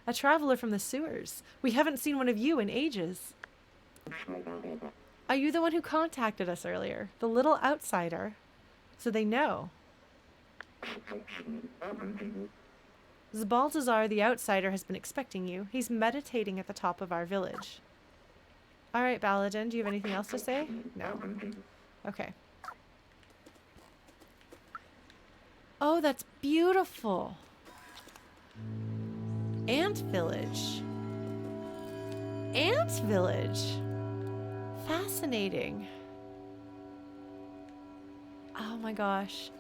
a traveler from the sewers. We haven't seen one of you in ages. Are you the one who contacted us earlier? The little outsider? So they know. Baltazar the outsider has been expecting you. He's meditating at the top of our village. Alright, Baladin, do you have anything else to say? No. Okay. Oh, that's beautiful. Antvillage. Antvillage. Fascinating. Oh my gosh.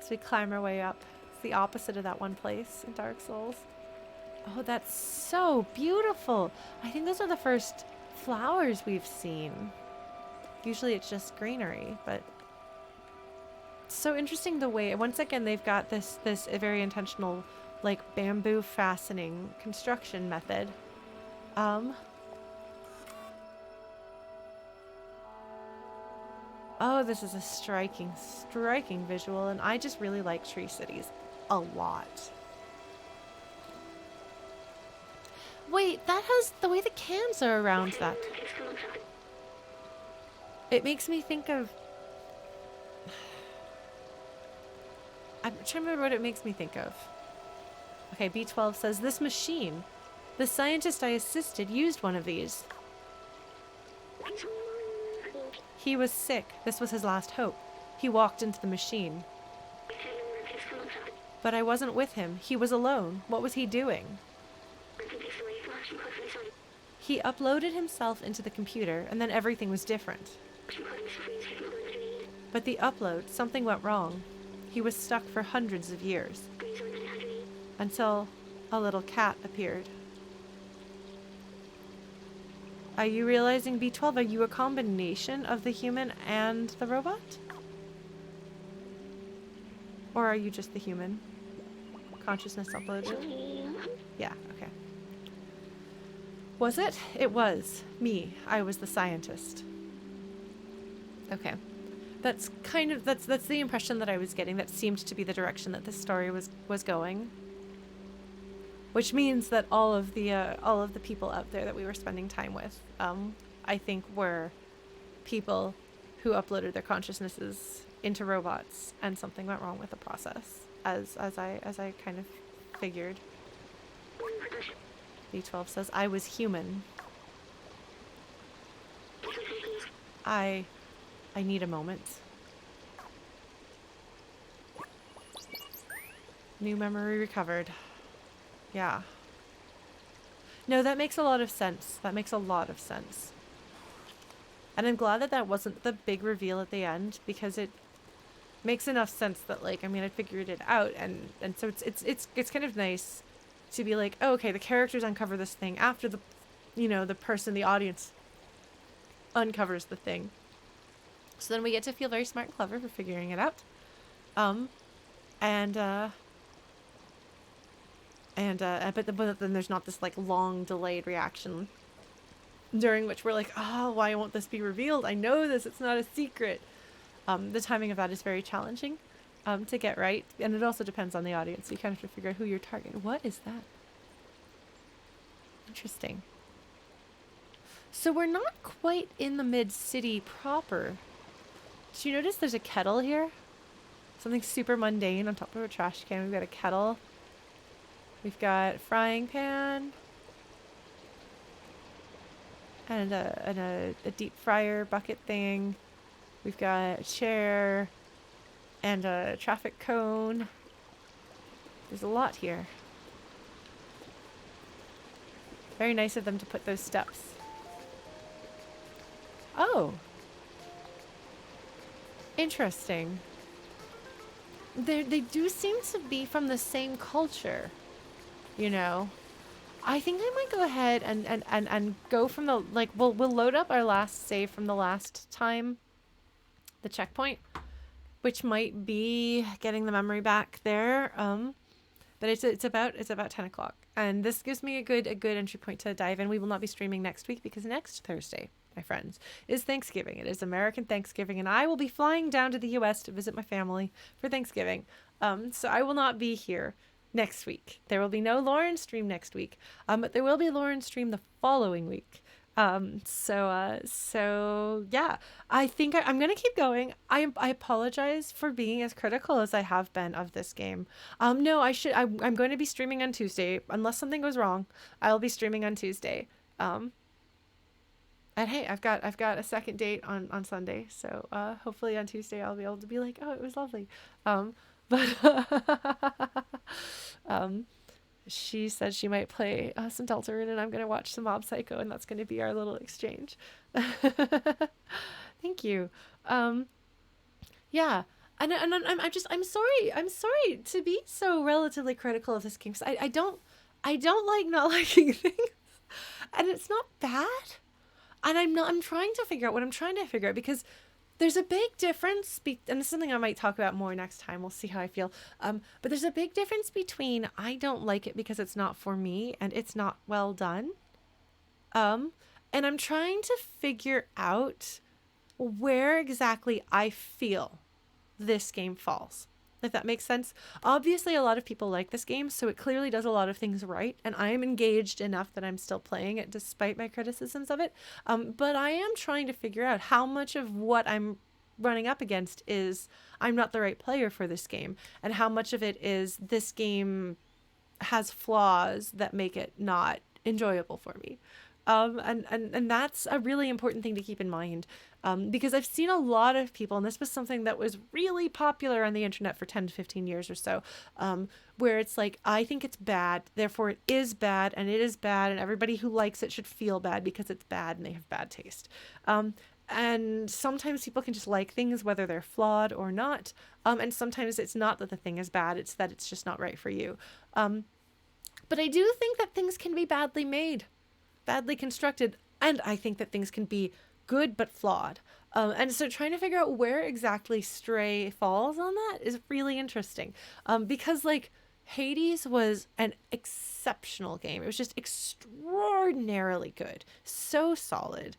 So we climb our way up. It's the opposite of that one place in Dark Souls. Oh, that's so beautiful. I think those are the first flowers we've seen. Usually it's just greenery, but it's so interesting the way, once again, they've got this very intentional, like, bamboo fastening construction method. Oh, this is a striking visual, and I just really like Tree Cities a lot. Wait, that has the way the cans are around that. It makes me think of... I'm trying to remember what it makes me think of. Okay, B12 says, this machine. The scientist I assisted used one of these. He was sick. This was his last hope. He walked into the machine. But I wasn't with him. He was alone. What was he doing? He uploaded himself into the computer, and then everything was different. But the upload, something went wrong. He was stuck for hundreds of years. Until a little cat appeared. Are you realizing, B12, are you a combination of the human and the robot? Or are you just the human? Consciousness uploaded? Yeah, okay. Was it? It was. Me. I was the scientist. Okay. That's kind of, that's the impression that I was getting. That seemed to be the direction that this story was going. Which means that all of the people out there that we were spending time with, I think were people who uploaded their consciousnesses into robots, and something went wrong with the process, as I kind of figured. B12 says, I was human. I need a moment. New memory recovered. Yeah. No, that makes a lot of sense. That makes a lot of sense. And I'm glad that that wasn't the big reveal at the end, because it makes enough sense that, like, I mean, I figured it out, and so it's kind of nice to be like, oh, okay, the characters uncover this thing after the, you know, the person, the audience uncovers the thing. So then we get to feel very smart and clever for figuring it out. But then there's not this, like, long delayed reaction during which we're like, oh, why won't this be revealed? I know this, it's not a secret. The timing of that is very challenging. to get right. And it also depends on the audience. So you kind of have to figure out who you're targeting. What is that? Interesting. So we're not quite in the mid-city proper. Did you notice there's a kettle here? Something super mundane on top of a trash can. We've got a kettle. We've got a frying pan. And a deep fryer bucket thing. We've got a chair. And a traffic cone. There's a lot here. Very nice of them to put those steps. Oh. Interesting. They do seem to be from the same culture, you know. I think I might go ahead and go from the, like, we'll load up our last save from the last time, the checkpoint, which might be getting the memory back there. But it's about 10 o'clock, and this gives me a good entry point to dive in. We will not be streaming next week because next Thursday, my friends, is Thanksgiving. It is American Thanksgiving, and I will be flying down to the U.S. to visit my family for Thanksgiving. So I will not be here next week. There will be no Lauren stream next week, but there will be Lauren stream the following week. So yeah, I think I'm gonna keep going. I apologize for being as critical as I have been of this game. No, I'm going to be streaming on Tuesday unless something goes wrong. I'll be streaming on Tuesday. And hey, I've got a second date on Sunday, so hopefully on Tuesday I'll be able to be like, oh, it was lovely. But she said she might play some Deltarune, and I'm going to watch some Mob Psycho, and that's going to be our little exchange. Thank you. Yeah. And I'm sorry to be so relatively critical of this game, because I don't like not liking things, and it's not bad. And I'm trying to figure out what I'm trying to figure out, because there's a big difference, and this is something I might talk about more next time. We'll see how I feel. But there's a big difference between I don't like it because it's not for me and it's not well done. And I'm trying to figure out where exactly I feel this game falls, if that makes sense. Obviously, a lot of people like this game, so it clearly does a lot of things right, and I am engaged enough that I'm still playing it despite my criticisms of it. But I am trying to figure out how much of what I'm running up against is I'm not the right player for this game, and how much of it is this game has flaws that make it not enjoyable for me. And that's a really important thing to keep in mind, because I've seen a lot of people, and this was something that was really popular on the internet for 10 to 15 years or so, where it's like, I think it's bad, therefore it is bad, and it is bad, and everybody who likes it should feel bad because it's bad and they have bad taste. And sometimes people can just like things whether they're flawed or not, and sometimes it's not that the thing is bad, it's that it's just not right for you. But I do think that things can be badly made, badly constructed, and I think that things can be good but flawed. And so trying to figure out where exactly Stray falls on that is really interesting, because like Hades was an exceptional game. It was just extraordinarily good, so solid.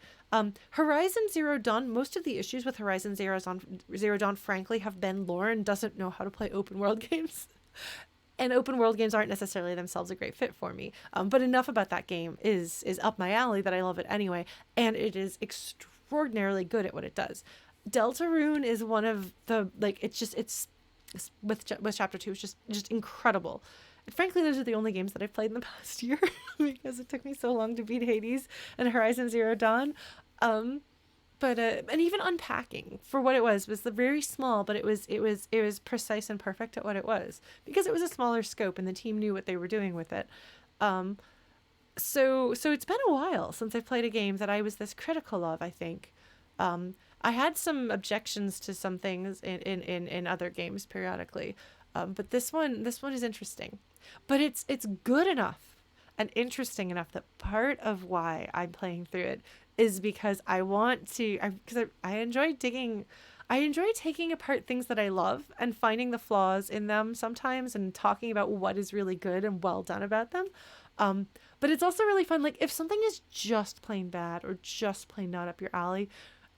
Horizon Zero Dawn, most of the issues with Horizon Zero Dawn frankly have been Lauren doesn't know how to play open world games. And open world games aren't necessarily themselves a great fit for me. But enough about that game is up my alley that I love it anyway. And it is extraordinarily good at what it does. Deltarune is one of the, like, it's with chapter 2, it's just incredible. And frankly, those are the only games that I've played in the past year because it took me so long to beat Hades and Horizon Zero Dawn. But and even Unpacking, for what it was very small, but it was precise and perfect at what it was, because it was a smaller scope and the team knew what they were doing with it. So it's been a while since I've played a game that I was this critical of, I think. I had some objections to some things in other games periodically, but this one is interesting. But it's good enough and interesting enough that part of why I'm playing through it is because I want to, because I enjoy digging. I enjoy taking apart things that I love and finding the flaws in them sometimes and talking about what is really good and well done about them. But it's also really fun. Like, if something is just plain bad or just plain not up your alley,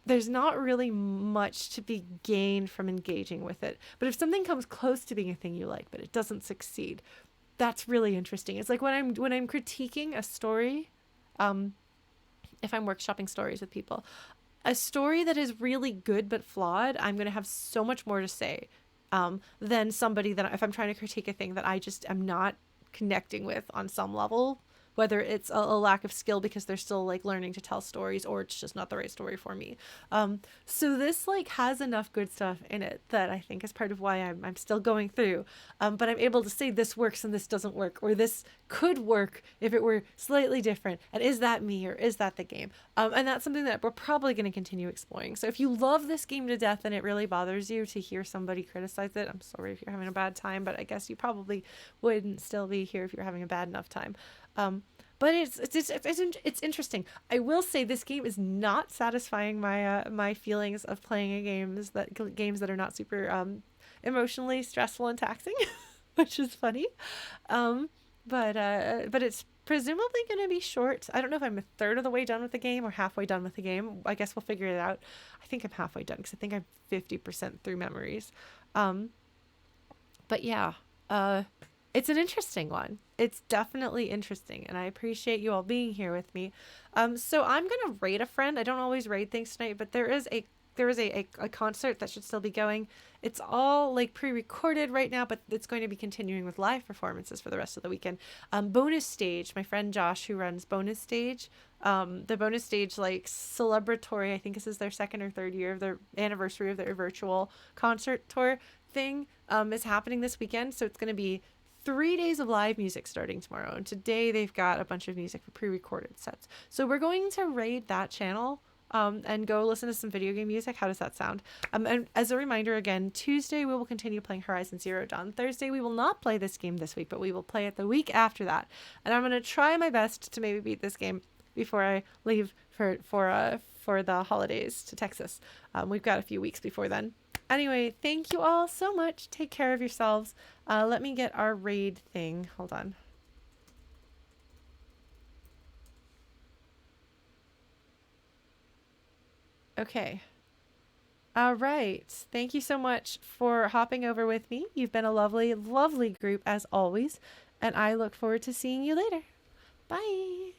there's not really much to be gained from engaging with it. But if something comes close to being a thing you like, but it doesn't succeed, that's really interesting. It's like when I'm critiquing a story, um, if I'm workshopping stories with people, a story that is really good but flawed, I'm going to have so much more to say than somebody that if I'm trying to critique a thing that I just am not connecting with on some level, whether it's a lack of skill because they're still like learning to tell stories, or it's just not the right story for me. So this like has enough good stuff in it that I think is part of why I'm still going through. But I'm able to say this works and this doesn't work, or this could work if it were slightly different. And is that me or is that the game? And that's something that we're probably going to continue exploring. So if you love this game to death and it really bothers you to hear somebody criticize it, I'm sorry if you're having a bad time, but I guess you probably wouldn't still be here if you're having a bad enough time. But it's interesting. I will say this game is not satisfying my feelings of playing games that are not super emotionally stressful and taxing, which is funny. Um, but it's presumably going to be short. I don't know if I'm a third of the way done with the game or halfway done with the game. I guess we'll figure it out. I think I'm halfway done because I think I'm 50% through memories. Um, but yeah, it's an interesting one. It's definitely interesting, and I appreciate you all being here with me. So I'm gonna raid a friend. I don't always raid things tonight, but there is a concert that should still be going. It's all like pre-recorded right now, but it's going to be continuing with live performances for the rest of the weekend. Bonus stage, my friend Josh, who runs Bonus Stage, the Bonus Stage like celebratory, I think this is their second or third year of their anniversary of their virtual concert tour thing, is happening this weekend. So it's going to be 3 days of live music starting tomorrow. And today they've got a bunch of music for pre-recorded sets. So we're going to raid that channel and go listen to some video game music. How does that sound? And as a reminder, again, Tuesday we will continue playing Horizon Zero Dawn. Thursday we will not play this game this week, but we will play it the week after that. And I'm going to try my best to maybe beat this game before I leave for the holidays to Texas. We've got a few weeks before then. Anyway, thank you all so much. Take care of yourselves. Let me get our raid thing. Hold on. Okay. All right. Thank you so much for hopping over with me. You've been a lovely, lovely group as always. And I look forward to seeing you later. Bye.